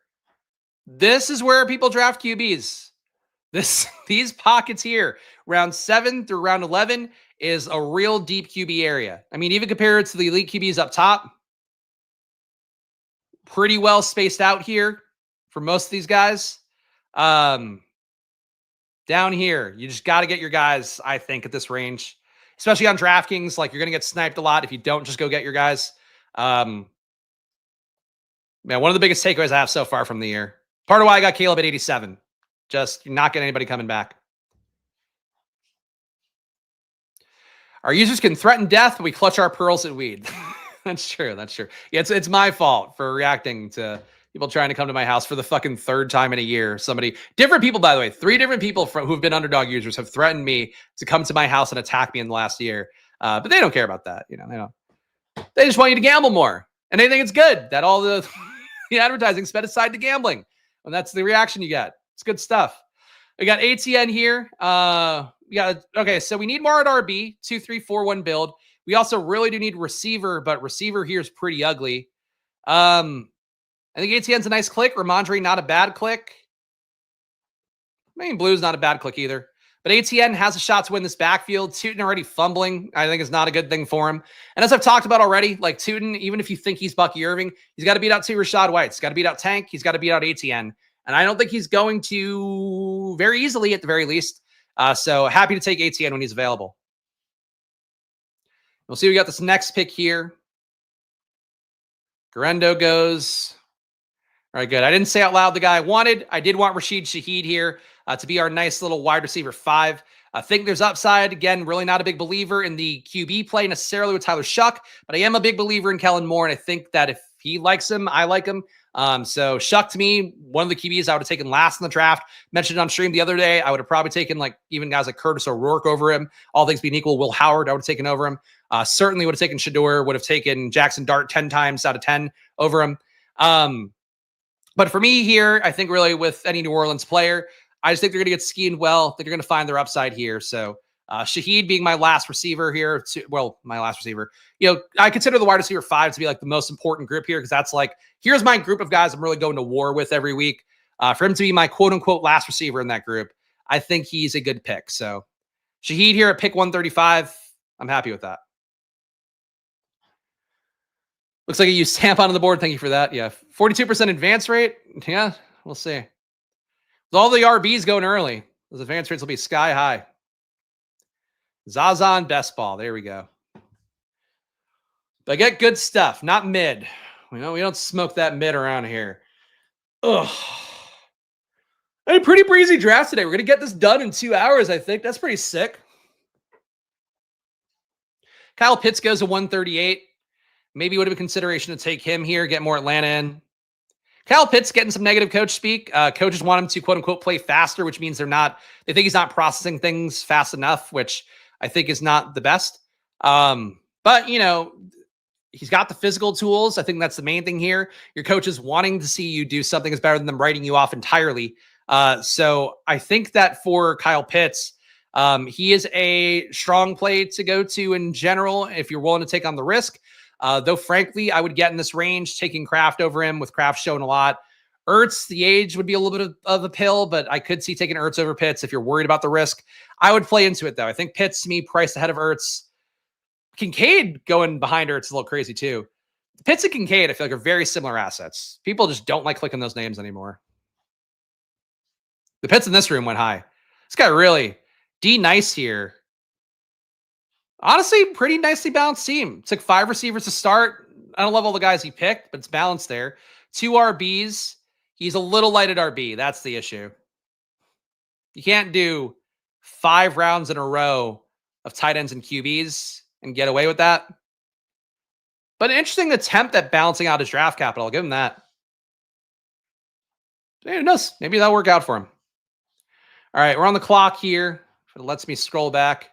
This is where people draft QBs. These pockets here, round 7 through round 11, is a real deep QB area. I mean, even compared to the elite QBs up top, pretty well spaced out here for most of these guys. Down here, you just got to get your guys, I think, at this range, especially on DraftKings. Like, you're going to get sniped a lot if you don't just go get your guys. Man, one of the biggest takeaways I have so far from the year. Part of why I got Caleb at 87. Just not getting anybody coming back. Our users can threaten death, but we clutch our pearls at weed. That's true. That's true. Yeah, it's my fault for reacting to people trying to come to my house for the fucking 3rd time in a year. Different people, by the way, 3 different people who've been Underdog users have threatened me to come to my house and attack me in the last year. But they don't care about that. You know, they just want you to gamble more, and they think it's good that all the advertising sped aside to gambling, and that's the reaction you get. It's good stuff. We got ATN here. Okay, so we need more at RB, 2-3-4-1 build. We also really do need receiver, but receiver here is pretty ugly. I think ATN's a nice click. Ramondre, not a bad click. I mean, Blue's not a bad click either. But ATN has a shot to win this backfield. Tootin already fumbling, I think, is not a good thing for him. And as I've talked about already, like Tootin, even if you think he's Bucky Irving, he's got to beat out 2 Rashad Whites. He's got to beat out Tank. He's got to beat out ATN. And I don't think he's going to very easily at the very least. So happy to take ATN when he's available. We'll see. We got this next pick here. Garendo goes. All right, good. I didn't say out loud the guy I wanted. I did want Rashid Shaheed here to be our nice little wide receiver 5. I think there's upside. Again, really not a big believer in the QB play necessarily with Tyler Shough, but I am a big believer in Kellen Moore, and I think that if he likes him, I like him. So Shough to me, one of the QBs I would have taken last in the draft. Mentioned on stream the other day, I would have probably taken like even guys like Curtis O'Rourke over him. All things being equal, Will Howard I would have taken over him. Certainly would have taken Shedeur, would have taken Jackson Dart 10 times out of 10 over him. But for me here, I think really with any New Orleans player, I just think they're going to get schemed well. I think they're going to find their upside here. So Shaheed being my last receiver here. My last receiver. I consider the wide receiver 5 to be like the most important group here because that's like, here's my group of guys I'm really going to war with every week. For him to be my quote-unquote last receiver in that group, I think he's a good pick. So Shaheed here at pick 135. I'm happy with that. Looks like you used Stamp on the board. Thank you for that. Yeah, 42% advance rate. Yeah, we'll see. With all the RBs going early, those advance rates will be sky high. Zaza and best ball. There we go. But get good stuff, not mid. We don't smoke that mid around here. Ugh. A pretty breezy draft today. We're going to get this done in 2 hours, I think. That's pretty sick. Kyle Pitts goes to 138. Maybe would have a consideration to take him here, get more Atlanta in. Kyle Pitts getting some negative coach speak. Coaches want him to quote unquote play faster, which means they think he's not processing things fast enough, which I think is not the best. But he's got the physical tools. I think that's the main thing here. Your coach is wanting to see you do something is better than them writing you off entirely. So I think that for Kyle Pitts, he is a strong play to go to in general if you're willing to take on the risk. Though, frankly, I would get in this range, taking Kraft over him with Kraft showing a lot. Ertz, the age would be a little bit of a pill, but I could see taking Ertz over Pitts if you're worried about the risk. I would play into it, though. I think Pitts, to me, priced ahead of Ertz. Kincaid going behind Ertz is a little crazy, too. Pitts and Kincaid, I feel like, are very similar assets. People just don't like clicking those names anymore. The Pitts in this room went high. This guy really nice here. Honestly, pretty nicely balanced team. Took 5 receivers to start. I don't love all the guys he picked, but it's balanced there. 2 RBs. He's a little light at RB. That's the issue. You can't do 5 rounds in a row of tight ends and QBs and get away with that. But an interesting attempt at balancing out his draft capital. I'll give him that. Maybe it does. Maybe that'll work out for him. All right, we're on the clock here. If it lets me scroll back.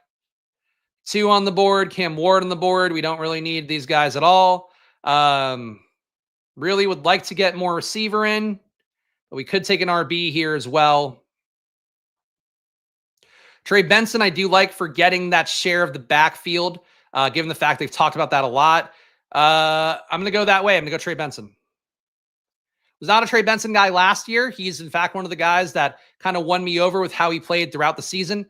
2 on the board, Cam Ward on the board. We don't really need these guys at all. Really would like to get more receiver in, but we could take an RB here as well. Trey Benson, I do like for getting that share of the backfield, given the fact they've talked about that a lot. I'm going to go that way. I'm going to go Trey Benson. Was not a Trey Benson guy last year. He's, in fact, one of the guys that kind of won me over with how he played throughout the season.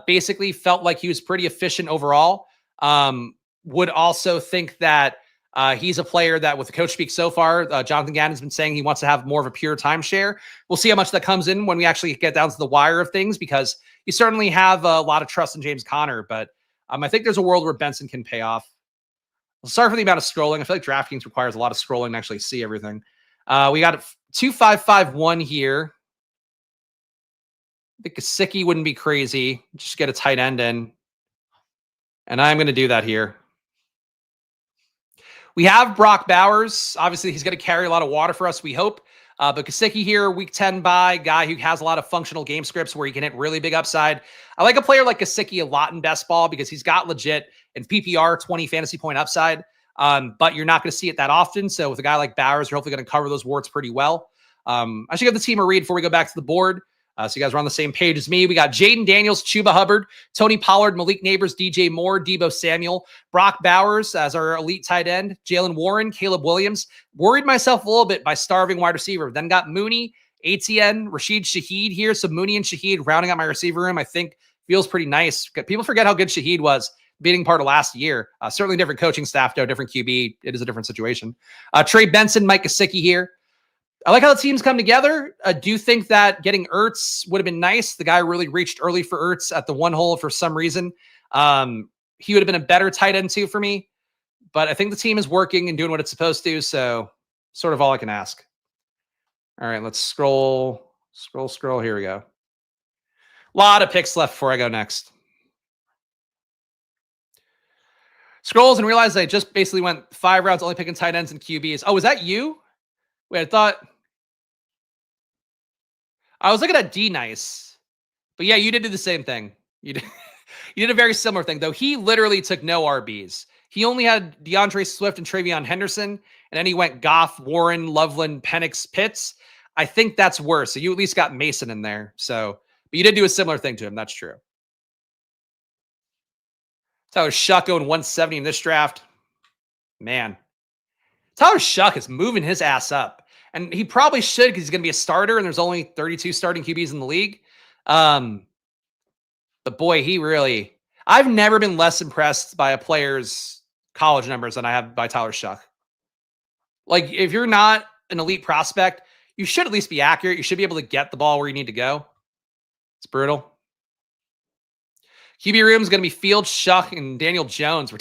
Basically felt like he was pretty efficient overall. Would also think that he's a player that, with the coach speak so far, Jonathan Gannon's been saying he wants to have more of a pure timeshare. We'll see how much that comes in when we actually get down to the wire of things, because you certainly have a lot of trust in James Conner. But I think there's a world where Benson can pay off. Sorry for the amount of scrolling. I feel like DraftKings requires a lot of scrolling to actually see everything. We got 2551 here. I think Gesicki wouldn't be crazy. Just get a tight end in. And I'm going to do that here. We have Brock Bowers. Obviously, he's going to carry a lot of water for us, we hope. But Gesicki here, week 10 bye, guy who has a lot of functional game scripts where he can hit really big upside. I like a player like Gesicki a lot in best ball because he's got legit in PPR 20 fantasy point upside. But you're not going to see it that often. So with a guy like Bowers, you're hopefully going to cover those warts pretty well. I should give the team a read before we go back to the board. So you guys are on the same page as me. We got Jayden Daniels, Chuba Hubbard, Tony Pollard, Malik Nabors, DJ Moore, Deebo Samuel, Brock Bowers as our elite tight end, Jalen Warren, Caleb Williams. Worried myself a little bit by starving wide receiver. Then got Mooney, ATN, Rashid Shaheed here. So Mooney and Shaheed rounding out my receiver room, I think feels pretty nice. People forget how good Shaheed was beating part of last year. Certainly different coaching staff, though, different QB. It is a different situation. Trey Benson, Mike Gesicki here. I like how the teams come together. I do think that getting Ertz would have been nice. The guy really reached early for Ertz at the 1 hole for some reason. He would have been a better tight end too for me. But I think the team is working and doing what it's supposed to. So sort of all I can ask. All right, let's scroll. Here we go. A lot of picks left before I go next. Scrolls and realized I just basically went 5 rounds only picking tight ends and QBs. Oh, was that you? Wait, I thought I was looking at D Nice. But yeah, you did do the same thing. You did, you did a very similar thing, though. He literally took no RBs. He only had DeAndre Swift and Travion Henderson, and then he went Goff, Warren, Loveland, Penix, Pitts. I think that's worse. So you at least got Mason in there. So, but you did do a similar thing to him. That's true. Tyler Shough going 170 in this draft. Man. Tyler Shough is moving his ass up. And he probably should because he's going to be a starter, and there's only 32 starting QBs in the league. But boy, he really... I've never been less impressed by a player's college numbers than I have by Tyler Shough. Like, if you're not an elite prospect, you should at least be accurate. You should be able to get the ball where you need to go. It's brutal. QB room is going to be Fields, Shough, and Daniel Jones.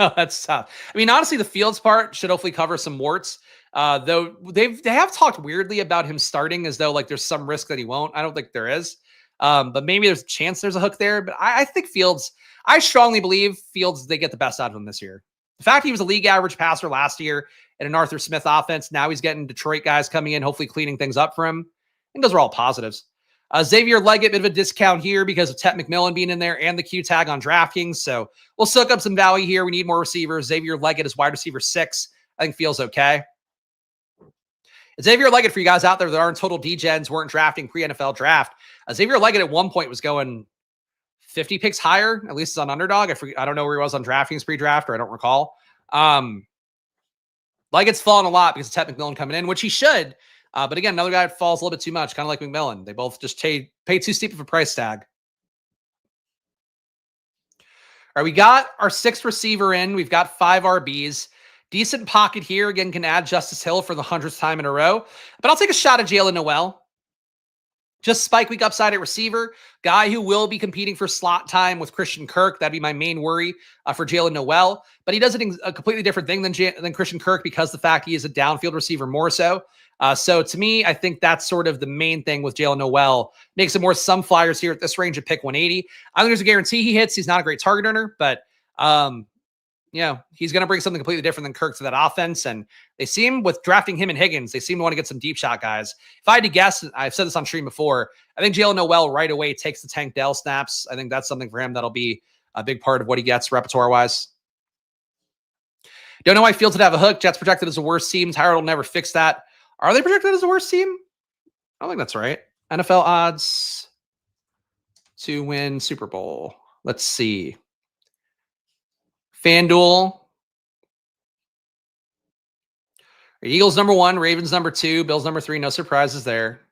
Oh, that's tough. I mean, honestly, the Fields part should hopefully cover some warts. Though they have talked weirdly about him starting as though like there's some risk that he won't. I don't think there is. But maybe there's a chance there's a hook there. But I think Fields, I strongly believe Fields, they get the best out of him this year. The fact he was a league average passer last year in an Arthur Smith offense, now he's getting Detroit guys coming in, hopefully cleaning things up for him. I think those are all positives. Xavier Leggett, bit of a discount here because of Tet McMillan being in there and the Q tag on DraftKings. So we'll soak up some value here. We need more receivers. Xavier Leggett is wide receiver 6. I think feels okay. Xavier Leggett, for you guys out there that aren't total D-gens, weren't drafting pre-NFL draft. Xavier Leggett at one point was going 50 picks higher, at least on Underdog. I don't know where he was on DraftKings pre-draft, or I don't recall. Leggett's fallen a lot because of Tet McMillan coming in, which he should. But again, another guy that falls a little bit too much, kind of like McMillan. They both just pay too steep of a price tag. All right, we got our 6th receiver in. We've got 5 RBs. Decent pocket here. Again, can add Justice Hill for the 100th time in a row. But I'll take a shot at Jaylen Noel. Just spike week upside at receiver. Guy who will be competing for slot time with Christian Kirk. That'd be my main worry for Jaylen Noel. But he does a completely different thing than Christian Kirk because the fact he is a downfield receiver more so. So to me, I think that's sort of the main thing with Jaylen Noel. Makes it more some flyers here at this range of pick 180. I think there's a guarantee he hits. He's not a great target earner, but he's going to bring something completely different than Kirk to that offense. And they seem, with drafting him and Higgins, they seem to want to get some deep shot guys. If I had to guess, I've said this on stream before, I think Jaylen Noel right away takes the Tank Dell snaps. I think that's something for him that'll be a big part of what he gets repertoire-wise. Don't know why Fields would have a hook. Jets projected as a worst team. Tyrod will never fix that. Are they projected as a worst team? I don't think that's right. NFL odds to win Super Bowl. Let's see. FanDuel. Eagles number 1, Ravens number 2, Bills number 3. No surprises there.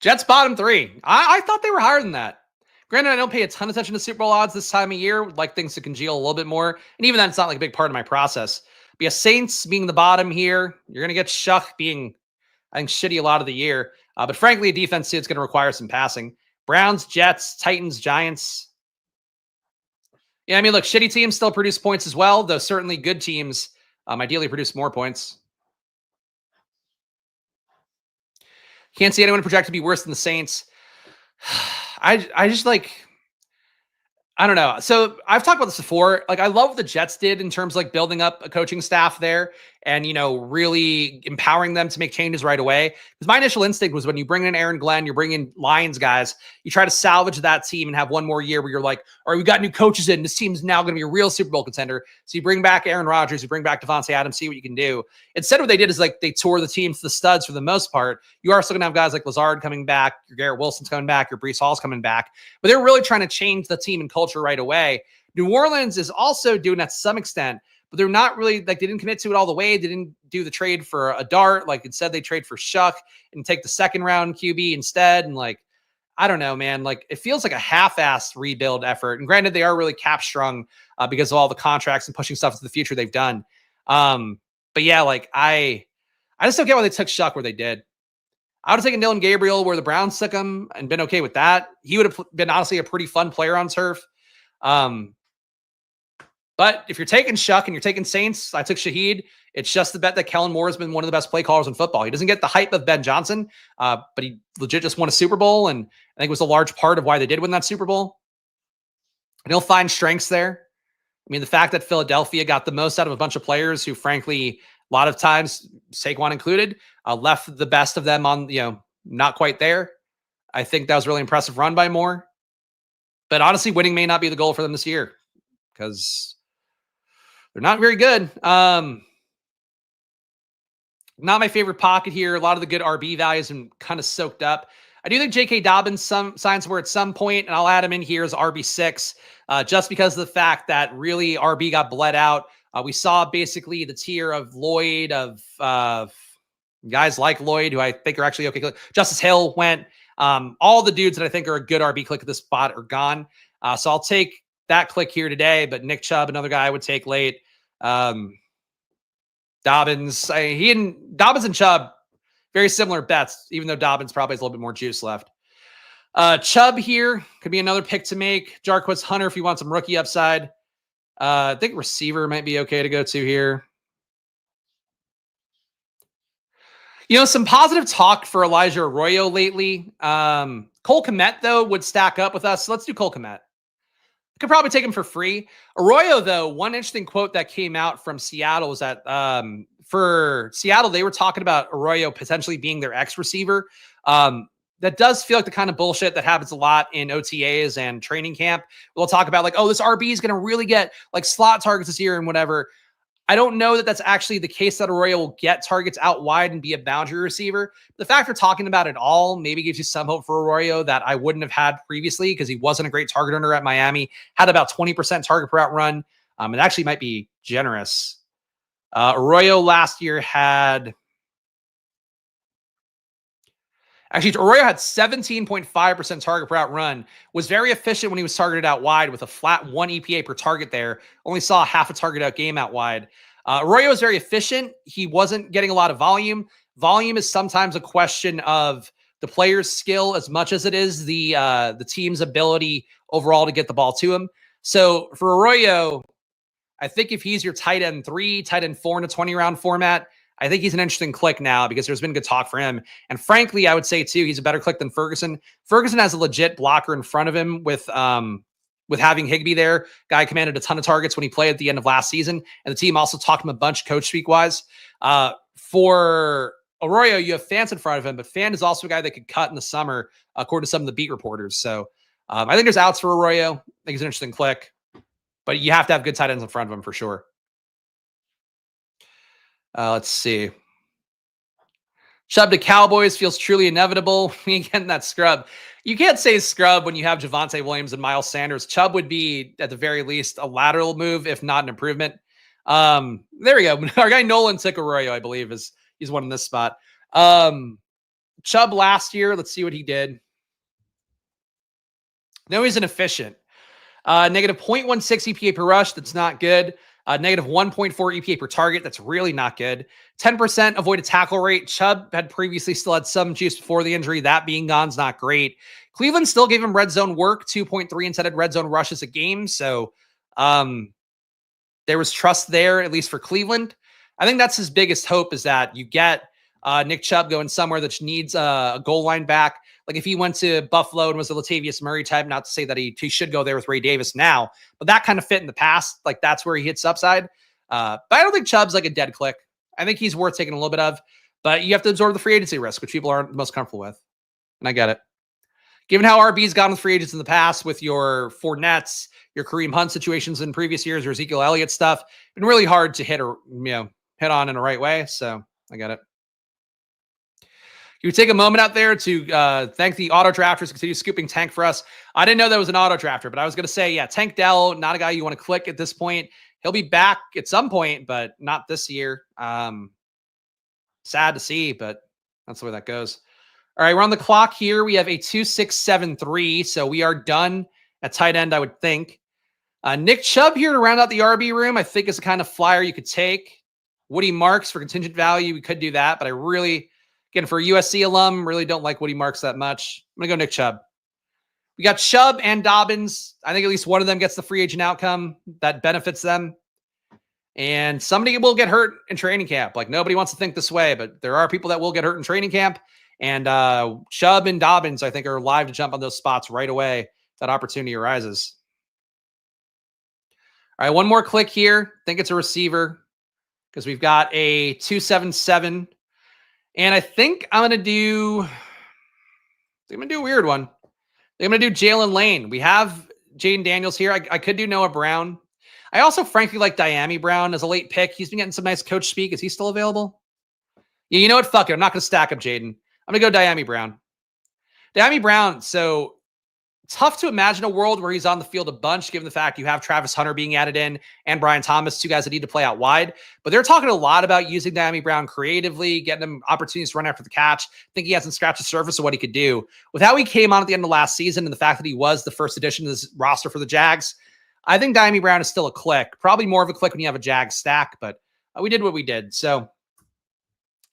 Jets bottom 3. I thought they were higher than that. Granted, I don't pay a ton of attention to Super Bowl odds this time of year. Would like things to congeal a little bit more. And even that's not like a big part of my process. But yeah, Saints being the bottom here. You're going to get Shough being, I think, shitty a lot of the year. But frankly, a defense is going to require some passing. Browns, Jets, Titans, Giants. Yeah, I mean, look, shitty teams still produce points as well, though certainly good teams ideally produce more points. Can't see anyone projected to be worse than the Saints. I just like... I don't know. So I've talked about this before. Like, I love what the Jets did in terms of like building up a coaching staff there and, really empowering them to make changes right away. Because my initial instinct was when you bring in Aaron Glenn, you're bringing Lions guys, you try to salvage that team and have one more year where you're like, all right, we got new coaches in. This team's now going to be a real Super Bowl contender. So you bring back Aaron Rodgers, you bring back Devontae Adams, see what you can do. Instead, what they did is like they tore the team to the studs for the most part. You are still going to have guys like Lazard coming back, your Garrett Wilson's coming back, your Breece Hall's coming back. But they're really trying to change the team and culture right away. New Orleans is also doing that to some extent, but they're not really, like, they didn't commit to it all the way. They didn't do the trade for a dart. Like, instead they trade for Shough and take the 2nd round QB instead. And like, I don't know, man. Like, it feels like a half-assed rebuild effort. And granted, they are really cap strung because of all the contracts and pushing stuff into the future they've done. But yeah, like I just don't get why they took Shough where they did. I would have taken Dylan Gabriel where the Browns took him and been okay with that. He would have been honestly a pretty fun player on turf. But if you're taking Shough and you're taking Saints, I took Shaheed. It's just the bet that Kellen Moore has been one of the best play callers in football. He doesn't get the hype of Ben Johnson, but he legit just won a Super Bowl, and I think it was a large part of why they did win that Super Bowl. And he'll find strengths there. I mean, the fact that Philadelphia got the most out of a bunch of players who, frankly, a lot of times, Saquon included, left the best of them on, not quite there. I think that was a really impressive run by Moore. But honestly, winning may not be the goal for them this year because they're not very good. Not my favorite pocket here. A lot of the good RB values and kind of soaked up. I do think J.K. Dobbins signs were at some point, and I'll add him in here as RB6, just because of the fact that really RB got bled out. We saw basically the tier of Lloyd, of guys like Lloyd, who I think are actually okay. Justice Hill went. All the dudes that I think are a good RB click at this spot are gone. So I'll take that click here today, but Nick Chubb, another guy I would take late. Dobbins, Dobbins and Chubb, very similar bets, even though Dobbins probably has a little bit more juice left. Chubb here could be another pick to make. Jarquez Hunter, if you want some rookie upside. I think receiver might be okay to go to here. Some positive talk for Elijah Arroyo lately. Cole Kmet, though, would stack up with us. So let's do Cole Kmet. Could probably take him for free. Arroyo, though, one interesting quote that came out from Seattle was that for Seattle, they were talking about Arroyo potentially being their X receiver. That does feel like the kind of bullshit that happens a lot in OTAs and training camp. We'll talk about like, oh, this RB is going to really get like slot targets this year and whatever. I don't know that that's actually the case that Arroyo will get targets out wide and be a boundary receiver. The fact we're talking about it all maybe gives you some hope for Arroyo that I wouldn't have had previously because he wasn't a great target earner at Miami, had about 20% target per out run. It actually might be generous. Arroyo last year had... Actually, Arroyo had 17.5% target per out run, was very efficient when he was targeted out wide with a flat 1 EPA per target there. Only saw half a target out game out wide. Arroyo is very efficient. He wasn't getting a lot of volume. Volume is sometimes a question of the player's skill as much as it is the team's ability overall to get the ball to him. So for Arroyo, I think if he's your tight end 3, tight end 4 in a 20-round format, I think he's an interesting click now because there's been good talk for him. And frankly, I would say too, he's a better click than Ferguson. Ferguson has a legit blocker in front of him with having Higbee there. Guy commanded a ton of targets when he played at the end of last season. And the team also talked him a bunch coach speak wise. For Arroyo, you have Fant in front of him, but Fant is also a guy that could cut in the summer, according to some of the beat reporters. So I think there's outs for Arroyo. I think he's an interesting click, but you have to have good tight ends in front of him for sure. Let's see. Chubb to Cowboys feels truly inevitable. Again, that scrub. You can't say scrub when you have Javonte Williams and Miles Sanders. Chubb would be, at the very least, a lateral move, if not an improvement. There we go. Our guy Nolan took Arroyo, I believe, he's one in this spot. Chubb last year, let's see what he did. No, he's inefficient. Negative 0.16 EPA per rush. That's not good. Negative 1.4 EPA per target. That's really not good. 10% avoided tackle rate. Chubb had previously still had some juice before the injury. That being gone is not great. Cleveland still gave him red zone work, 2.3 intended red zone rushes a game. So there was trust there, at least for Cleveland. I think that's his biggest hope is that you get Nick Chubb going somewhere that needs a goal line back. Like if he went to Buffalo and was a Latavius Murray type, not to say that he should go there with Ray Davis now, but that kind of fit in the past. Like that's where he hits upside. But I don't think Chubb's like a dead click. I think he's worth taking a little bit of, but you have to absorb the free agency risk, which people aren't most comfortable with. And I get it. Given how RB's gone with free agents in the past with your Fournettes, your Kareem Hunt situations in previous years, or Ezekiel Elliott stuff, been really hard to hit on in the right way. So I get it. You would take a moment out there to thank the auto drafters, continue scooping Tank for us. I didn't know that was an auto drafter, but I was going to say, yeah, Tank Dell, not a guy you want to click at this point. He'll be back at some point, but not this year. Sad to see, but that's the way that goes. All right, we're on the clock here. We have a 2-6-7-3, so we are done at tight end, I would think. Nick Chubb here to round out the RB room, I think is the kind of flyer you could take. Woody Marks for contingent value, we could do that, but I really... Again, for a USC alum, really don't like Woody Marks that much. I'm going to go Nick Chubb. We got Chubb and Dobbins. I think at least one of them gets the free agent outcome that benefits them. And somebody will get hurt in training camp. Like, nobody wants to think this way, but there are people that will get hurt in training camp. And Chubb and Dobbins, I think, are live to jump on those spots right away if that opportunity arises. All right, one more click here. I think it's a receiver because we've got a 277. And I think I'm going to do a weird one. I'm going to do Jalen Lane. We have Jayden Daniels here. I could do Noah Brown. I also frankly like Diami Brown as a late pick. He's been getting some nice coach speak. Is he still available? Yeah, you know what? Fuck it. I'm not going to stack up Jayden. I'm going to go Diami Brown. Diami Brown, so tough to imagine a world where he's on the field a bunch, given the fact you have Travis Hunter being added in and Brian Thomas, two guys that need to play out wide. But they're talking a lot about using Diami Brown creatively, getting him opportunities to run after the catch. I think he hasn't scratched the surface of what he could do. With how he came on at the end of last season and the fact that he was the first addition to this roster for the Jags, I think Diami Brown is still a click. Probably more of a click when you have a Jags stack, but we did what we did. So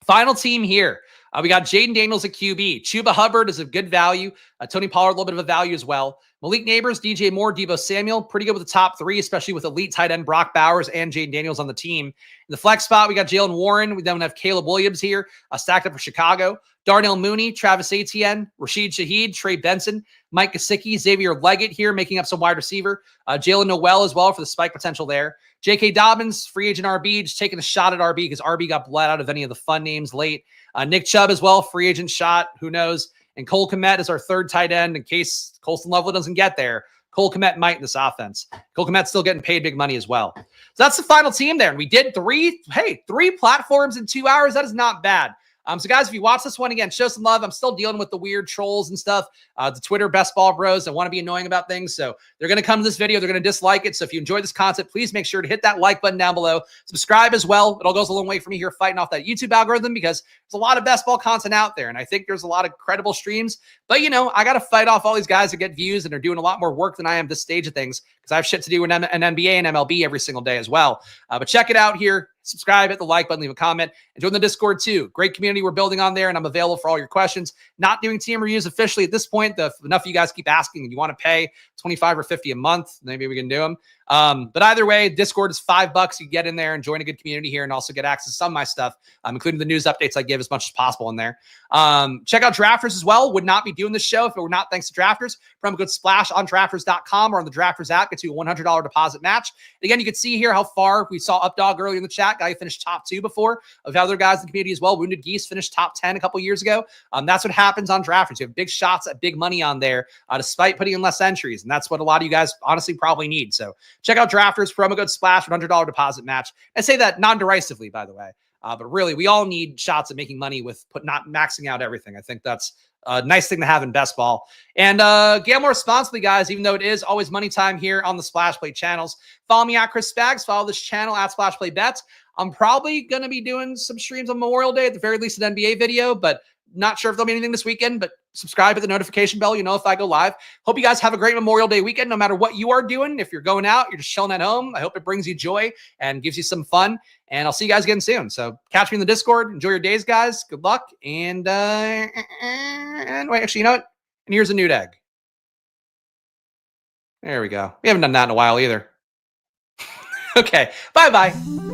final team here. We got Jayden Daniels at QB. Chuba Hubbard is a good value. Tony Pollard, a little bit of a value as well. Malik Nabors, DJ Moore, Deebo Samuel, pretty good with the top three, especially with elite tight end Brock Bowers and Jayden Daniels on the team. In the flex spot, we got Jalen Warren. We then have Caleb Williams here, stacked up for Chicago. Darnell Mooney, Travis Etienne, Rashid Shaheed, Trey Benson, Mike Gesicki, Xavier Leggett here, making up some wide receiver. Jalen Noel as well for the spike potential there. J.K. Dobbins, free agent RB, just taking a shot at RB because RB got bled out of any of the fun names late. Nick Chubb as well, free agent shot, who knows. And Cole Kmet is our third tight end in case Colston Loveland doesn't get there. Cole Kmet might in this offense. Cole Kmet's still getting paid big money as well. So that's the final team there. And we did three platforms in 2 hours. That is not bad. So guys, if you watch this one again, show some love. I'm still dealing with the weird trolls and stuff. The Twitter best ball bros that want to be annoying about things. So they're going to come to this video. They're going to dislike it. So if you enjoyed this content, please make sure to hit that like button down below. Subscribe as well. It all goes a long way for me here fighting off that YouTube algorithm because there's a lot of best ball content out there. And I think there's a lot of credible streams. But, you know, I got to fight off all these guys that get views and are doing a lot more work than I am this stage of things because I have shit to do in NBA and MLB every single day as well. But check it out here. Subscribe, hit the like button, leave a comment, and join the Discord too. Great community we're building on there, and I'm available for all your questions. Not doing team reviews officially at this point. Enough of you guys keep asking and you want to pay $25 or $50 a month, maybe we can do them. But either way, Discord is $5. You get in there and join a good community here and also get access to some of my stuff, including the news updates I give as much as possible in there. Check out Drafters as well. Would not be doing this show if it were not thanks to Drafters. Promo code SPLASH on drafters.com or on the Drafters app. Gets you a $100 deposit match. And again, you can see here how far we saw Updog earlier in the chat. Guy who finished top 2 before. Of other guys in the community as well. Wounded Geese finished top 10 a couple years ago. That's what happens on Drafters. You have big shots at big money on there despite putting in less entries. And that's what a lot of you guys honestly probably need. So check out Drafters, promo code SPLASH, $100 deposit match. I say that non-derisively, by the way. But really, we all need shots at making money with not maxing out everything. I think that's a nice thing to have in best ball. And gamble responsibly, guys, even though it is always money time here on the Splash Play channels. Follow me at Chris Spags. Follow this channel at Splash Play Bets. I'm probably going to be doing some streams on Memorial Day, at the very least an NBA video, but not sure if there'll be anything this weekend, but subscribe, hit the notification bell. You know if I go live. Hope you guys have a great Memorial Day weekend, no matter what you are doing. If you're going out, you're just chilling at home. I hope it brings you joy and gives you some fun. And I'll see you guys again soon. So catch me in the Discord. Enjoy your days, guys. Good luck. And wait, actually, you know what? And here's a nude egg. There we go. We haven't done that in a while either. Okay. Bye-bye.